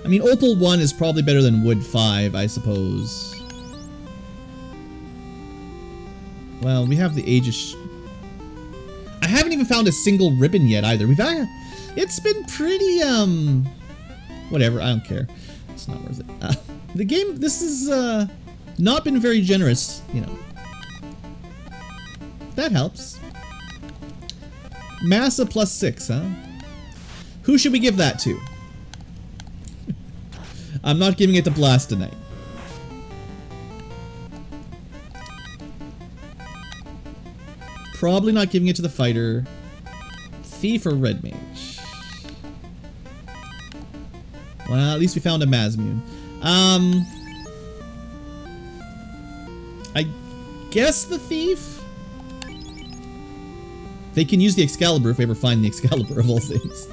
I mean, Opal 1 is probably better than Wood 5, I suppose. Well, we have the Aegis. I haven't even found a single ribbon yet either. It's been pretty whatever. I don't care. It's not worth it. The game, this is not been very generous, you know. That helps. Massa +6, huh? Who should we give that to? I'm not giving it to Blast tonight. Probably not giving it to the fighter. Thief or Red Mage? Well, at least we found a Mazmune. I guess the Thief? They can use the Excalibur if we ever find the Excalibur of all things.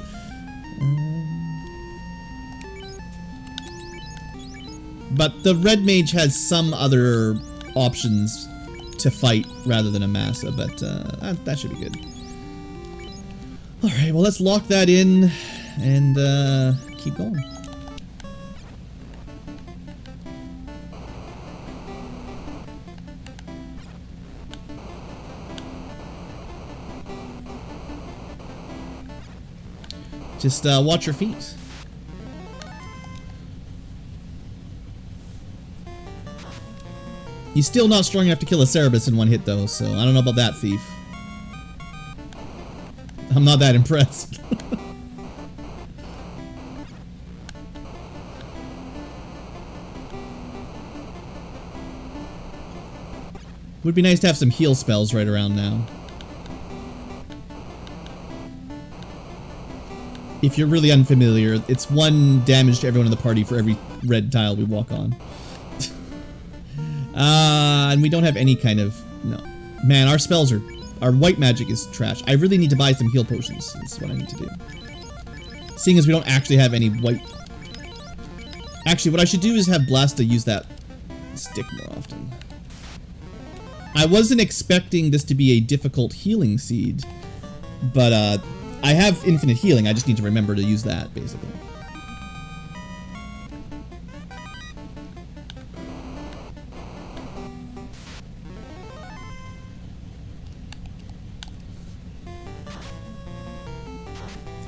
But the Red Mage has some other options to fight rather than a Massa, but that should be good. Alright, well let's lock that in and keep going. Just watch your feet. He's still not strong enough to kill a Cerebus in one hit, though, so I don't know about that, Thief. I'm not that impressed. Would be nice to have some heal spells right around now. If you're really unfamiliar, it's 1 damage to everyone in the party for every red tile we walk on. And we don't have any kind of... No. Man, our spells are... Our white magic is trash. I really need to buy some heal potions. That's what I need to do. Seeing as we don't actually have any white... Actually, what I should do is have Blasta use that stick more often. I wasn't expecting this to be a difficult healing seed. But, I have infinite healing. I just need to remember to use that, basically.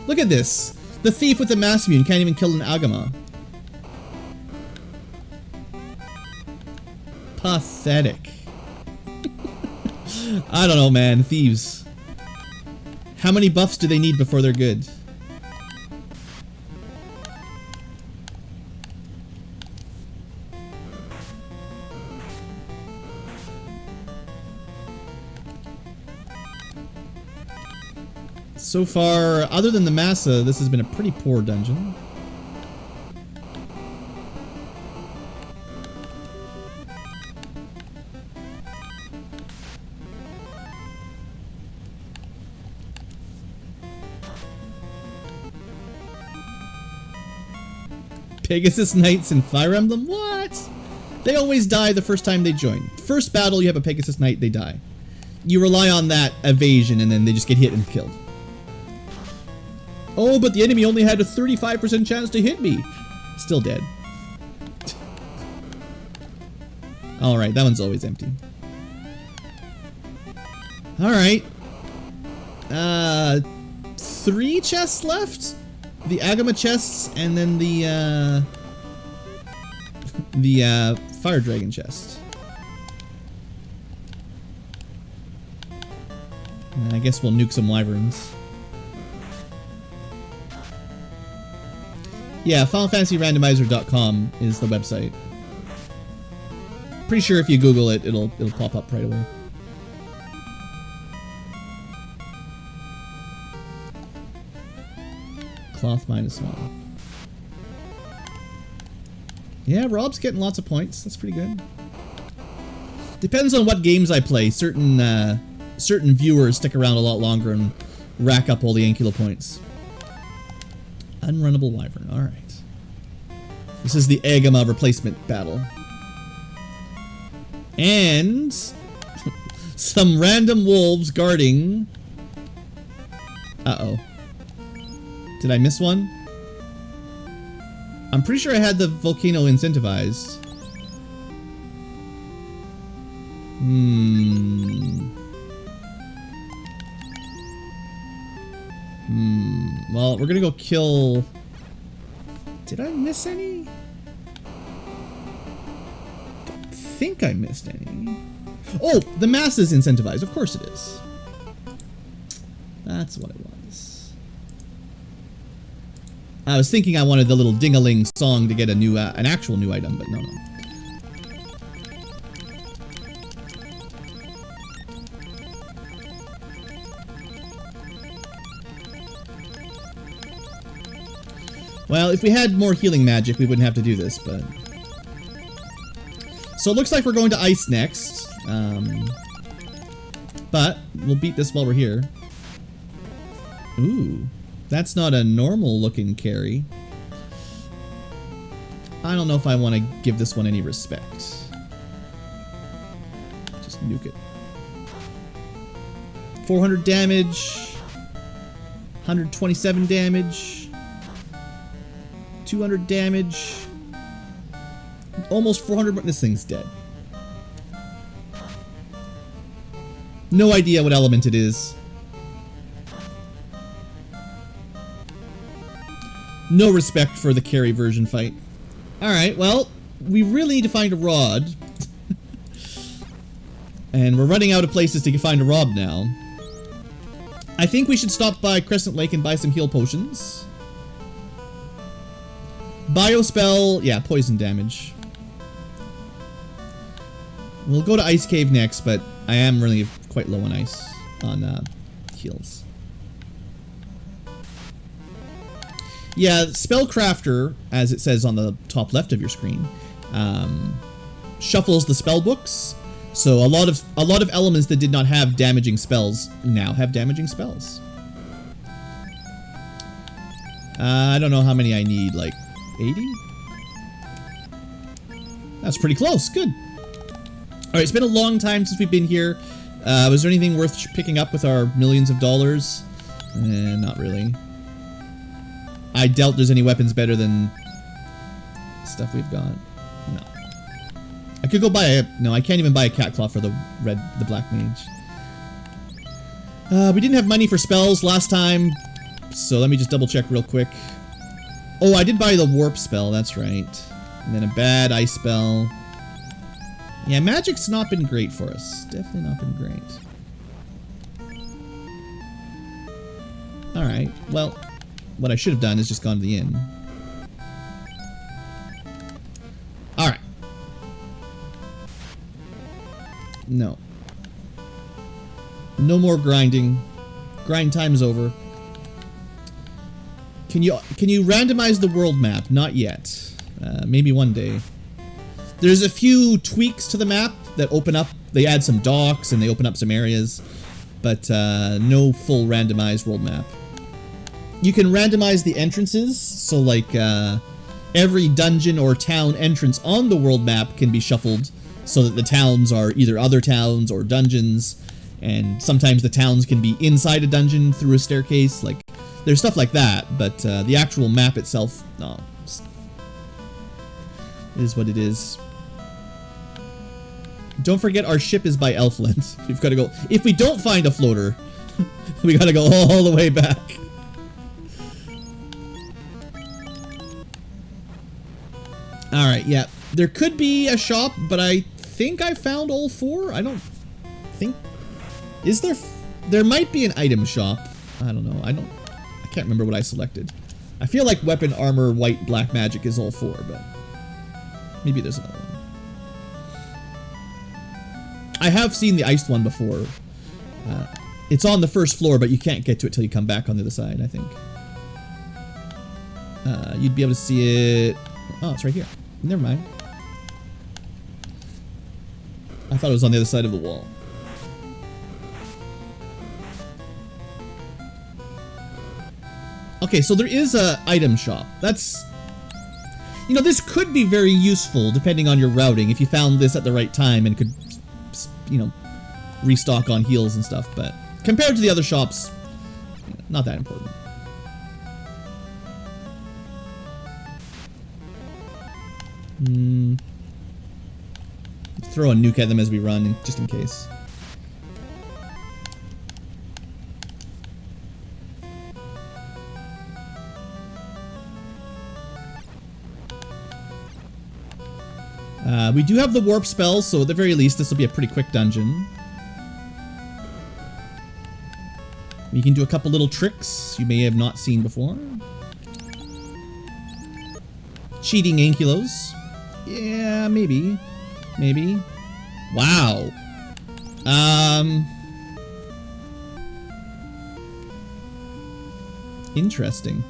Look at this. The thief with the mass immune can't even kill an Agama. Pathetic. I don't know, man. Thieves. How many buffs do they need before they're good? So far, other than the Massa, this has been a pretty poor dungeon. Pegasus Knights in Fire Emblem? What? They always die the first time they join. First battle, you have a Pegasus Knight, they die. You rely on that evasion, and then they just get hit and killed. Oh, but the enemy only had a 35% chance to hit me. Still dead. Alright, that one's always empty. Alright. 3 chests left? The Agama chests, and then the Fire Dragon chest. I guess we'll nuke some wyverns. Yeah, FinalFantasyRandomizer.com is the website. Pretty sure if you Google it, it'll pop up right away. Cloth -1. Yeah, Rob's getting lots of points. That's pretty good. Depends on what games I play. Certain viewers stick around a lot longer and rack up all the Ankylo points. Unrunnable Wyvern. Alright. This is the Agama replacement battle. And some random wolves guarding... Uh-oh. Did I miss one? I'm pretty sure I had the volcano incentivized. Well, we're gonna go kill... Did I miss any? Don't think I missed any. Oh, the mass is incentivized. Of course it is. That's what it was. I was thinking I wanted the little ding-a-ling song to get a new, an actual new item, but no. Well, if we had more healing magic, we wouldn't have to do this, but... So it looks like we're going to ice next. But we'll beat this while we're here. Ooh. That's not a normal looking carry. I don't know if I want to give this one any respect. Just nuke it. 400 damage. 127 damage. 200 damage. Almost 400, but this thing's dead. No idea what element it is. No respect for the carry version fight. Alright, well, we really need to find a rod. And we're running out of places to find a rod now. I think we should stop by Crescent Lake and buy some heal potions. Biospell, yeah, poison damage. We'll go to Ice Cave next, but I am really quite low on ice, on heals. Yeah, Spellcrafter, as it says on the top left of your screen, shuffles the spell books. So a lot of elements that did not have damaging spells now have damaging spells. I don't know how many I need, like 80? That's pretty close, good. Alright, it's been a long time since we've been here. Was there anything worth picking up with our millions of dollars? Not really. I doubt there's any weapons better than stuff we've got. No. I could go buy a... No, I can't even buy a cat claw for the black mage. We didn't have money for spells last time, so let me just double check real quick. Oh, I did buy the warp spell, that's right. And then a bad ice spell. Yeah, magic's not been great for us. Definitely not been great. Alright, well, what I should have done is just gone to the inn. Alright. No. No more grinding. Grind time is over. Can you randomize the world map? Not yet. Maybe one day. There's a few tweaks to the map that open up. They add some docks and they open up some areas, but no full randomized world map. You can randomize the entrances, so like every dungeon or town entrance on the world map can be shuffled so that the towns are either other towns or dungeons, and sometimes the towns can be inside a dungeon through a staircase. Like, there's stuff like that, but the actual map itself, no. It is what it is. Don't forget our ship is by Elfland. We've got to go... If we don't find a floater, we got to go all the way back. Alright, yeah. There could be a shop, but I think I found all four. I don't think... Is there... There might be an item shop. I don't know. I can't remember what I selected. I feel like weapon, armor, white, black magic is all four, but... Maybe there's another one. I have seen the iced one before. It's on the first floor, but you can't get to it till you come back on the other side, I think. You'd be able to see it... Oh, it's right here. Never mind. I thought it was on the other side of the wall. Okay, so there is a item shop. That's... You know, this could be very useful depending on your routing if you found this at the right time and could, you know, restock on heals and stuff, but compared to the other shops, not that important. Throw a nuke at them as we run, just in case. We do have the warp spell, so at the very least this will be a pretty quick dungeon. We can do a couple little tricks you may have not seen before. Cheating Ankylos. Yeah, maybe. Maybe. Wow. Interesting.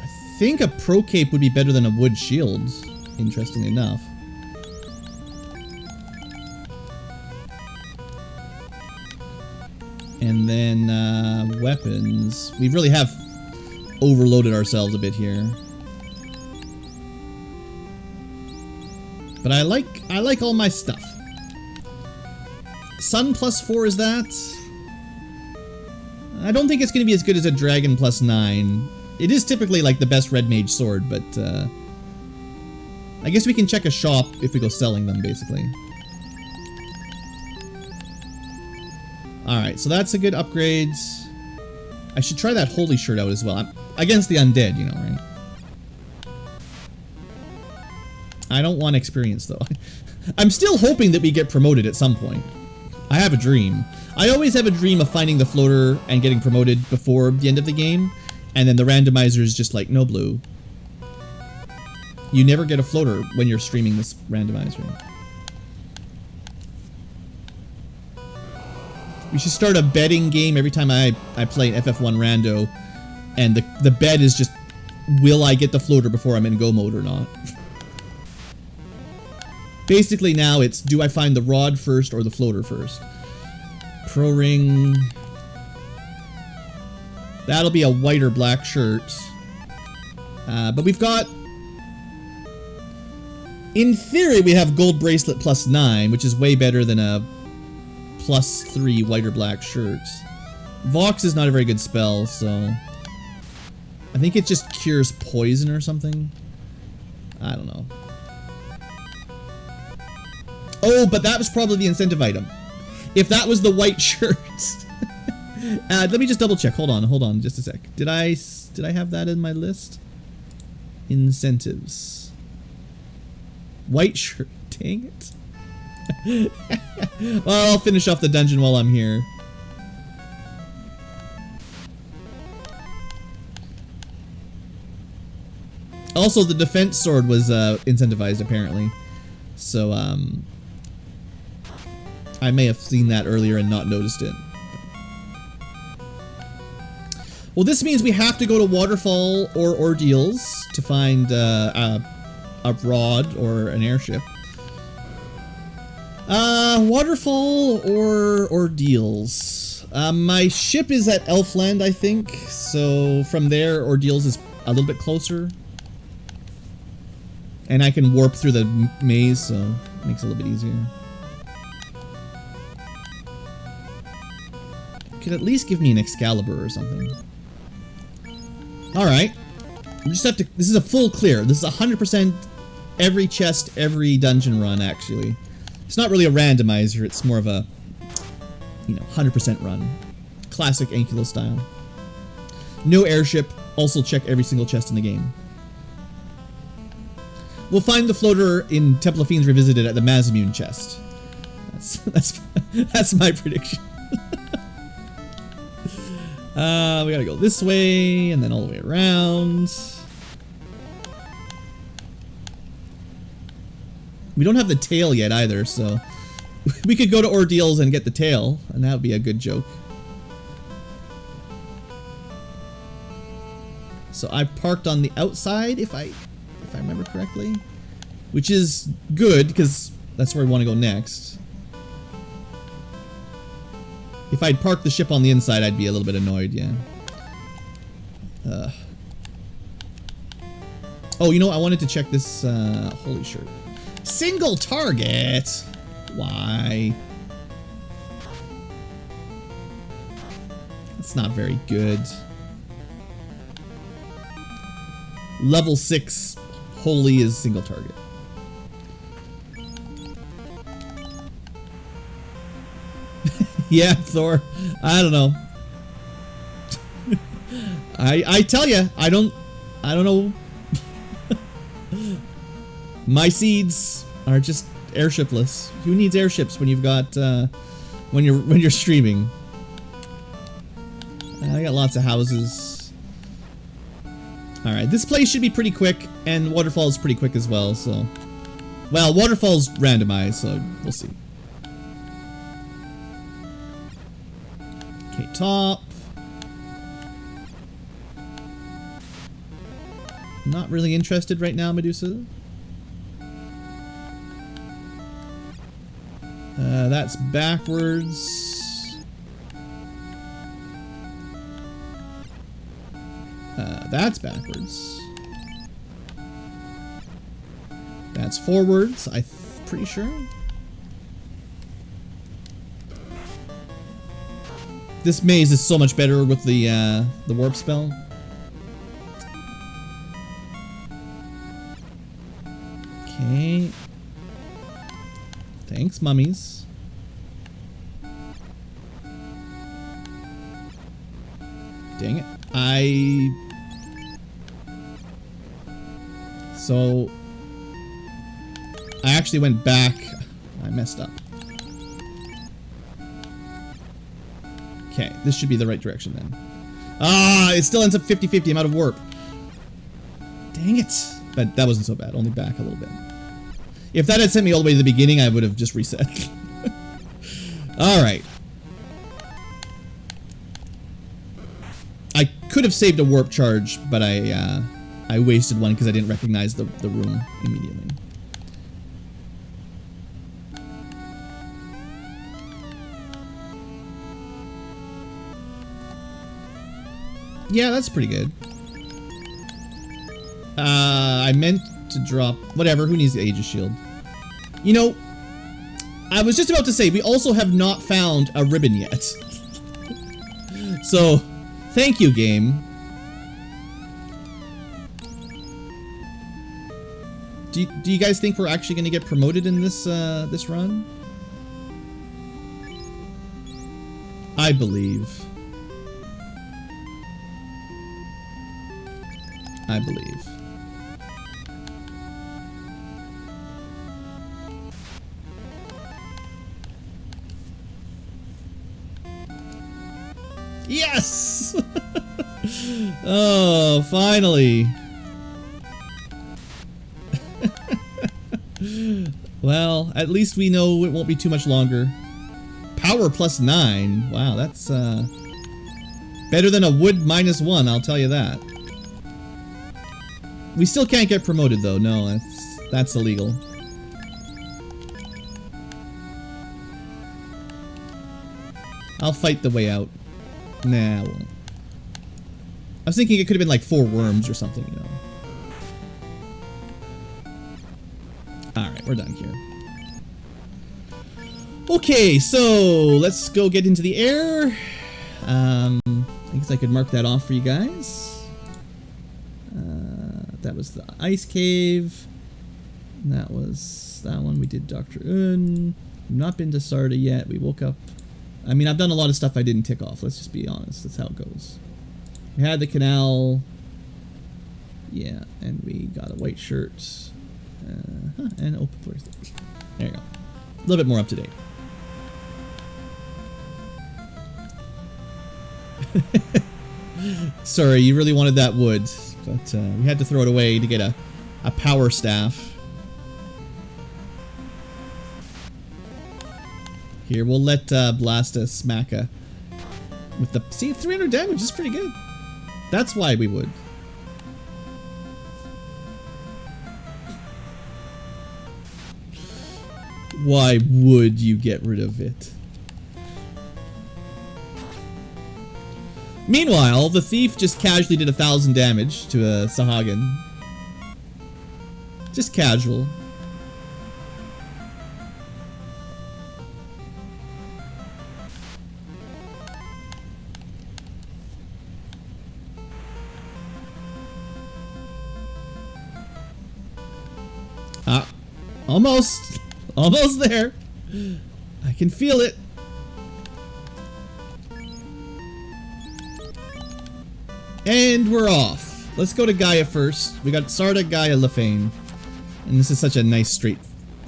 I think a pro cape would be better than a wood shield, interestingly enough. And then weapons. We really have overloaded ourselves a bit here. But I like all my stuff. Sun +4 is that? I don't think it's going to be as good as a dragon +9. It is typically like the best red mage sword, but I guess we can check a shop if we go selling them, basically. Alright, so that's a good upgrade. I should try that holy shirt out as well. I'm against the undead, you know, right? I don't want experience, though. I'm still hoping that we get promoted at some point. I have a dream. I always have a dream of finding the floater and getting promoted before the end of the game, and then the randomizer is just like, no blue. You never get a floater when you're streaming this randomizer. We should start a betting game every time I play FF1 Rando, and the bet is just, will I get the floater before I'm in go mode or not? Basically now it's, do I find the rod first or the floater first? Pro ring. That'll be a white or black shirt. But we've got, in theory, we have gold bracelet plus 9, which is way better than a plus 3 white or black shirt. Vox is not a very good spell, so I think it just cures poison or something. I don't know. Oh, but that was probably the incentive item. If that was the white shirt. Let me just double check. Hold on just a sec. Did I have that in my list? Incentives. White shirt. Dang it. Well, I'll finish off the dungeon while I'm here. Also, the defense sword was incentivized apparently. So, I may have seen that earlier and not noticed it. Well, this means we have to go to Waterfall or Ordeals to find a rod or an airship. Waterfall or Ordeals. My ship is at Elfland, I think. So from there, Ordeals is a little bit closer. And I can warp through the maze, so it makes it a little bit easier. Could at least give me an Excalibur or something. Alright. We just have to... This is a full clear. This is 100% every chest, every dungeon run, actually. It's not really a randomizer. It's more of a, you know, 100% run. Classic Ankylo style. No airship. Also check every single chest in the game. We'll find the floater in Temple of Fiends Revisited at the Mazimune chest. That's my prediction. We gotta go this way, and then all the way around. We don't have the tail yet either, so we could go to Ordeals and get the tail, and that would be a good joke. So I parked on the outside, if I remember correctly, which is good because that's where we want to go next. If I'd parked the ship on the inside, I'd be a little bit annoyed, yeah. Oh, you know, I wanted to check this holy shirt. Single target? Why? That's not very good. Level 6 holy is single target. Yeah, Thor. I don't know. I tell you, I don't know. My seeds are just airshipless. Who needs airships when you've got when you're streaming? I got lots of houses. All right, this place should be pretty quick, and Waterfall is pretty quick as well. So, well, Waterfall's randomized, so we'll see. Okay, top. Not really interested right now, Medusa. That's backwards. That's backwards. That's forwards, I'm pretty sure. This maze is so much better with the warp spell. Okay. Thanks, mummies. Dang it. So I actually went back. I messed up. Okay, this should be the right direction then. Ah, it still ends up 50-50. I'm out of warp. Dang it. But that wasn't so bad. Only back a little bit. If that had sent me all the way to the beginning, I would have just reset. Alright. I could have saved a warp charge, but I wasted one because I didn't recognize the room immediately. Yeah, that's pretty good. I meant to drop... Whatever, who needs the Aegis Shield? You know, I was just about to say, we also have not found a ribbon yet. So, thank you, game. Do you guys think we're actually going to get promoted in this this run? I believe. I believe. Yes! Oh, finally. Well, at least we know it won't be too much longer. Power +9. Wow, that's better than a wood -1, I'll tell you that. We still can't get promoted though. No, that's illegal. I'll fight the way out. Nah, I won't. I was thinking it could have been like 4 worms or something, you know. Alright, we're done here. Okay, so let's go get into the air. I guess I could mark that off for you guys. That was the ice cave. That was that one. We did Dr. Un. Not been to Sarda yet. We woke up. I mean, I've done a lot of stuff I didn't tick off. Let's just be honest. That's how it goes. We had the canal. Yeah, and we got a white shirt. And open place. There you go. A little bit more up to date. Sorry, you really wanted that wood. But we had to throw it away to get a power staff. Here, we'll let Blasta smack with the... See, 300 damage is pretty good. That's why we would. Why would you get rid of it? Meanwhile, the thief just casually did 1,000 damage to a Sahagin. Just casual. Ah, almost. Almost there. I can feel it. And we're off. Let's go to Gaia first. We got Sarda, Gaia, Lefane. And this is such a nice straight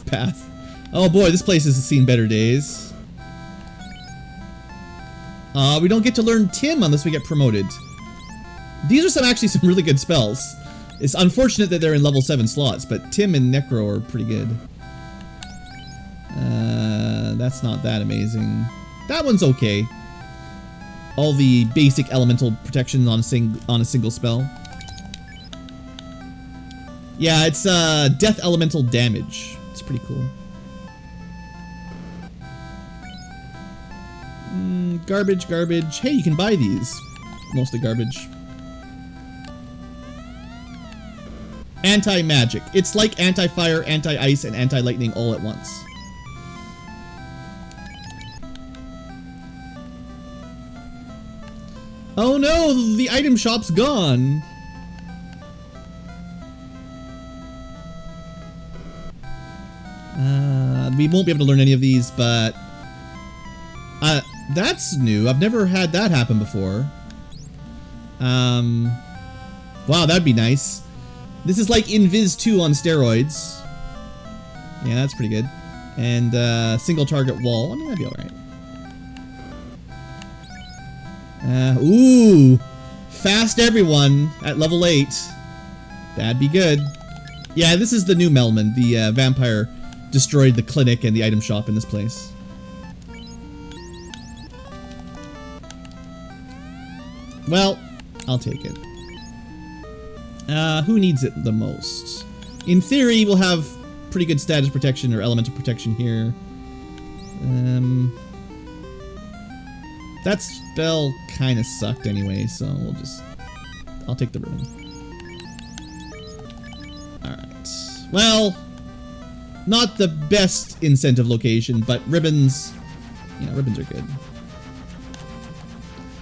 path. Oh boy, this place has seen better days. We don't get to learn Tim unless we get promoted. These are actually some really good spells. It's unfortunate that they're in level 7 slots, but Tim and Necro are pretty good. That's not that amazing. That one's okay. All the basic elemental protection on a single spell. Yeah, it's death elemental damage. It's pretty cool. Garbage, garbage. Hey, you can buy these. Mostly garbage. Anti-magic. It's like anti-fire, anti-ice, and anti-lightning all at once. Oh no, the item shop's gone. We won't be able to learn any of these, but that's new. I've never had that happen before. Wow, that'd be nice. This is like Invis 2 on steroids. Yeah, that's pretty good. And single target wall. I mean, that'd be alright. Ooh! Fast everyone at level 8. That'd be good. Yeah, this is the new Melman. The vampire destroyed the clinic and the item shop in this place. Well, I'll take it. Who needs it the most? In theory, we'll have pretty good status protection or elemental protection here. That spell kind of sucked anyway, so I'll take the ribbon. Alright. Well, not the best incentive location, but ribbons, yeah, ribbons are good.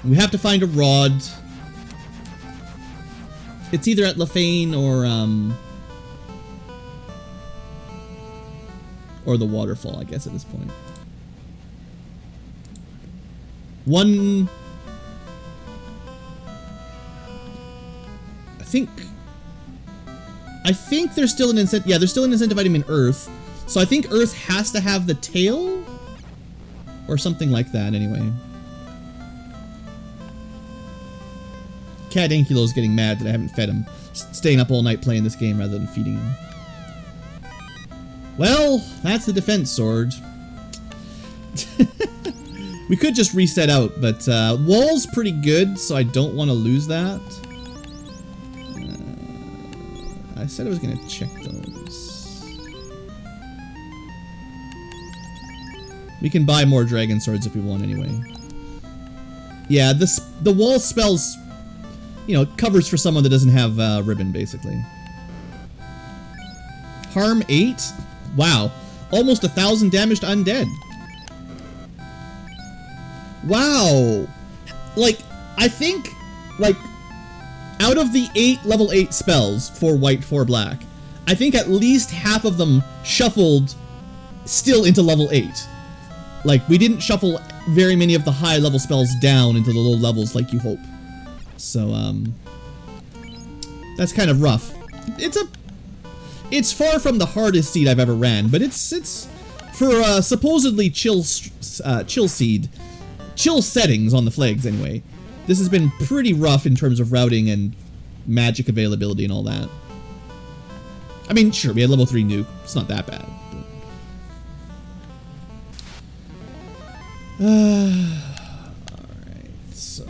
We have to find a rod. It's either at Lefane or the waterfall, I guess, at this point. I think there's still an incentive. Yeah, there's still an incentive item in Earth. So I think Earth has to have the tail or something like that anyway. Cat Ankylo's getting mad that I haven't fed him. Staying up all night playing this game rather than feeding him. Well, that's the defense sword. We could just reset out, but wall's pretty good, so I don't want to lose that. I said I was going to check those. We can buy more dragon swords if we want anyway. Yeah, the wall spells, you know, covers for someone that doesn't have ribbon, basically. Harm 8? Wow. Almost 1,000 damage to undead. Wow. Like, I think, like, out of the 8 level 8 spells, 4 white, 4 black, I think at least half of them shuffled still into level 8. Like, we didn't shuffle very many of the high level spells down into the low levels like you hope. So, that's kind of rough. It's far from the hardest seed I've ever ran, but it's for supposedly chill seed, chill settings on the flags anyway. This has been pretty rough in terms of routing and magic availability and all that. I mean, sure, we had level 3 nuke. It's not that bad. Alright, so...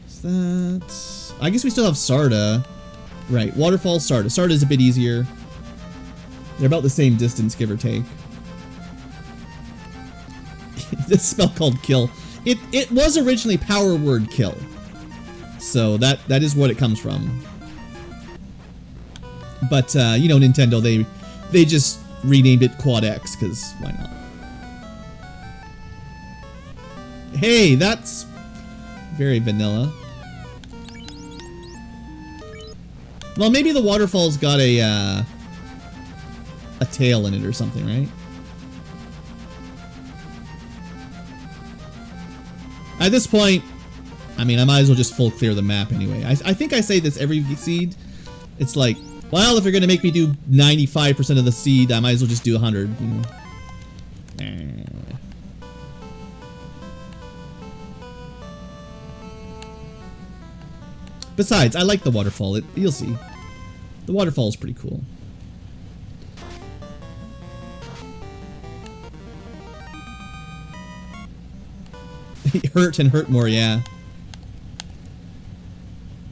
is that... I guess we still have Sarda. Right, Waterfall, Sarda. Sarda is a bit easier. They're about the same distance, give or take. This spell called Kill. It was originally power word kill. So that is what it comes from. But you know, Nintendo, they just renamed it Quad X, because why not? Hey, that's very vanilla. Well, maybe the waterfall's got a tail in it or something, right? At this point, I mean, I might as well just full clear the map anyway. I think I say this every seed. It's like, well, if you're gonna make me do 95% of the seed, I might as well just do 100, you know. Besides, I like the waterfall. You'll see. The waterfall is pretty cool. Hurt and hurt more, yeah.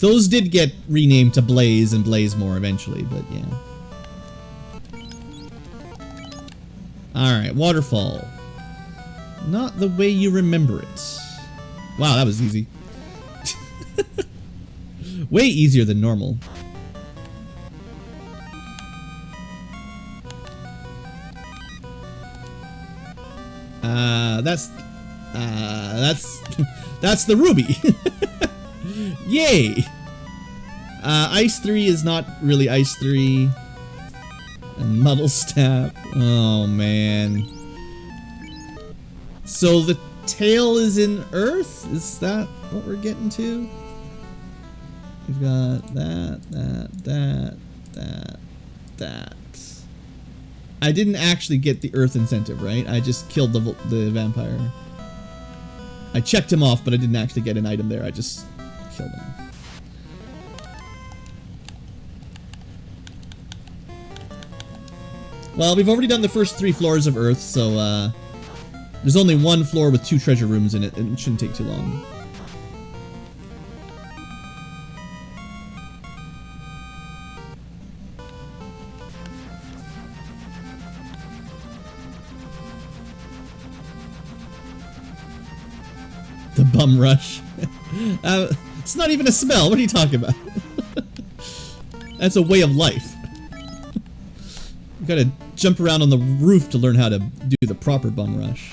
Those did get renamed to Blaze and Blaze more eventually, but yeah. Alright, waterfall. Not the way you remember it. Wow, that was easy. Way easier than normal. That's the ruby. Yay! Ice 3 is not really Ice 3. And Muddle Staff. Oh man. So the tail is in Earth? Is that? what we're getting to? We've got that. I didn't actually get the Earth incentive, right? I just killed the vampire. I checked him off, but I didn't actually get an item there. I just killed him. Well, we've already done the first 3 floors of Earth, so there's only 1 floor with 2 treasure rooms in it, and it shouldn't take too long. The bum rush. It's not even a smell. What are you talking about? That's a way of life. You gotta jump around on the roof to learn how to do the proper bum rush.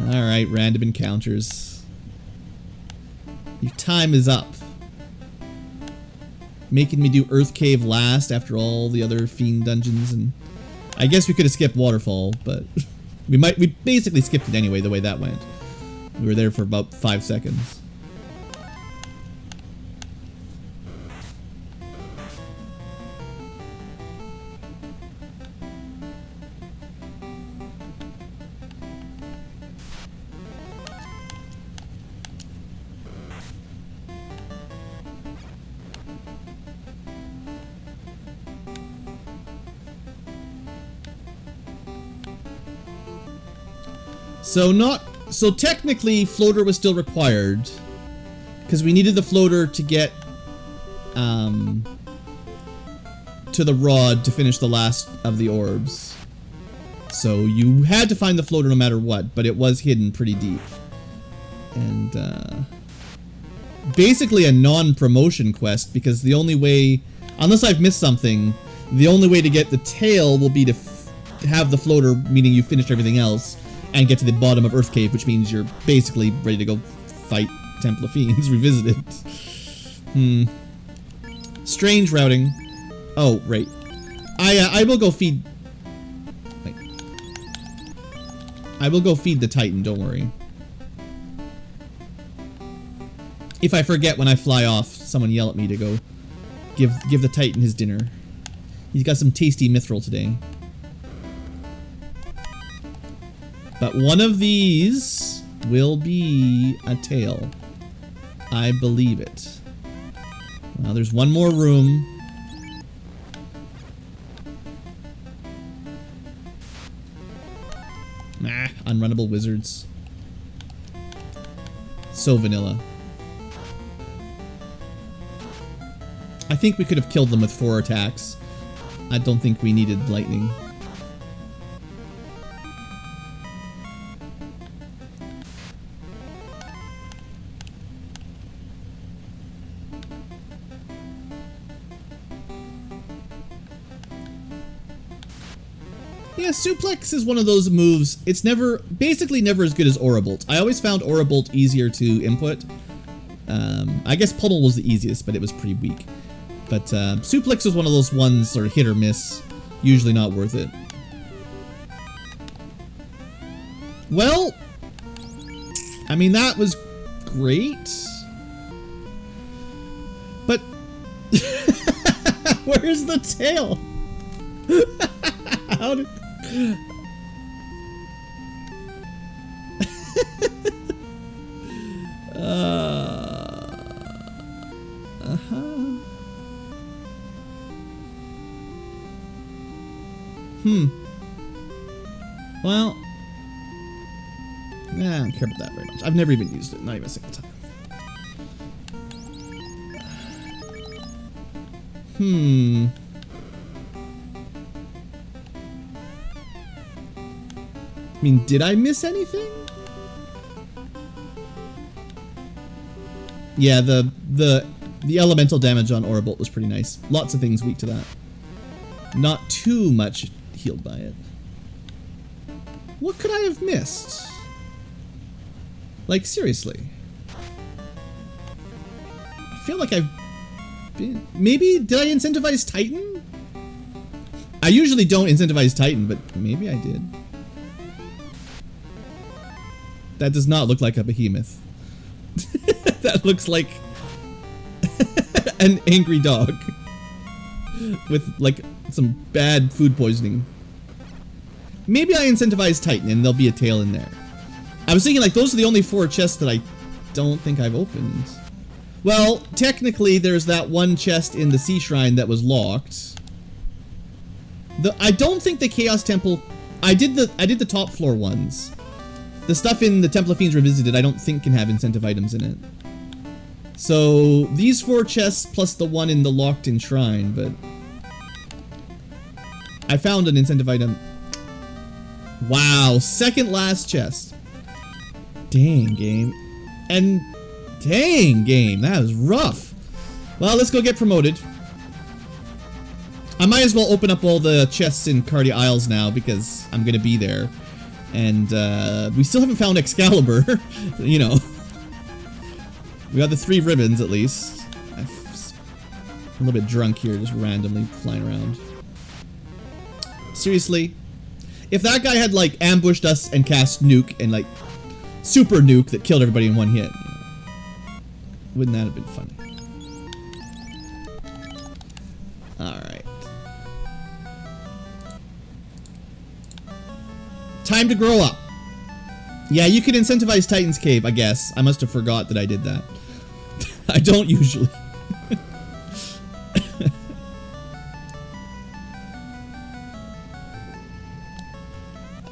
Alright, random encounters. Your time is up. Making me do Earth Cave last after all the other fiend dungeons, and I guess we could have skipped Waterfall, but we basically skipped it anyway the way that went. We were there for about 5 seconds. So technically floater was still required because we needed the floater to get to the rod to finish the last of the orbs. So you had to find the floater no matter what, but it was hidden pretty deep. And basically a non-promotion quest, because the only way, unless I've missed something, the only way to get the tail will be to have the floater, meaning you finished everything else, and get to the bottom of Earth Cave, which means you're basically ready to go fight Temple of Fiends Revisited. Strange routing. Oh, right. I will go feed... Wait. I will go feed the Titan, don't worry. If I forget when I fly off, someone yell at me to go give the Titan his dinner. He's got some tasty mithril today. But one of these will be a tail. I believe it. Now there's one more room. Nah, unrunnable wizards. So vanilla. I think we could have killed them with 4 attacks. I don't think we needed lightning. Yeah, Suplex is one of those moves. It's basically never as good as Aura Bolt. I always found Aura Bolt easier to input. I guess Pummel was the easiest, but it was pretty weak. But Suplex is one of those ones, sort of hit or miss. Usually not worth it. Well, I mean, that was great. But where's the tail? How did... Well, nah, I don't care about that very much. I've never even used it, not even a single time. I mean, did I miss anything? Yeah, the elemental damage on Aura Bolt was pretty nice. Lots of things weak to that. Not too much healed by it. What could I have missed? Like, seriously. I feel like I've been... Maybe, did I incentivize Titan? I usually don't incentivize Titan, but maybe I did. That does not look like a behemoth. That looks like an angry dog with like some bad food poisoning. Maybe I incentivize Titan and there'll be a tail in there. I was thinking like those are the only 4 chests that I don't think I've opened. Well, technically there's that one chest in the Sea Shrine that was locked. I don't think the Chaos Temple... I did the top floor ones. The stuff in the Temple of Fiends Revisited I don't think can have incentive items in it. So these 4 chests plus the one in the locked-in shrine, but... I found an incentive item. Wow, second last chest. Dang, game. And dang, game, that was rough. Well, let's go get promoted. I might as well open up all the chests in Cardia Isles now because I'm gonna be there. And we still haven't found Excalibur, you know. We got the 3 ribbons at least. I'm a little bit drunk here, just randomly flying around. Seriously, if that guy had like ambushed us and cast nuke and like super nuke that killed everybody in one hit, wouldn't that have been funny? Alright. Time to grow up. Yeah, you could incentivize Titan's Cave, I guess. I must have forgot that I did that. I don't usually.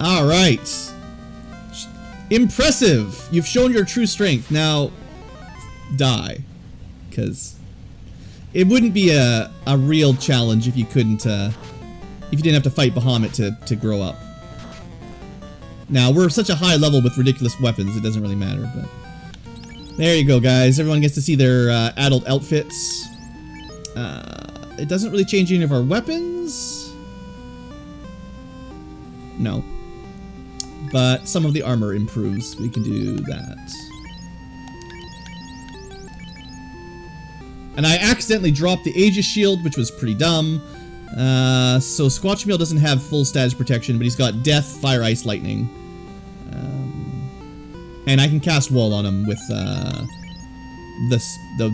Alright. Impressive! You've shown your true strength. Now, die. Because it wouldn't be a real challenge if you couldn't, if you didn't have to fight Behemoth to grow up. Now, we're such a high level with ridiculous weapons, it doesn't really matter, but... There you go, guys. Everyone gets to see their adult outfits. It doesn't really change any of our weapons. No. But some of the armor improves. We can do that. And I accidentally dropped the Aegis Shield, which was pretty dumb. So Squatchmeal doesn't have full status protection, but he's got Death, Fire, Ice, Lightning. And I can cast Wall on him with the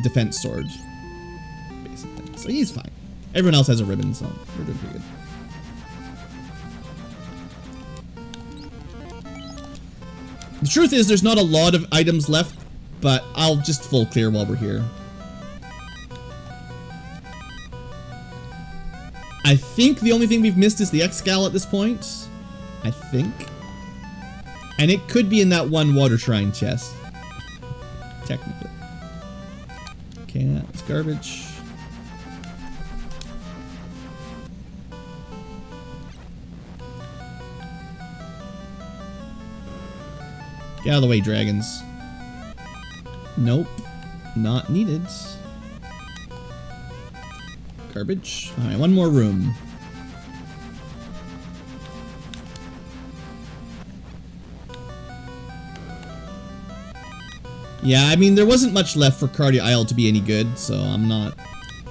Defense Sword, basically. So he's fine. Everyone else has a ribbon, so we're doing pretty good. The truth is, there's not a lot of items left, but I'll just full clear while we're here. I think the only thing we've missed is the Excal at this point. I think. And it could be in that one Water Shrine chest. Technically. Okay, that's garbage. Get out of the way, dragons. Nope. Not needed. Garbage. Alright, one more room. Yeah, I mean, there wasn't much left for Cardia Isle to be any good, so I'm not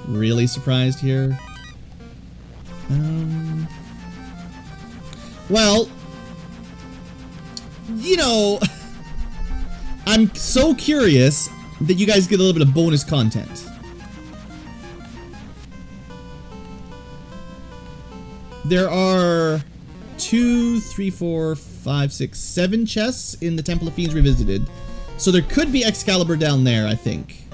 really surprised here. Well, you know, I'm so curious that you guys get a little bit of bonus content. There are 2, 3, 4, 5, 6, 7 chests in the Temple of Fiends Revisited. So there could be Excalibur down there, I think.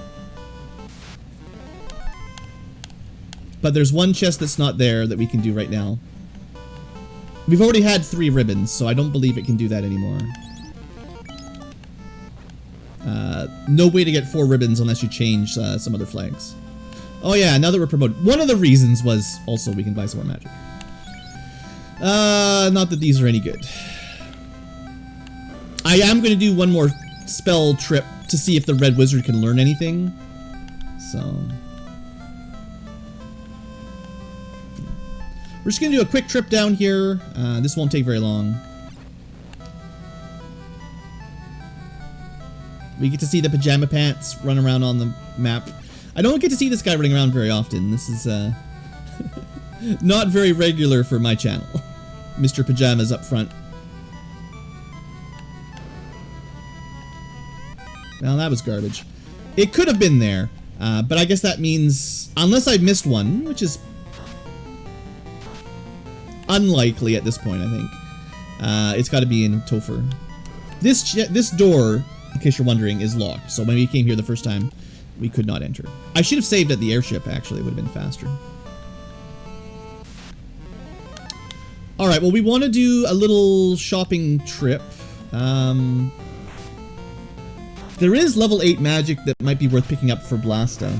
But there's one chest that's not there that we can do right now. We've already had 3 ribbons, so I don't believe it can do that anymore. No way to get 4 ribbons unless you change some other flags. Oh yeah, now that we're promoted. One of the reasons was also we can buy some more magic. Not that these are any good. I am going to do one more spell trip to see if the Red Wizard can learn anything. So... we're just going to do a quick trip down here. This won't take very long. We get to see the Pajama Pants run around on the map. I don't get to see this guy running around very often. This is Not very regular for my channel. Mr. Pajamas up front. Well, that was garbage. It could have been there, but I guess that means, unless I missed one, which is unlikely at this point, I think. It's got to be in Topher. This door, in case you're wondering, is locked. So when we came here the first time, we could not enter. I should have saved at the airship, actually. It would have been faster. Alright, well, we want to do a little shopping trip. There is level 8 magic that might be worth picking up for Blasta.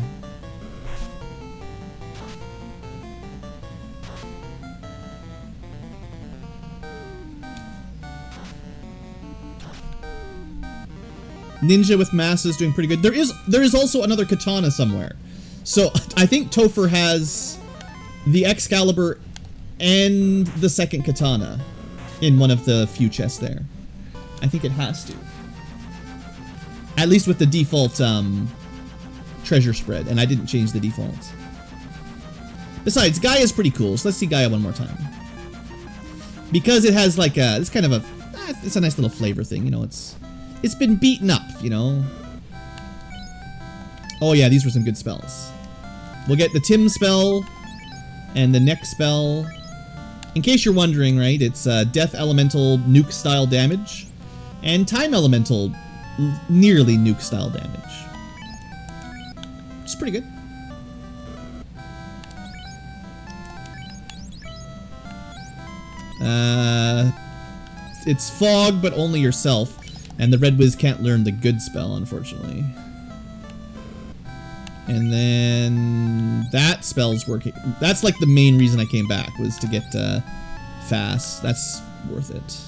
Ninja with Mass is doing pretty good. There is also another katana somewhere. So I think Topher has the Excalibur and the second katana in one of the few chests there. I think it has to. At least with the default treasure spread, and I didn't change the default. Besides, Gaia's pretty cool, so let's see Gaia one more time. Because it has like a, it's kind of a, it's a nice little flavor thing, you know, it's been beaten up, you know. Oh yeah, these were some good spells. We'll get the Tim spell and the Neck spell. In case you're wondering, right, it's Death Elemental nuke style damage and Time Elemental nearly nuke style damage. It's pretty good. It's Fog, but only yourself. And the Red Wiz can't learn the good spell, unfortunately. And then that spell's working. That's like the main reason I came back, was to get fast. That's worth it.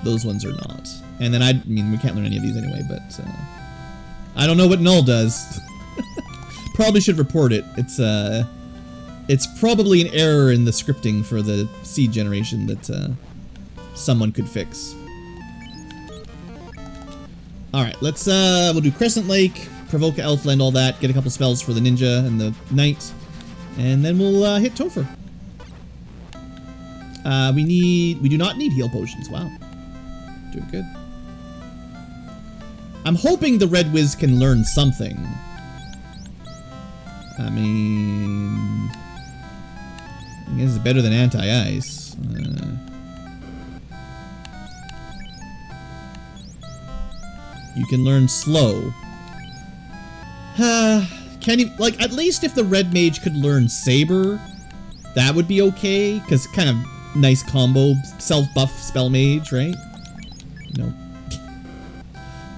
Those ones are not. And then I mean, we can't learn any of these anyway, but I don't know what Null does. Probably should report it. It's probably an error in the scripting for the seed generation that someone could fix. Alright, let's, we'll do Crescent Lake, provoke Elfland, all that, get a couple spells for the Ninja and the Knight, and then we'll hit Topher. We do not need heal potions, wow. Doing good. I'm hoping the Red Wiz can learn something. I mean, I guess it's better than anti-ice. You can learn slow. Can you, like, at least if the Red Mage could learn Saber, that would be okay, because kind of nice combo, self-buff Spell Mage, right? Nope.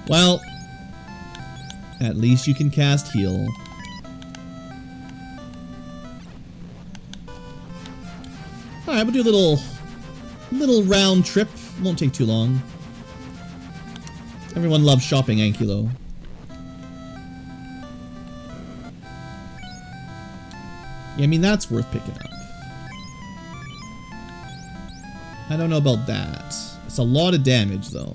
Well, at least you can cast Heal. Alright, we'll do a little round trip. Won't take too long. Everyone loves shopping Ankylo. Yeah, I mean, that's worth picking up. I don't know about that. It's a lot of damage, though.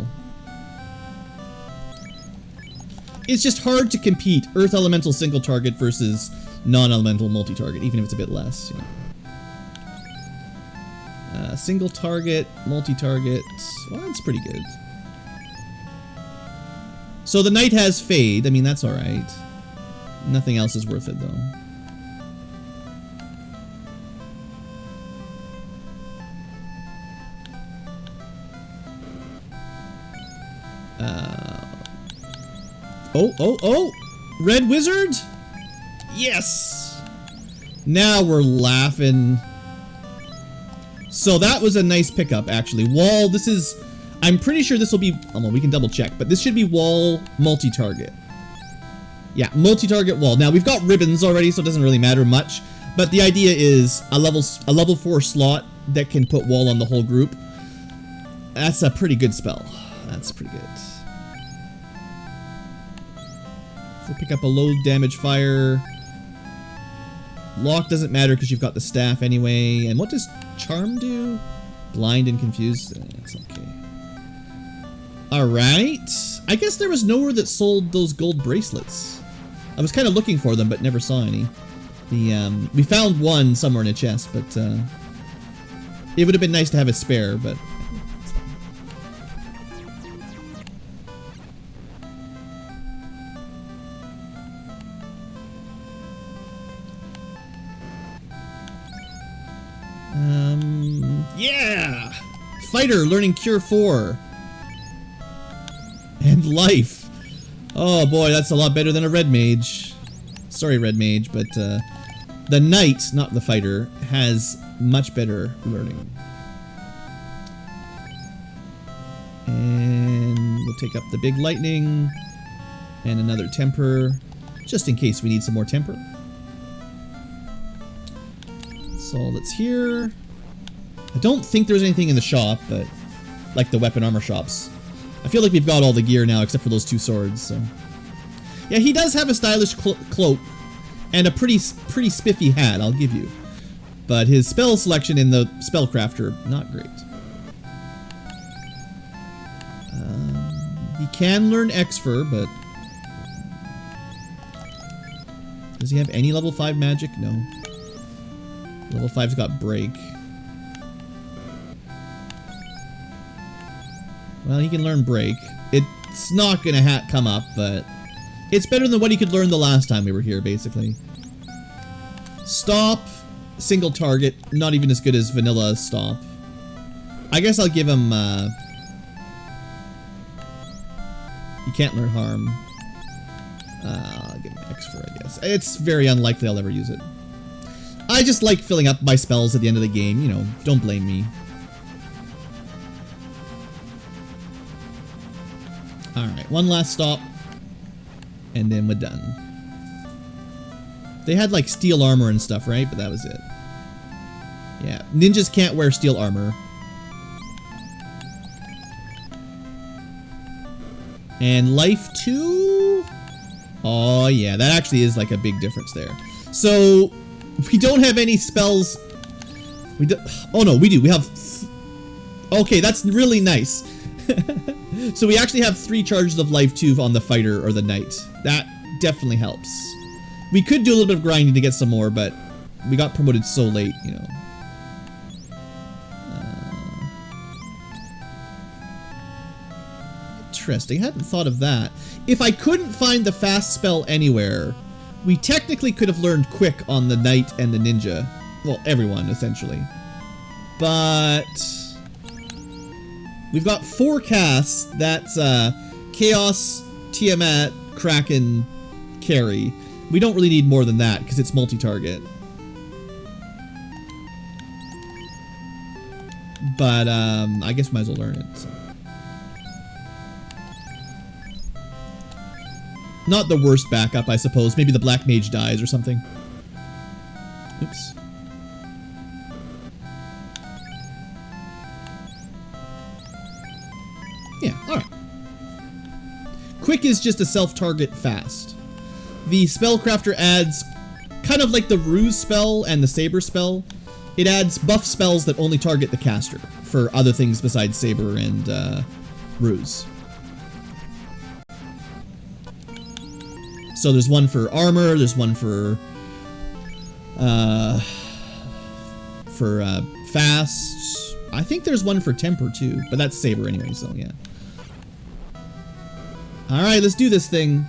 It's just hard to compete Earth Elemental single target versus non-elemental multi-target, even if it's a bit less, you know. Single target, multi-target, well, that's pretty good. So the Knight has Fade, I mean, that's alright. Nothing else is worth it, though. Oh! Red Wizard? Yes! Now we're laughing. So that was a nice pickup, actually. Wall, this is... I'm pretty sure this will be... well, we can double check, but this should be wall multi-target. Yeah, multi-target wall. Now, we've got ribbons already, so it doesn't really matter much. But the idea is a level 4 slot that can put wall on the whole group. That's a pretty good spell. That's pretty good. We'll pick up a low damage fire. Lock doesn't matter because you've got the staff anyway. And what does Charm do? Blind and confused? It's okay. Alright. I guess there was nowhere that sold those gold bracelets. I was kind of looking for them, but never saw any. We found one somewhere in a chest, but it would have been nice to have a spare, but it's fine. Yeah! Fighter learning Cure 4. And life. Oh boy, that's a lot better than a red mage. Sorry, red mage, but the knight, not the fighter, has much better learning. And we'll take up the big lightning and another temper, just in case we need some more temper. That's all that's here. I don't think there's anything in the shop, but like the weapon armor shops. I feel like we've got all the gear now except for those 2 swords, so. Yeah, he does have a stylish cloak and a pretty spiffy hat, I'll give you. But his spell selection in the spellcrafter, not great. He can learn Exfer, but does he have any level 5 magic? No. Level 5's got break. Well, he can learn break. It's not gonna come up, but it's better than what he could learn the last time we were here, basically. Stop, single target, not even as good as vanilla stop. I guess I'll give him, he can't learn harm. I'll give him Exfer, I guess. It's very unlikely I'll ever use it. I just like filling up my spells at the end of the game, you know, don't blame me. Alright, one last stop. And then we're done. They had like steel armor and stuff, right? But that was it. Yeah, ninjas can't wear steel armor. And life 2? Oh yeah, that actually is like a big difference there. So, we don't have any spells. Oh no, we do. We have... Okay, that's really nice. So we actually have 3 charges of life 2 on the fighter or the knight. That definitely helps. We could do a little bit of grinding to get some more, but we got promoted so late, you know. Interesting. I hadn't thought of that. If I couldn't find the fast spell anywhere, we technically could have learned quick on the knight and the ninja. Well, everyone, essentially. But we've got 4 casts. That's Chaos, Tiamat, Kraken, Carry. We don't really need more than that because it's multi-target. But I guess we might as well learn it. So. Not the worst backup, I suppose. Maybe the Black Mage dies or something. Oops. Yeah, alright. Quick is just a self-target fast. The Spellcrafter adds, kind of like the Ruse spell and the Saber spell, it adds buff spells that only target the caster for other things besides Saber and Ruse. So there's one for armor, there's one for fast. I think there's one for temper too, but that's Saber anyway, so yeah. Alright, let's do this thing.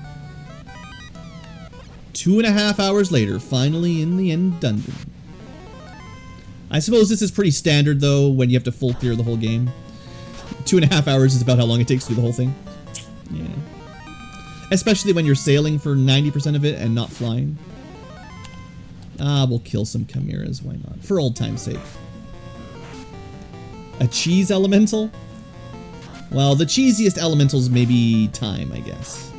2.5 hours later, finally in the end dungeon. I suppose this is pretty standard though, when you have to full clear the whole game. 2.5 hours is about how long it takes to do the whole thing. Yeah. Especially when you're sailing for 90% of it and not flying. We'll kill some chimeras, why not? For old time's sake. A cheese elemental? Well, the cheesiest elementals may be time, I guess.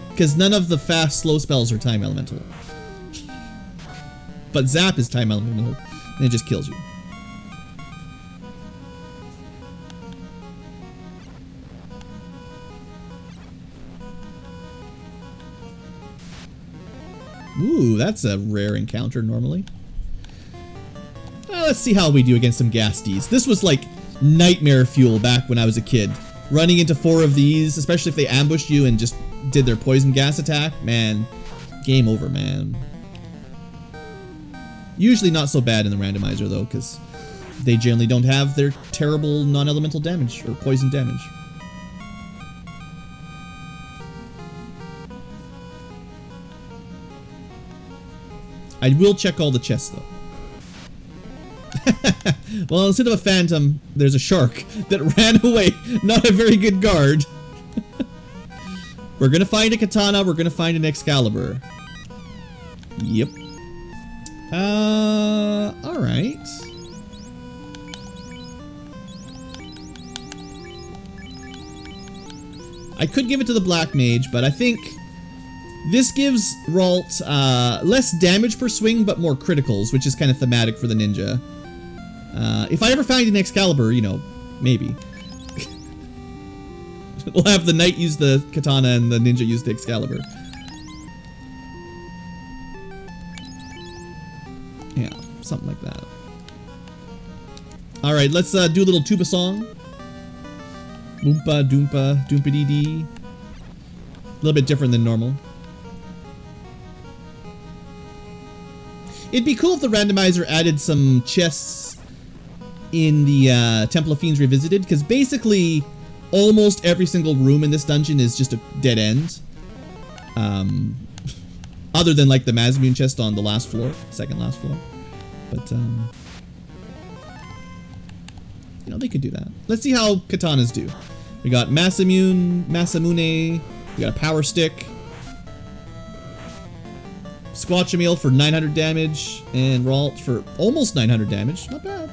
Because none of the fast, slow spells are time elemental. But Zap is time elemental, and it just kills you. Ooh, that's a rare encounter normally. Let's see how we do against some Gasties. This was like nightmare fuel back when I was a kid. Running into 4 of these, especially if they ambushed you and just did their poison gas attack, man, Game over, man. Usually not so bad in the randomizer, though, because they generally don't have their terrible non-elemental damage or poison damage. I will check all the chests, though. Well, instead of a phantom, there's a shark that ran away. Not a very good guard. We're gonna find a katana, we're gonna find an Excalibur. Yep. Alright. I could give it to the Black Mage, but I think this gives Ralt less damage per swing, but more criticals, which is kind of thematic for the ninja. If I ever find an Excalibur, you know, maybe. We'll have the knight use the katana and the ninja use the Excalibur. Yeah, something like that. Alright, let's do a little tuba song. Boompa, doompa, doompa dee dee. A little bit different than normal. It'd be cool if the randomizer added some chests in the Temple of Fiends Revisited, because basically almost every single room in this dungeon is just a dead end. Other than like the Masamune chest on the last floor, second last floor. But you know, they could do that. Let's see how katanas do. We got Masamune, we got a power stick, Squatchamil for 900 damage, and Ralt for almost 900 damage. Not bad.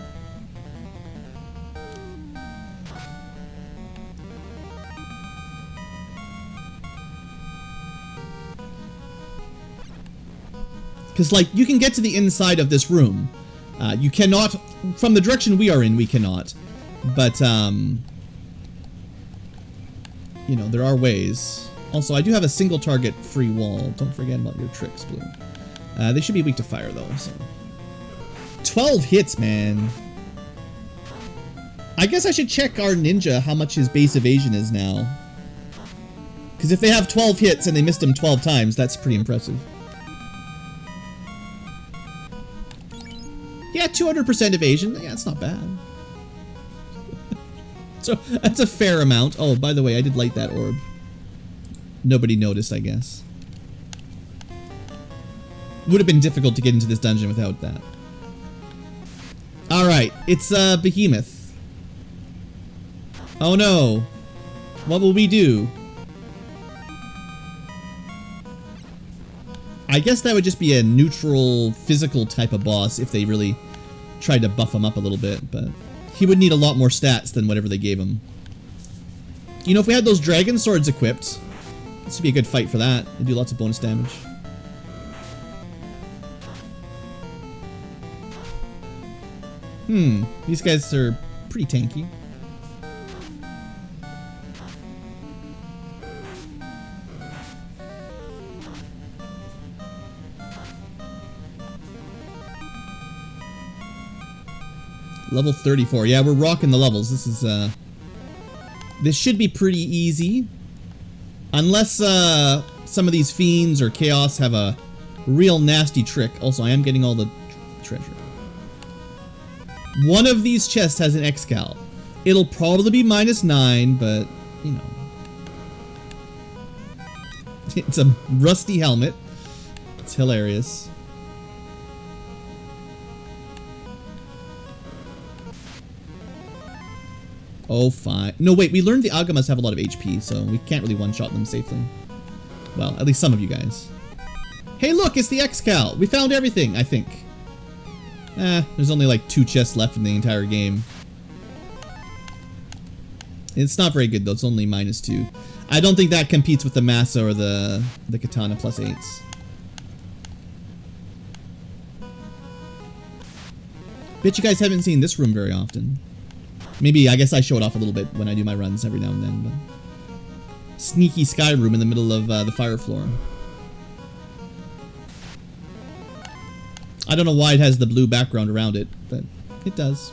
Because, like, you can get to the inside of this room. You cannot, from the direction we are in, we cannot. But, you know, there are ways. Also, I do have a single target free wall. Don't forget about your tricks, Blue. They should be weak to fire, though, so. 12 hits, man. I guess I should check our ninja how much his base evasion is now. Because if they have 12 hits and they missed him 12 times, that's pretty impressive. Yeah, 200% evasion. Yeah, it's not bad. So, that's a fair amount. Oh, by the way, I did light that orb. Nobody noticed, I guess. Would have been difficult to get into this dungeon without that. Alright, it's Behemoth. Oh no. What will we do? I guess that would just be a neutral, physical type of boss if they really tried to buff him up a little bit, but he would need a lot more stats than whatever they gave him. You know, if we had those dragon swords equipped, this would be a good fight for that. They do lots of bonus damage. These guys are pretty tanky. Level 34. Yeah, we're rocking the levels. This is, this should be pretty easy. Unless, some of these fiends or chaos have a real nasty trick. Also, I am getting all the treasure. One of these chests has an Excal. It'll probably be -9, but, you know. It's a rusty helmet. It's hilarious. Oh, fine. No, wait, we learned the Agamas have a lot of HP, so we can't really one-shot them safely. Well, at least some of you guys. Hey, look, it's the Excal. We found everything, I think. There's only like 2 chests left in the entire game. It's not very good, though. It's only -2. I don't think that competes with the Masa or the Katana +8s. Bet you guys haven't seen this room very often. Maybe, I guess I show it off a little bit when I do my runs every now and then, but... Sneaky sky room in the middle of the fire floor. I don't know why it has the blue background around it, but it does.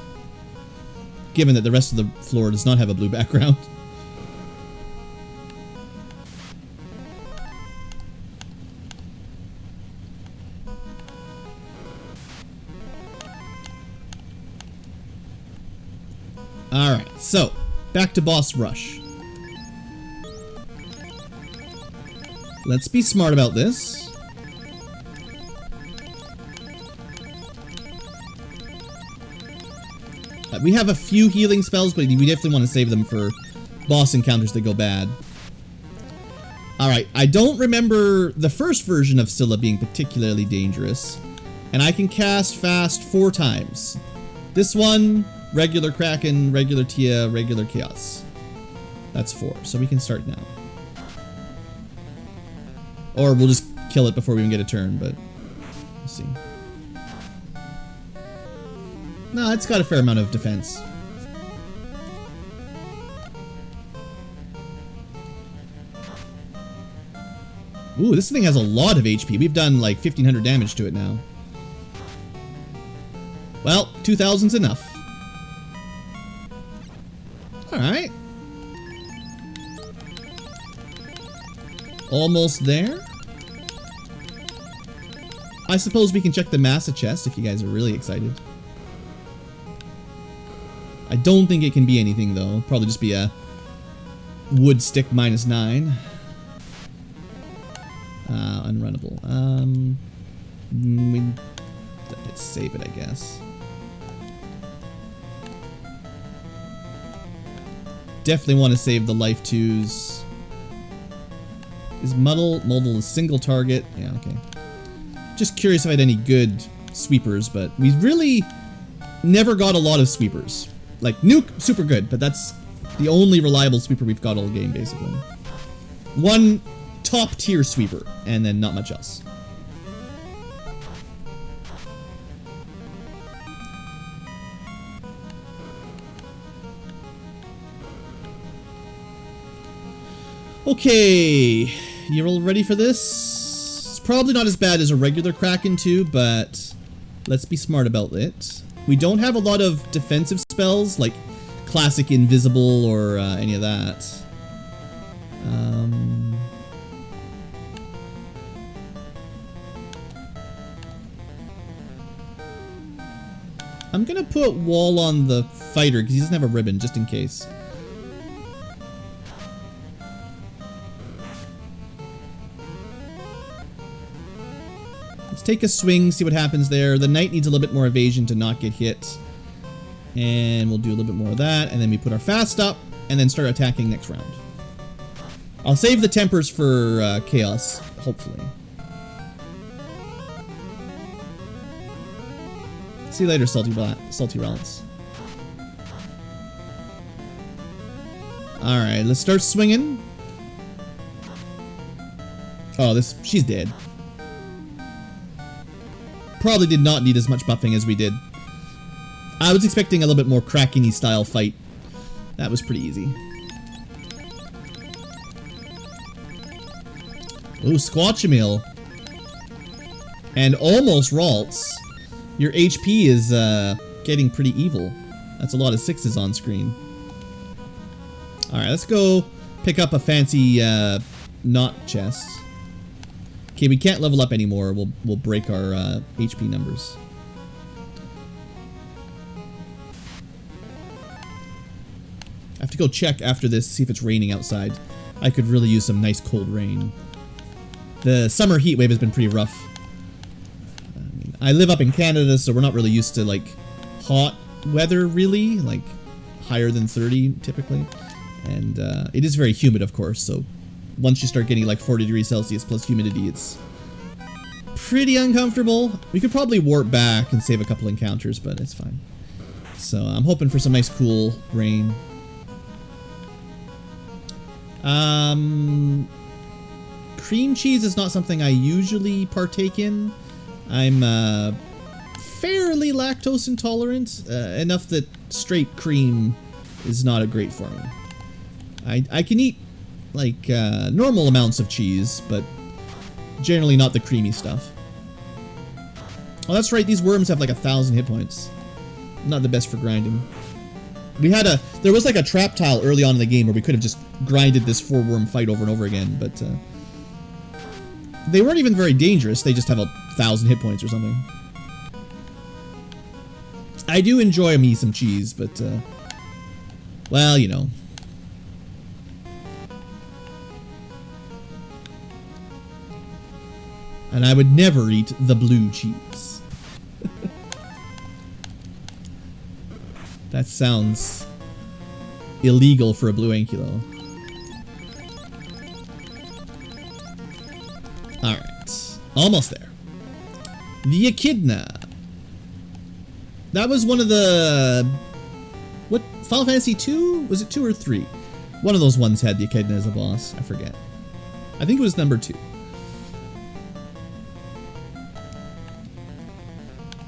Given that the rest of the floor does not have a blue background. Alright, so, back to boss rush. Let's be smart about this. We have a few healing spells, but we definitely want to save them for boss encounters that go bad. Alright, I don't remember the first version of Scylla being particularly dangerous. And I can cast fast 4 times. This one, regular Kraken, regular Tia, regular Chaos. That's 4, so we can start now. Or we'll just kill it before we even get a turn, but we'll see. No, it's got a fair amount of defense. Ooh, this thing has a lot of HP. We've done like 1,500 damage to it now. Well, 2,000's enough. Alright. Almost there. I suppose we can check the Massa chest if you guys are really excited. I don't think it can be anything though. Probably just be a wood stick -9. Unrunnable. Let's save it, I guess. Definitely want to save the life 2s. Is Muddle a single target? Yeah, okay. Just curious if I had any good sweepers, but we really never got a lot of sweepers. Like, Nuke, super good, but that's the only reliable sweeper we've got all game, basically. One top tier sweeper, and then not much else. Okay, you're all ready for this? It's probably not as bad as a regular Kraken too, but let's be smart about it. We don't have a lot of defensive spells, like classic invisible or any of that. I'm gonna put wall on the fighter because he doesn't have a ribbon, just in case. Let's take a swing, see what happens there. The knight needs a little bit more evasion to not get hit. And we'll do a little bit more of that, and then we put our fast up, and then start attacking next round. I'll save the tempers for chaos, hopefully. See you later, Salty Relics. Alright, let's start swinging. Oh, she's dead. Probably did not need as much buffing as we did. I was expecting a little bit more Kraken-y style fight. That was pretty easy. Ooh, Squatchamil. And almost Ralts. Your HP is getting pretty evil. That's a lot of 6s on screen. Alright, let's go pick up a fancy knot chest. Okay, we can't level up anymore. We'll break our HP numbers. I have to go check after this, see if it's raining outside. I could really use some nice cold rain. The summer heat wave has been pretty rough. I live up in Canada, so we're not really used to, like, hot weather, really. Like, higher than 30, typically. And it is very humid, of course, so once you start getting, like, 40 degrees Celsius plus humidity, it's pretty uncomfortable. We could probably warp back and save a couple encounters, but it's fine. So I'm hoping for some nice, cool rain. Cream cheese is not something I usually partake in. I'm fairly lactose intolerant, enough that straight cream is not a great for me. I can eat like normal amounts of cheese, but generally not the creamy stuff. Oh, that's right, these worms have like 1,000 hit points. Not the best for grinding. There was like a trap tile early on in the game where we could have just grinded this 4-worm fight over and over again, but they weren't even very dangerous. They just have 1,000 hit points or something. I do enjoy me some cheese, but Well, you know. And I would never eat the blue cheese. That sounds illegal for a blue ankylo. Alright. Almost there. The Echidna. That was one of the... What? Final Fantasy 2? Was it 2 or 3? One of those ones had the Echidna as a boss. I forget. I think it was number 2.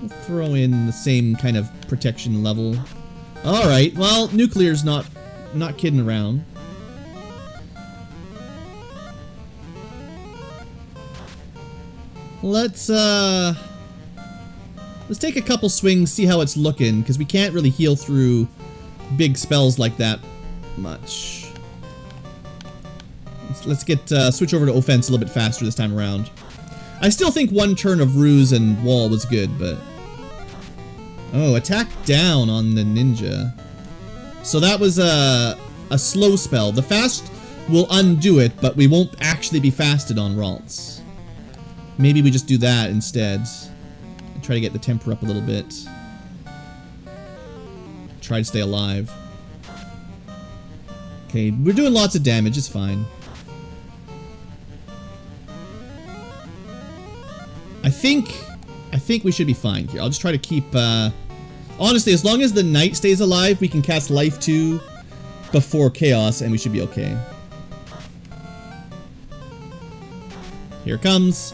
We'll throw in the same kind of protection level. Alright, well, nuclear's not kidding around. Let's take a couple swings, see how it's looking, because we can't really heal through big spells like that much. Let's get switch over to offense a little bit faster this time around. I still think one turn of Ruse and Wall was good, but... Oh, attack down on the ninja. So that was a slow spell. The fast will undo it, but we won't actually be fasted on Ralts. Maybe we just do that instead. And try to get the temper up a little bit. Try to stay alive. Okay, we're doing lots of damage, it's fine. I think we should be fine here. I'll just try to keep, honestly, as long as the knight stays alive, we can cast Life 2 before Chaos, and we should be okay. Here it comes.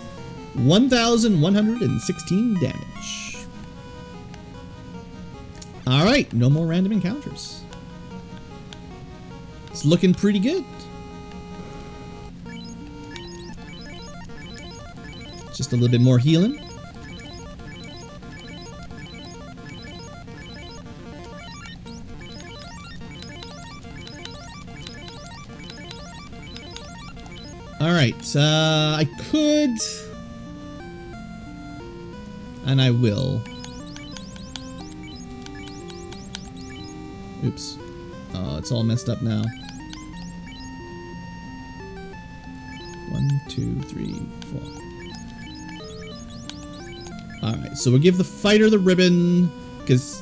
1,116 damage. Alright, no more random encounters. It's looking pretty good. Just a little bit more healing. Alright, I could... And I will. Oops. Oh, it's all messed up now. 1, 2, 3, 4. Alright, so we'll give the fighter the ribbon, because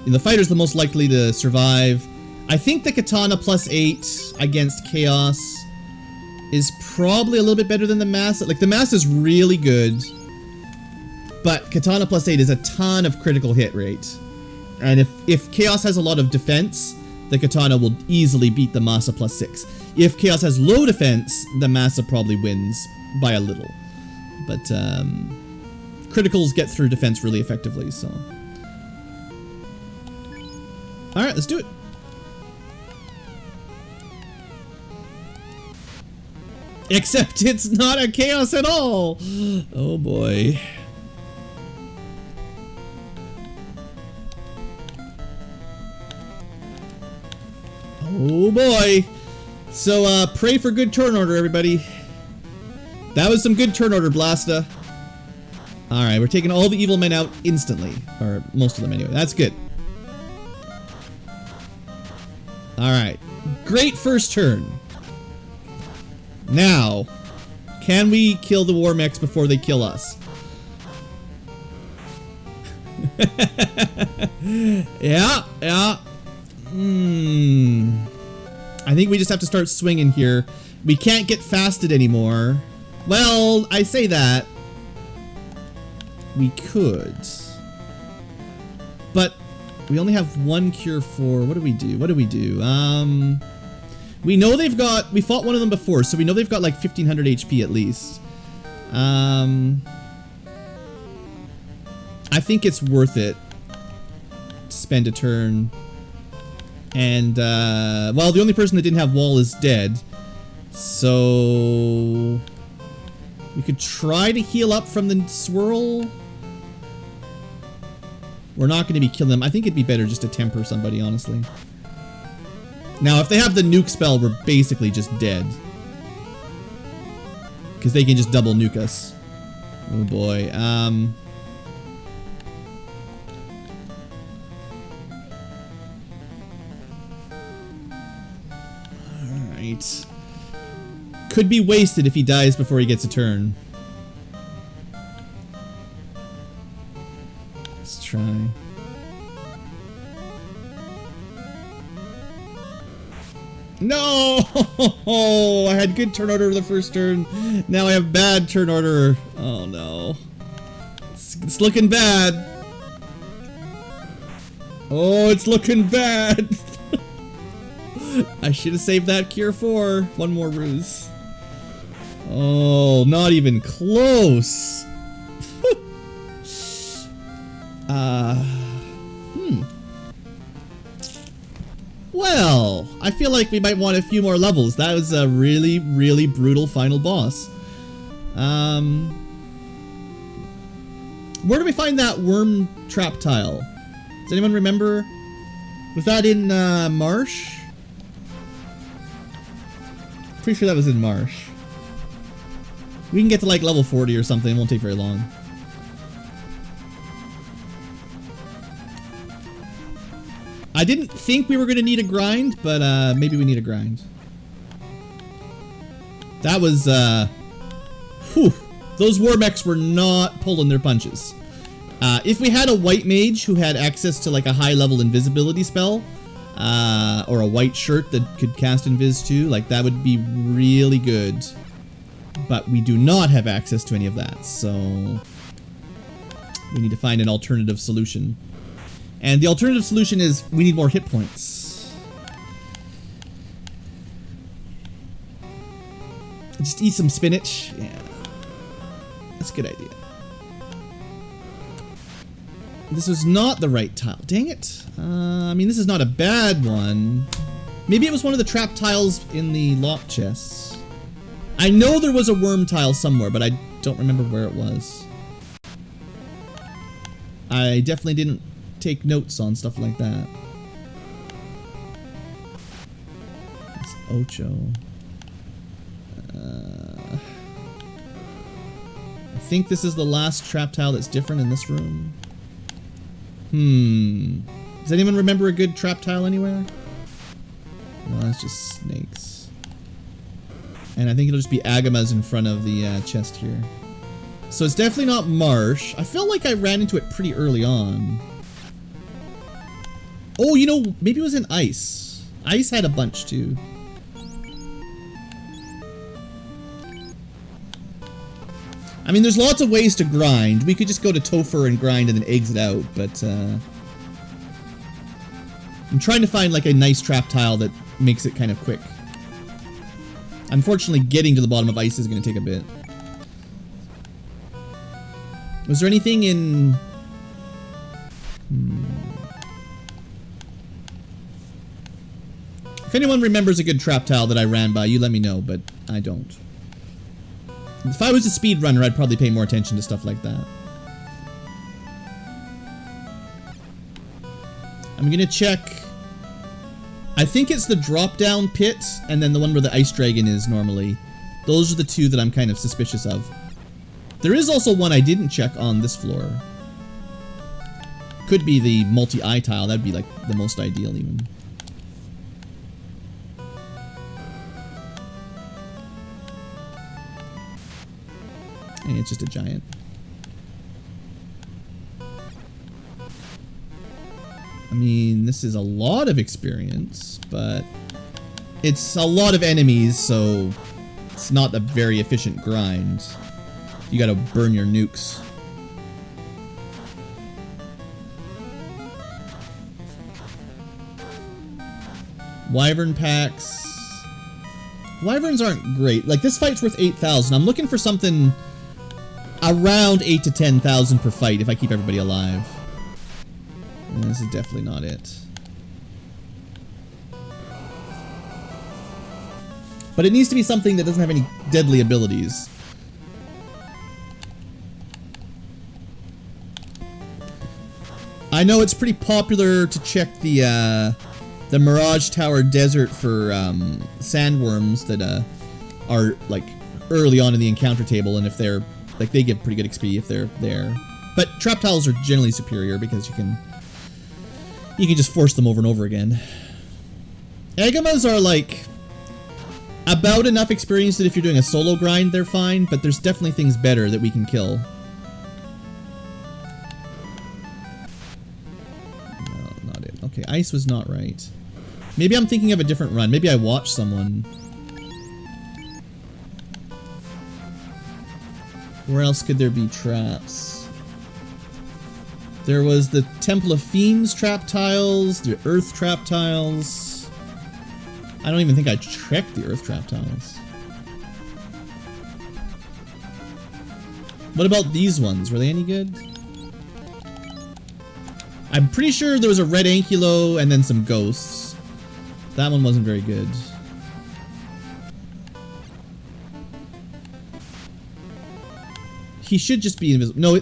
the fighter's the most likely to survive. I think the katana +8 against Chaos is probably a little bit better than the mass. Like, the mass is really good, but katana +8 is a ton of critical hit rate. And if Chaos has a lot of defense, the katana will easily beat the Masa +6. If Chaos has low defense, the Masa probably wins by a little. But, criticals get through defense really effectively, so. Alright, let's do it. Except it's not a Chaos at all! Oh boy. Oh boy. So, pray for good turn order, everybody. That was some good turn order, Blasta. Alright, we're taking all the evil men out instantly. Or most of them anyway. That's good. Alright. Great first turn. Now, can we kill the war mechs before they kill us? Yeah. I think we just have to start swinging here. We can't get fasted anymore. Well, I say that. We could. But we only have one cure for... What do we do? We know they've got... We fought one of them before, so we know they've got like 1,500 HP at least. I think it's worth it to spend a turn. And, well, the only person that didn't have wall is dead. So... we could try to heal up from the swirl. We're not going to be killing them. I think it'd be better just to temper somebody, honestly. Now, if they have the nuke spell, we're basically just dead. Because they can just double nuke us. Oh boy. point could be wasted if he dies before he gets a turn. Let's try. No! I had good turn order the first turn. Now I have bad turn order. Oh no. It's looking bad. Oh, it's looking bad. I should have saved that cure 4. One more ruse. Oh, not even close. Well, I feel like we might want a few more levels. That was a really, really brutal final boss. Where do we find that worm trap tile? Does anyone remember? Was that in Marsh? Pretty sure that was in Marsh. We can get to like level 40 or something. It won't take very long. I didn't think we were going to need a grind, but maybe we need a grind. That was, whew. Those war mechs were not pulling their punches. If we had a white mage who had access to like a high level invisibility spell, or a white shirt that could cast invis too, like that would be really good. But we do not have access to any of that, so we need to find an alternative solution. And the alternative solution is we need more hit points. Just eat some spinach. Yeah. That's a good idea. This was not the right tile. Dang it. I mean, this is not a bad one. Maybe it was one of the trap tiles in the lock chests. I know there was a worm tile somewhere, but I don't remember where it was. I definitely didn't take notes on stuff like that. It's Ocho. I think this is the last trap tile that's different in this room. Does anyone remember a good trap tile anywhere? No, that's just snakes. And I think it'll just be Agama's in front of the chest here. So it's definitely not Marsh. I felt like I ran into it pretty early on. Oh, you know, maybe it was in Ice. Ice had a bunch too. I mean, there's lots of ways to grind. We could just go to Topher and grind and then exit out, but I'm trying to find like a nice trap tile that makes it kind of quick. Unfortunately, getting to the bottom of Ice is going to take a bit. Was there anything in... If anyone remembers a good trap tile that I ran by, you let me know, but I don't. If I was a speedrunner, I'd probably pay more attention to stuff like that. I'm gonna check... I think it's the drop-down pit, and then the one where the ice dragon is normally. Those are the two that I'm kind of suspicious of. There is also one I didn't check on this floor. Could be the multi-eye tile. That'd be like the most ideal even. And it's just a giant. I mean, this is a lot of experience, but it's a lot of enemies, so it's not a very efficient grind. You gotta burn your nukes. Wyvern packs. Wyverns aren't great. Like, this fight's worth 8,000. I'm looking for something around 8 to 10,000 per fight if I keep everybody alive. And this is definitely not it. But it needs to be something that doesn't have any deadly abilities. I know it's pretty popular to check the Mirage Tower Desert for sandworms that are like early on in the encounter table, and if they're like, they give pretty good XP if they're there. But trap tiles are generally superior because you can just force them over and over again. Agamas are like, about enough experience that if you're doing a solo grind, they're fine, but there's definitely things better that we can kill. No, not it. Okay, ice was not right. Maybe I'm thinking of a different run. Maybe I watched someone. Where else could there be traps? There was the Temple of Fiends trap tiles, the Earth trap tiles. I don't even think I checked the Earth trap tiles. What about these ones? Were they any good? I'm pretty sure there was a red Ankylo and then some ghosts. That one wasn't very good. He should just be invisible. No,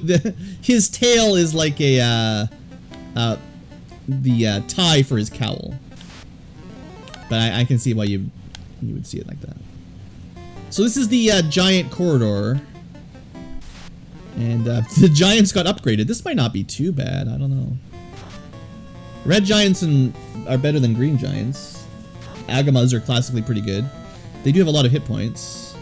his tail is like a the tie for his cowl. But I can see why you would see it like that. So this is the giant corridor, and the giants got upgraded. This might not be too bad. I don't know. Red giants are better than green giants. Agamas are classically pretty good. They do have a lot of hit points.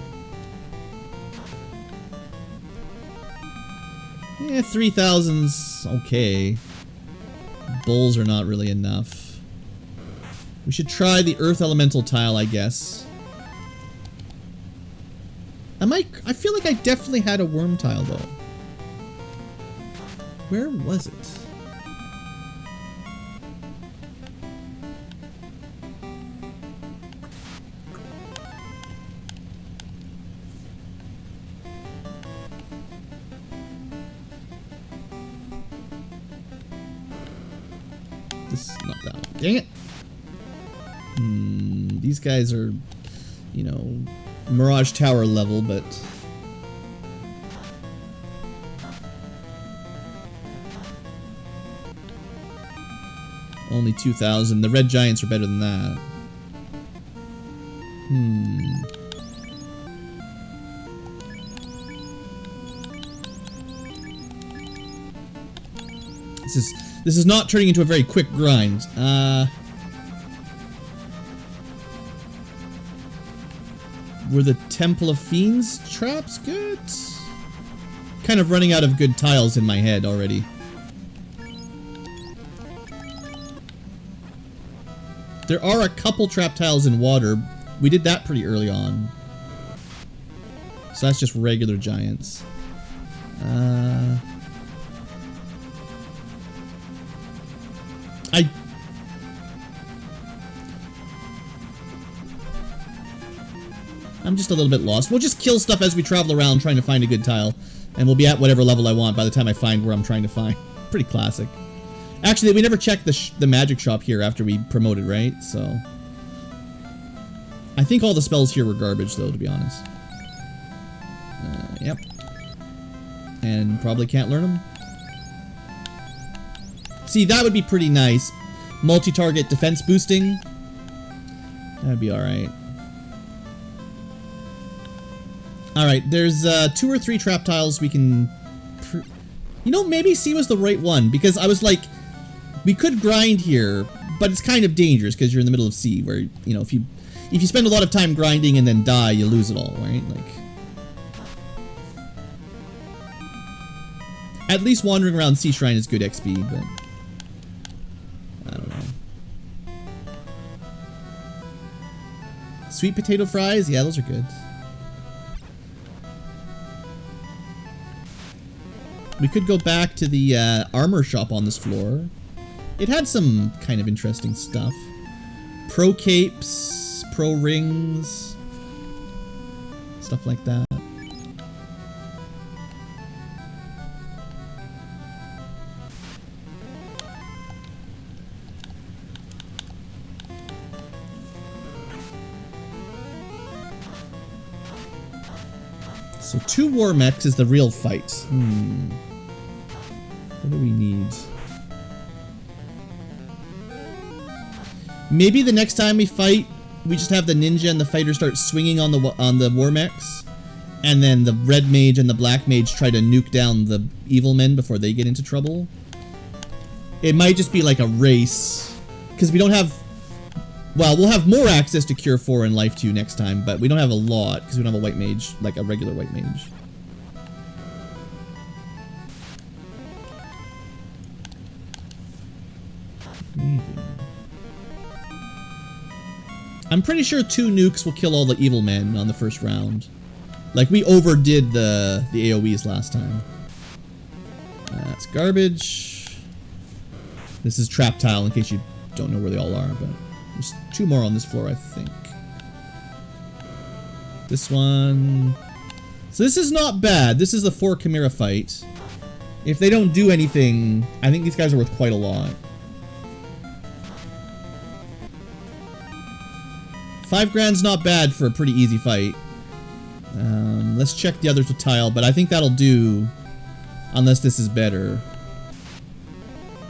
Yeah, 3,000's okay. Bulls are not really enough. We should try the Earth Elemental tile, I guess. I feel like I definitely had a worm tile, though. Where was it? This is not that one. Dang it! These guys are, you know, Mirage Tower level, but... only 2,000. The red giants are better than that. This is not turning into a very quick grind. Were the Temple of Fiends traps good? Kind of running out of good tiles in my head already. There are a couple trap tiles in water. We did that pretty early on. So that's just regular giants. I'm just a little bit lost. We'll just kill stuff as we travel around trying to find a good tile. And we'll be at whatever level I want by the time I find where I'm trying to find. Pretty classic. Actually, we never checked the magic shop here after we promoted, right? So... I think all the spells here were garbage, though, to be honest. Yep. And probably can't learn them. See, that would be pretty nice. Multi-target defense boosting. That'd be alright. Alright, there's 2 or 3 trap tiles we can... You know, maybe C was the right one, because I was like... We could grind here, but it's kind of dangerous, because you're in the middle of C, where, you know, if you spend a lot of time grinding and then die, you lose it all, right? Like... At least wandering around Sea Shrine is good XP, but... I don't know. Sweet potato fries? Yeah, those are good. We could go back to the armor shop on this floor. It had some kind of interesting stuff. Pro capes, pro rings, stuff like that. So 2 war mechs is the real fight. What do we need? Maybe the next time we fight, we just have the ninja and the fighter start swinging on the war mechs, and then the red mage and the black mage try to nuke down the evil men before they get into trouble. It might just be like a race, because we don't have Well, we'll have more access to Cure 4 and Life 2 next time, but we don't have a lot because we don't have a white mage, like a regular white mage. Maybe. I'm pretty sure 2 nukes will kill all the evil men on the first round. Like, we overdid the AoEs last time. That's garbage. This is trap tile in case you don't know where they all are, but there's 2 more on this floor, I think. This one. So this is not bad. This is the 4 Chimera fight. If they don't do anything, I think these guys are worth quite a lot. 5 grand's not bad for a pretty easy fight. Let's check the others with tile, but I think that'll do. Unless this is better.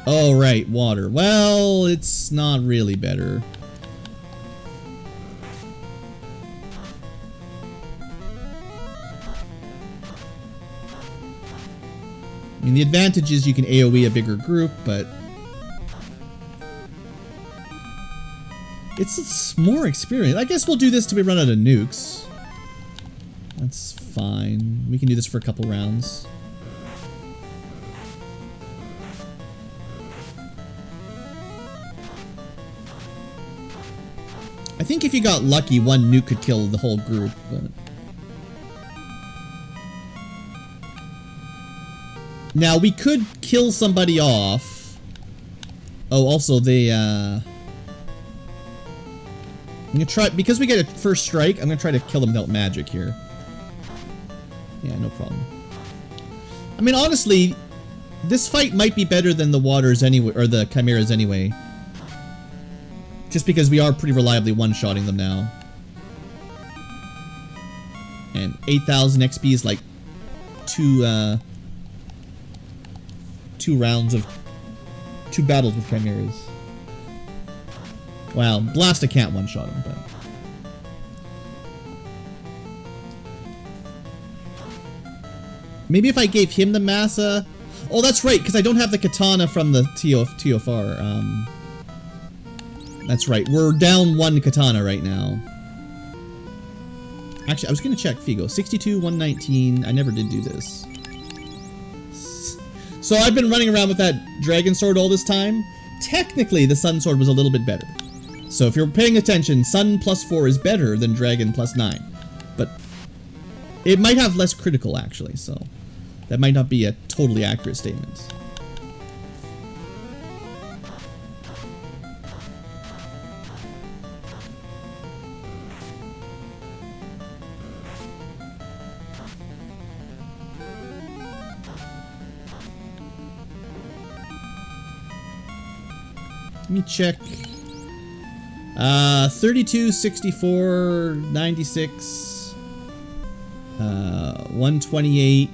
Oh, right, water. Well, it's not really better. I mean, the advantage is you can AoE a bigger group, but it's more experience. I guess we'll do this till we run out of nukes. That's fine. We can do this for a couple rounds. I think if you got lucky, 1 nuke could kill the whole group, but... Now, we could kill somebody off. Oh, also, they, I'm gonna try... Because we get a first strike, I'm gonna try to kill them without magic here. Yeah, no problem. I mean, honestly, this fight might be better than the waters anyway, or the chimeras anyway. Just because we are pretty reliably one-shotting them now. And 8,000 XP is like 2 rounds of 2 battles with chimeras. Well, Blasta can't one-shot him, but... Maybe if I gave him the Massa... Oh, that's right, because I don't have the katana from the TOFR. That's right, we're down 1 katana right now. Actually, I was going to check Figo. 62, 119. I never did do this. So I've been running around with that dragon sword all this time. Technically, the sun sword was a little bit better. So if you're paying attention, sun +4 is better than dragon +9. But it might have less critical, actually, so that might not be a totally accurate statement. Let me check. 32, 64, 96, 128,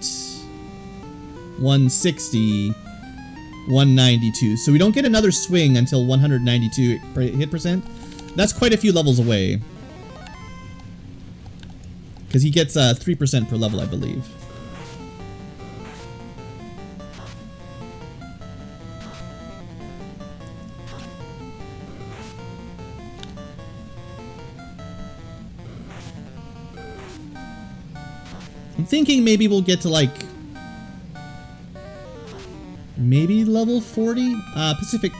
160, 192. So we don't get another swing until 192 hit percent. That's quite a few levels away. Because he gets 3% per level, I believe. I'm thinking maybe we'll get to like maybe level 40 Pacific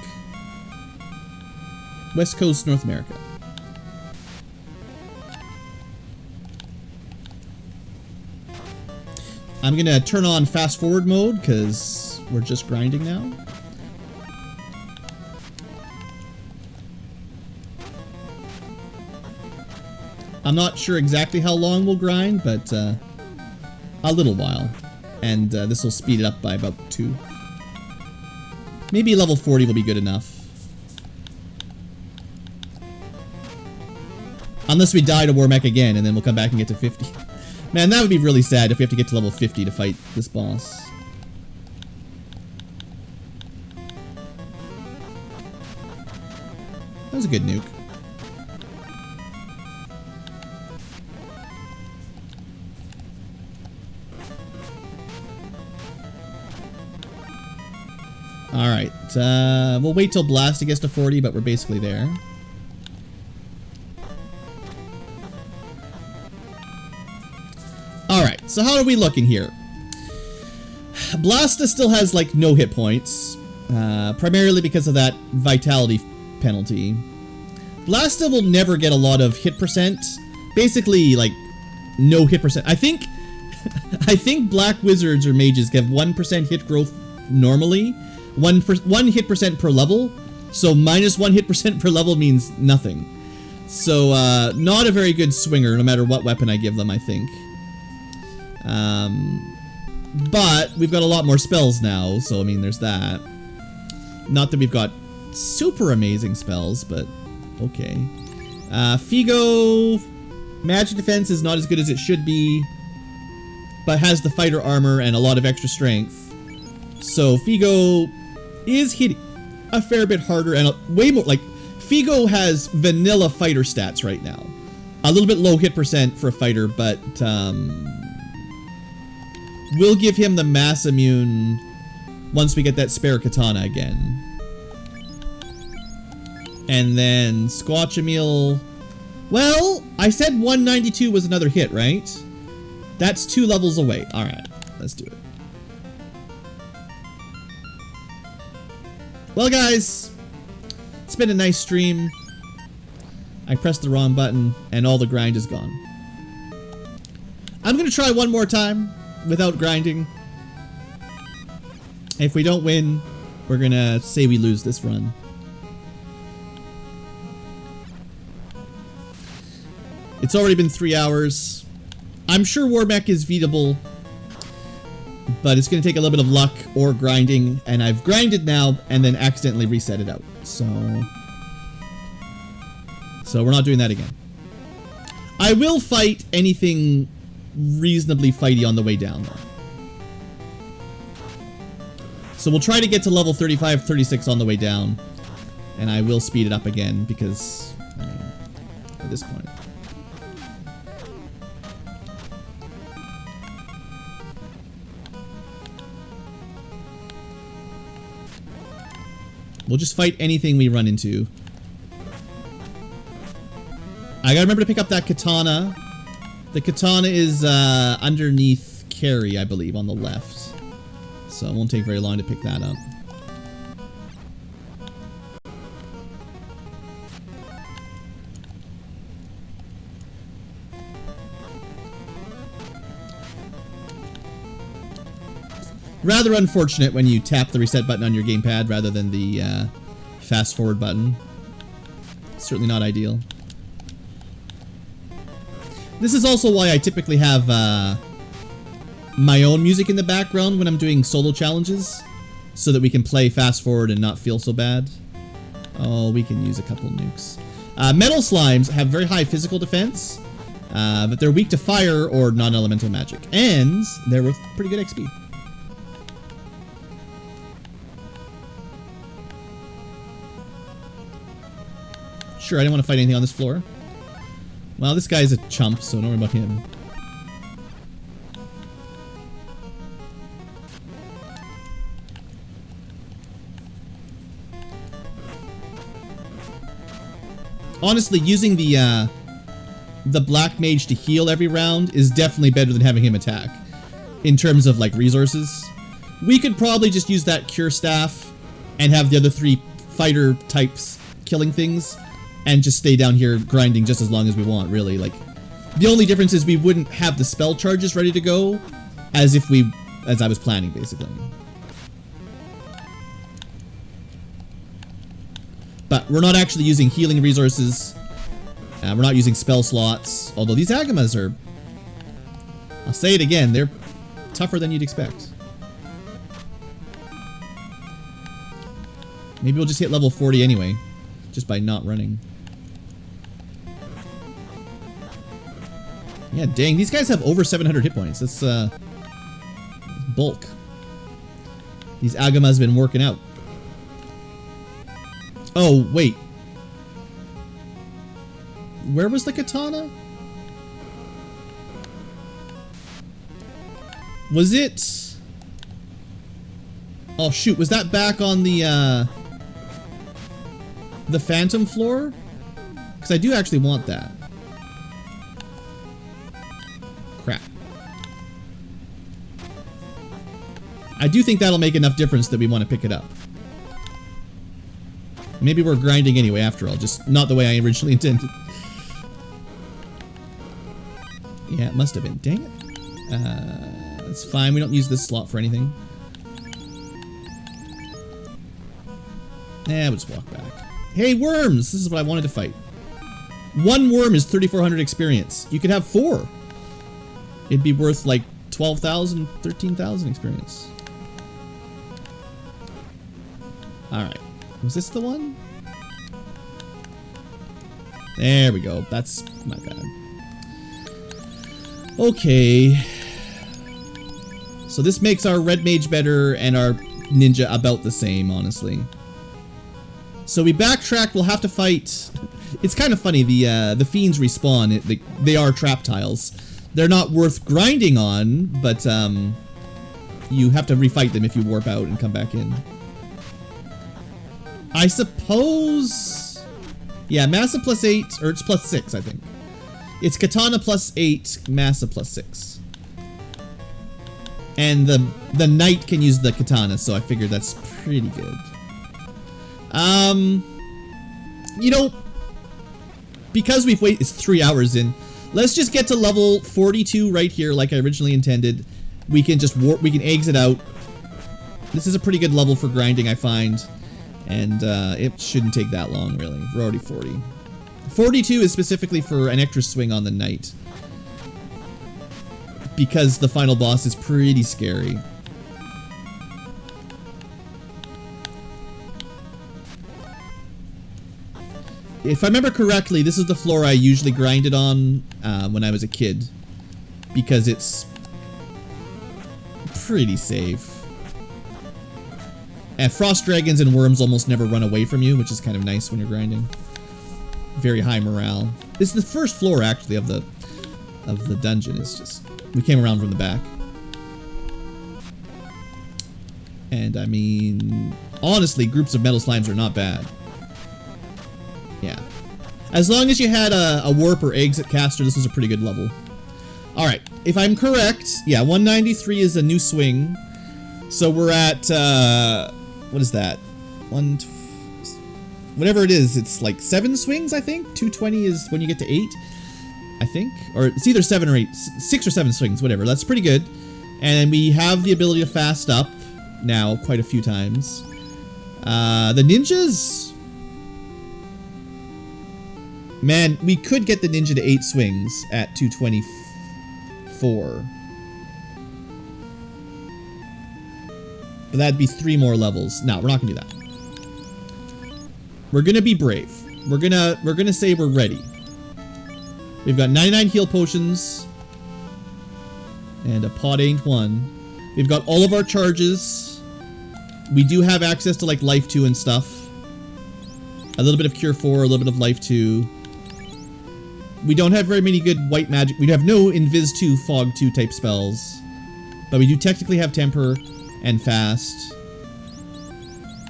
West Coast North America. I'm gonna turn on fast forward mode because we're just grinding now. I'm not sure exactly how long we'll grind, but a little while. And this will speed it up by about 2. Maybe level 40 will be good enough. Unless we die to War Mech again, and then we'll come back and get to 50. Man, that would be really sad if we have to get to level 50 to fight this boss. That was a good nuke. Alright, we'll wait till Blasta gets to 40, but we're basically there. Alright, so how are we looking here? Blasta still has, like, no hit points. Primarily because of that vitality penalty. Blasta will never get a lot of hit percent. Basically, like, no hit percent. I think black wizards or mages give 1% hit growth normally. 1 hit percent per level. So minus 1 hit percent per level means nothing. So, not a very good swinger, no matter what weapon I give them, I think. But we've got a lot more spells now, so I mean, there's that. Not that we've got super amazing spells, but okay. Figo, magic defense is not as good as it should be, but has the fighter armor and a lot of extra strength. So Figo is hitting a fair bit harder and way more, like, Figo has vanilla fighter stats right now. A little bit low hit percent for a fighter, but we'll give him the mass immune once we get that spare katana again. And then Squatchameel. Well, I said 192 was another hit, right? That's 2 levels away. Alright, let's do it. Well, guys, it's been a nice stream. I pressed the wrong button, and all the grind is gone. I'm gonna try one more time without grinding. If we don't win, we're gonna say we lose this run. It's already been 3 hours. I'm sure Warmech is beatable, but it's gonna take a little bit of luck or grinding, and I've grinded now and then accidentally reset it out. So we're not doing that again. I will fight anything reasonably fighty on the way down, though. So we'll try to get to level 35, 36 on the way down, and I will speed it up again because, I mean, at this point. We'll just fight anything we run into. I gotta remember to pick up that katana. The katana is underneath carry, I believe, on the left. So it won't take very long to pick that up. Rather unfortunate when you tap the reset button on your gamepad rather than the fast forward button. Certainly not ideal. This is also why I typically have my own music in the background when I'm doing solo challenges, so that we can play fast forward and not feel so bad. Oh, we can use a couple nukes. Metal slimes have very high physical defense, but they're weak to fire or non-elemental magic, and they're worth pretty good XP. Sure, I didn't want to fight anything on this floor. Well, this guy's a chump, so don't worry about him. Honestly, using the Black Mage to heal every round is definitely better than having him attack. In terms of, like, resources. We could probably just use that Cure Staff and have the other 3 fighter types killing things. And just stay down here grinding just as long as we want, really. Like, the only difference is we wouldn't have the spell charges ready to go as I was planning, basically. But we're not actually using healing resources. We're not using spell slots. Although these Agamas are, I'll say it again, they're tougher than you'd expect. Maybe we'll just hit level 40 anyway, just by not running. Yeah, dang, these guys have over 700 hit points. That's, bulk. These Agamas been working out. Oh, wait. Where was the katana? Was it... Oh, shoot, was that back on the Phantom floor? Because I do actually want that. Crap. I do think that'll make enough difference that we want to pick it up. Maybe we're grinding anyway after all, just not the way I originally intended. Yeah, it must have been. Dang it. That's fine. We don't use this slot for anything. We'll just walk back. Hey, worms! This is what I wanted to fight. One worm is 3,400 experience. You could have 4. It'd be worth like 12,000, 13,000 experience. Alright. Was this the one? There we go. That's not bad. Okay. So this makes our red mage better and our ninja about the same, honestly. So we backtrack. We'll have to fight. It's kind of funny. The fiends respawn. They are trap tiles. They're not worth grinding on, but you have to refight them if you warp out and come back in. I suppose... Yeah, Massa plus 8, or it's plus 6, I think. It's Katana plus 8, Massa plus 6. And the Knight can use the Katana, so I figured that's pretty good. You know, because we've waited, it's 3 hours in, let's just get to level 42 right here like I originally intended. We can just warp, we can exit out. This is a pretty good level for grinding, I find. And it shouldn't take that long, really. We're already 40. 42 is specifically for an extra swing on the Knight. Because the final boss is pretty scary. If I remember correctly, this is the floor I usually grinded on when I was a kid. Because it's pretty safe. And frost dragons and worms almost never run away from you, which is kind of nice when you're grinding. Very high morale. This is the first floor, actually, of the dungeon. It's just... We came around from the back. And, I mean... Honestly, groups of metal slimes are not bad. Yeah. As long as you had a warp or exit caster, this is a pretty good level. Alright, if I'm correct, yeah, 193 is a new swing. So we're at, what is that? Whatever it is, it's like 7 swings, I think? 220 is when you get to 8, I think? Or it's either 7 or 8, 6 or 7 swings, whatever. That's pretty good. And we have the ability to fast up now quite a few times. The ninjas... Man, we could get the ninja to 8 swings at 224. But that'd be 3 more levels. No, we're not gonna do that. We're gonna be brave. We're gonna say we're ready. We've got 99 heal potions. And a pot ain't one. We've got all of our charges. We do have access to like life 2 and stuff. A little bit of cure 4, a little bit of life 2. We don't have very many good white magic. We have no invis 2, fog 2 type spells. But we do technically have temper and fast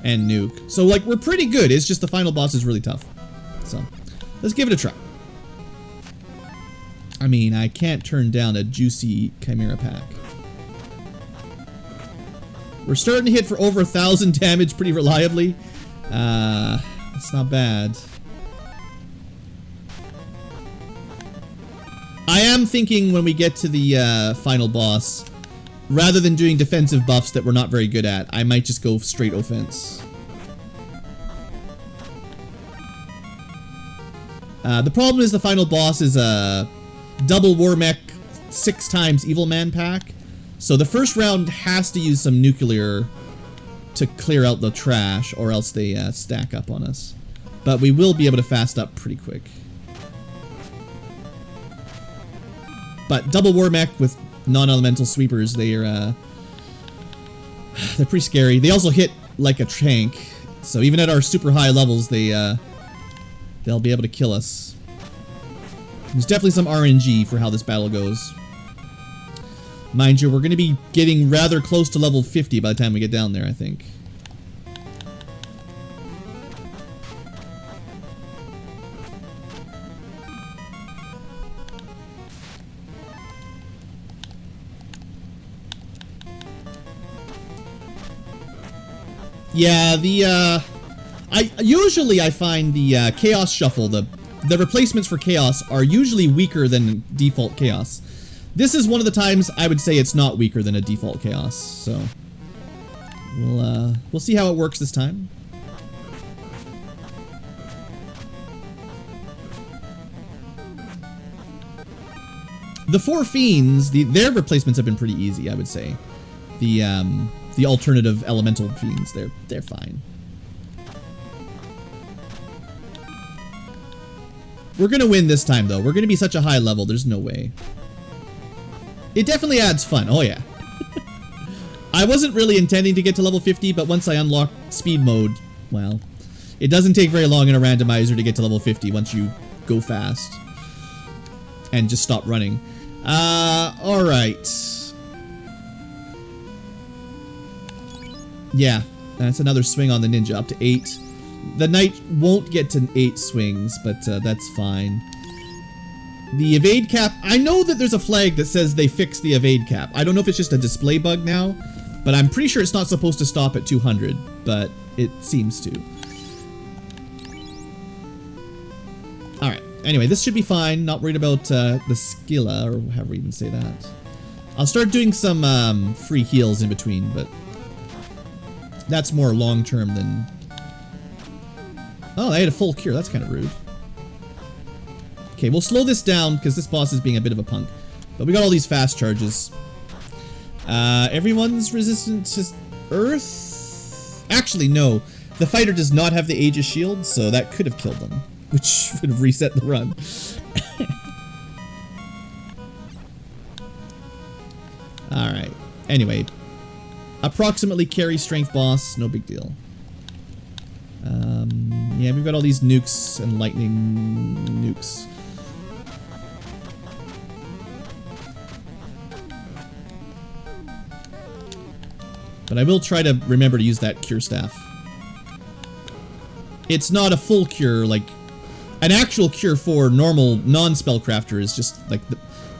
and nuke. So like we're pretty good. It's just the final boss is really tough. So let's give it a try. I mean, I can't turn down a juicy Chimera pack. We're starting to hit for over 1,000 damage pretty reliably. That's not bad. I am thinking when we get to the final boss, rather than doing defensive buffs that we're not very good at, I might just go straight offense. The problem is the final boss is a double war mech 6 times evil man pack. So the first round has to use some nuclear to clear out the trash, or else they stack up on us. But we will be able to fast up pretty quick. But double war mech with non-elemental sweepers, they're pretty scary. They also hit like a tank, so even at our super high levels, they'll be able to kill us. There's definitely some RNG for how this battle goes. Mind you, we're going to be getting rather close to level 50 by the time we get down there, I think. Yeah, I find the Chaos Shuffle, the replacements for Chaos are usually weaker than default Chaos. This is one of the times I would say it's not weaker than a default Chaos, so we'll see how it works this time. The 4 Fiends, their replacements have been pretty easy, I would say. The alternative elemental fiends, they're fine. We're gonna win this time though. We're gonna be such a high level, there's no way. It definitely adds fun, oh yeah. I wasn't really intending to get to level 50, but once I unlock speed mode, well, it doesn't take very long in a randomizer to get to level 50 once you go fast. And just stop running. Alright. Yeah, that's another swing on the ninja, up to 8. The knight won't get to 8 swings, but that's fine. The evade cap, I know that there's a flag that says they fixed the evade cap. I don't know if it's just a display bug now, but I'm pretty sure it's not supposed to stop at 200, but it seems to. Alright, anyway, this should be fine. Not worried about the skilla, or however we even say that. I'll start doing some free heals in between, but that's more long-term than... Oh, I had a full cure. That's kind of rude. Okay, we'll slow this down because this boss is being a bit of a punk. But we got all these fast charges. Everyone's resistant to Earth? Actually, no. The fighter does not have the Aegis Shield, so that could have killed them. Which would have reset the run. Alright. Anyway. Approximately carry strength boss. No big deal. Yeah, we've got all these nukes and lightning nukes. But I will try to remember to use that cure staff. It's not a full cure, like an actual cure for normal non-spellcrafter is just like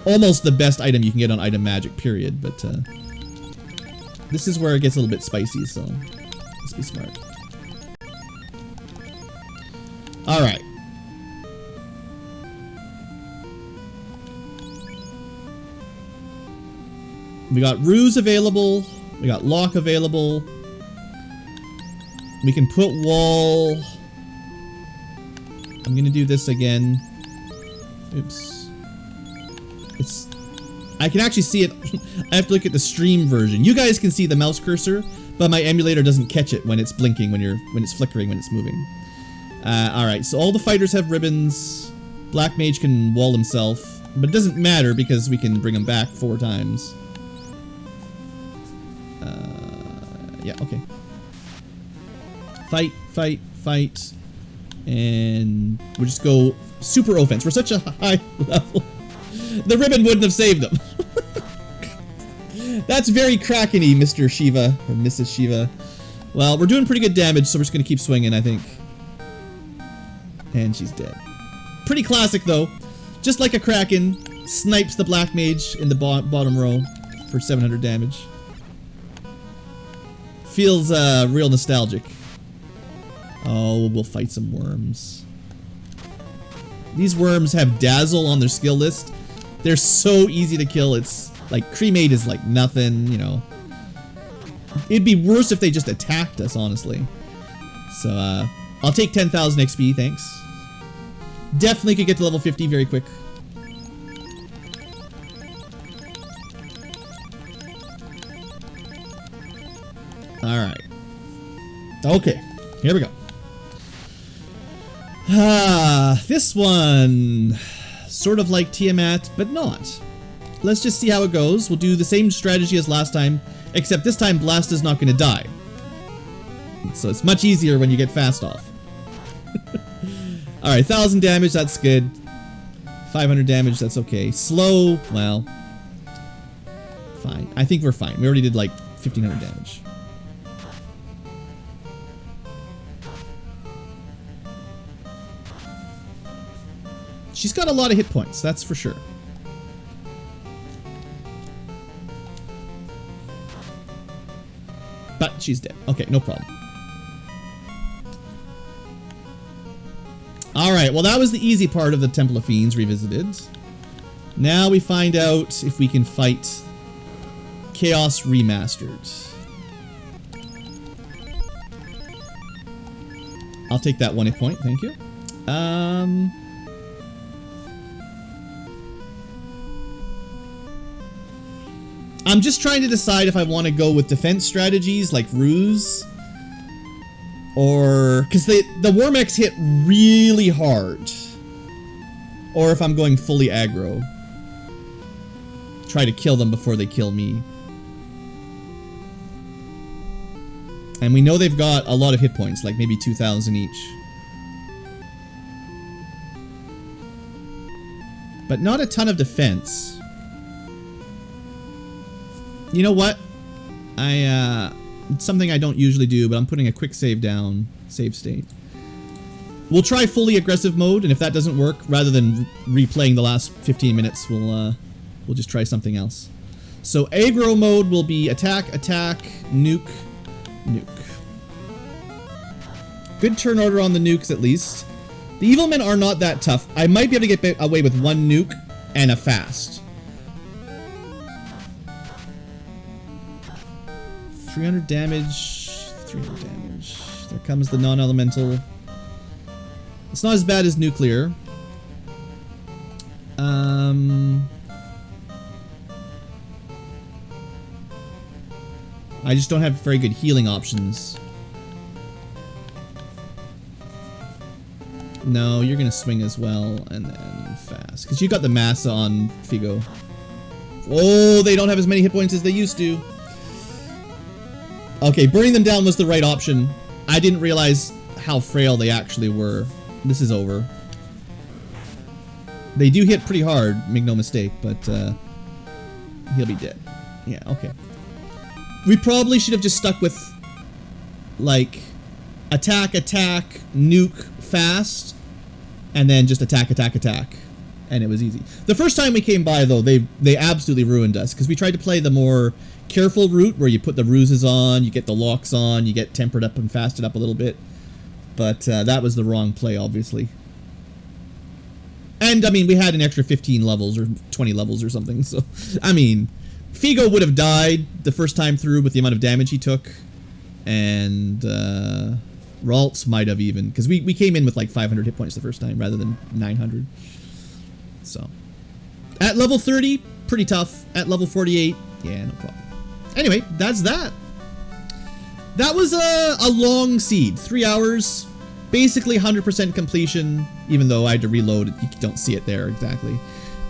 almost the best item you can get on item magic, period. But this is where it gets a little bit spicy, so let's be smart. Alright. We got Ruse available. We got Lock available. We can put Wall. I'm gonna do this again. Oops. I can actually see it. I have to look at the stream version. You guys can see the mouse cursor, but my emulator doesn't catch it when it's blinking, when it's flickering, when it's moving. Alright, so all the fighters have ribbons. Black Mage can wall himself, but it doesn't matter because we can bring him back 4 times. Yeah, okay. Fight, fight, fight. And we'll just go super offense. We're such a high level. The ribbon wouldn't have saved him. That's very Kraken-y, Mr. Shiva, or Mrs. Shiva. Well, we're doing pretty good damage, so we're just gonna keep swinging, I think. And she's dead. Pretty classic, though. Just like a Kraken, snipes the Black Mage in the bottom row for 700 damage. Feels real nostalgic. Oh, we'll fight some worms. These worms have Dazzle on their skill list. They're so easy to kill. It's like Cremate is like nothing, you know. It'd be worse if they just attacked us, honestly. So, I'll take 10,000 XP, thanks. Definitely could get to level 50 very quick. Alright. Okay, here we go. This one, sort of like Tiamat, but not. Let's just see how it goes. We'll do the same strategy as last time, except this time Blast is not going to die. So it's much easier when you get fast off. Alright, 1,000 damage, that's good. 500 damage, that's okay. Slow, well, fine. I think we're fine. We already did like 1,500 damage. She's got a lot of hit points, that's for sure. But she's dead. Okay, no problem. Alright, well that was the easy part of the Temple of Fiends Revisited. Now we find out if we can fight Chaos Remastered. I'll take that 1 hit point, thank you. I'm just trying to decide if I want to go with defense strategies like Ruse. Or... because the War Mechs hit really hard. Or if I'm going fully aggro. Try to kill them before they kill me. And we know they've got a lot of hit points, like maybe 2,000 each. But not a ton of defense. You know what? It's something I don't usually do, but I'm putting a quick save down, save state. We'll try fully aggressive mode, and if that doesn't work, rather than replaying the last 15 minutes, we'll just try something else. So aggro mode will be attack, attack, nuke, nuke. Good turn order on the nukes at least. The evil men are not that tough. I might be able to get away with 1 nuke and a fast. 300 damage, 300 damage. There comes the non-elemental. It's not as bad as nuclear. I just don't have very good healing options. No, you're gonna swing as well, and then fast. Because you got the Massa on Figo. Oh, they don't have as many hit points as they used to. Okay, burning them down was the right option. I didn't realize how frail they actually were. This is over. They do hit pretty hard, make no mistake, but he'll be dead. Yeah, okay. We probably should have just stuck with, like, attack, attack, nuke, fast, and then just attack, attack, attack. And it was easy. The first time we came by, though, they absolutely ruined us, because we tried to play the more careful route, where you put the ruses on, you get the locks on, you get tempered up and fasted up a little bit. But that was the wrong play, obviously. And, I mean, we had an extra 15 levels, or 20 levels or something, so, I mean... Figo would have died the first time through with the amount of damage he took. And Ralts might have even. Because we came in with like 500 hit points the first time rather than 900. So. At level 30, pretty tough. At level 48, yeah, no problem. Anyway, that's that. That was a long seed. 3 hours. Basically 100% completion. Even though I had to reload it. You don't see it there exactly.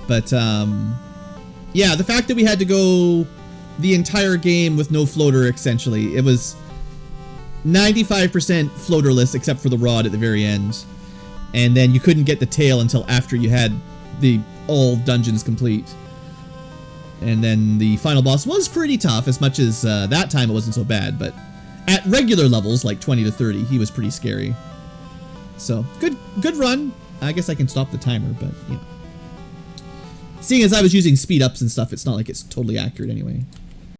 But, yeah, the fact that we had to go the entire game with no floater, essentially. It was 95% floaterless except for the rod at the very end. And then you couldn't get the tail until after you had the all dungeons complete. And then the final boss was pretty tough, as much as that time it wasn't so bad. But at regular levels, like 20 to 30, he was pretty scary. So, good run. I guess I can stop the timer, but, you know. Seeing as I was using speed ups and stuff, it's not like it's totally accurate anyway.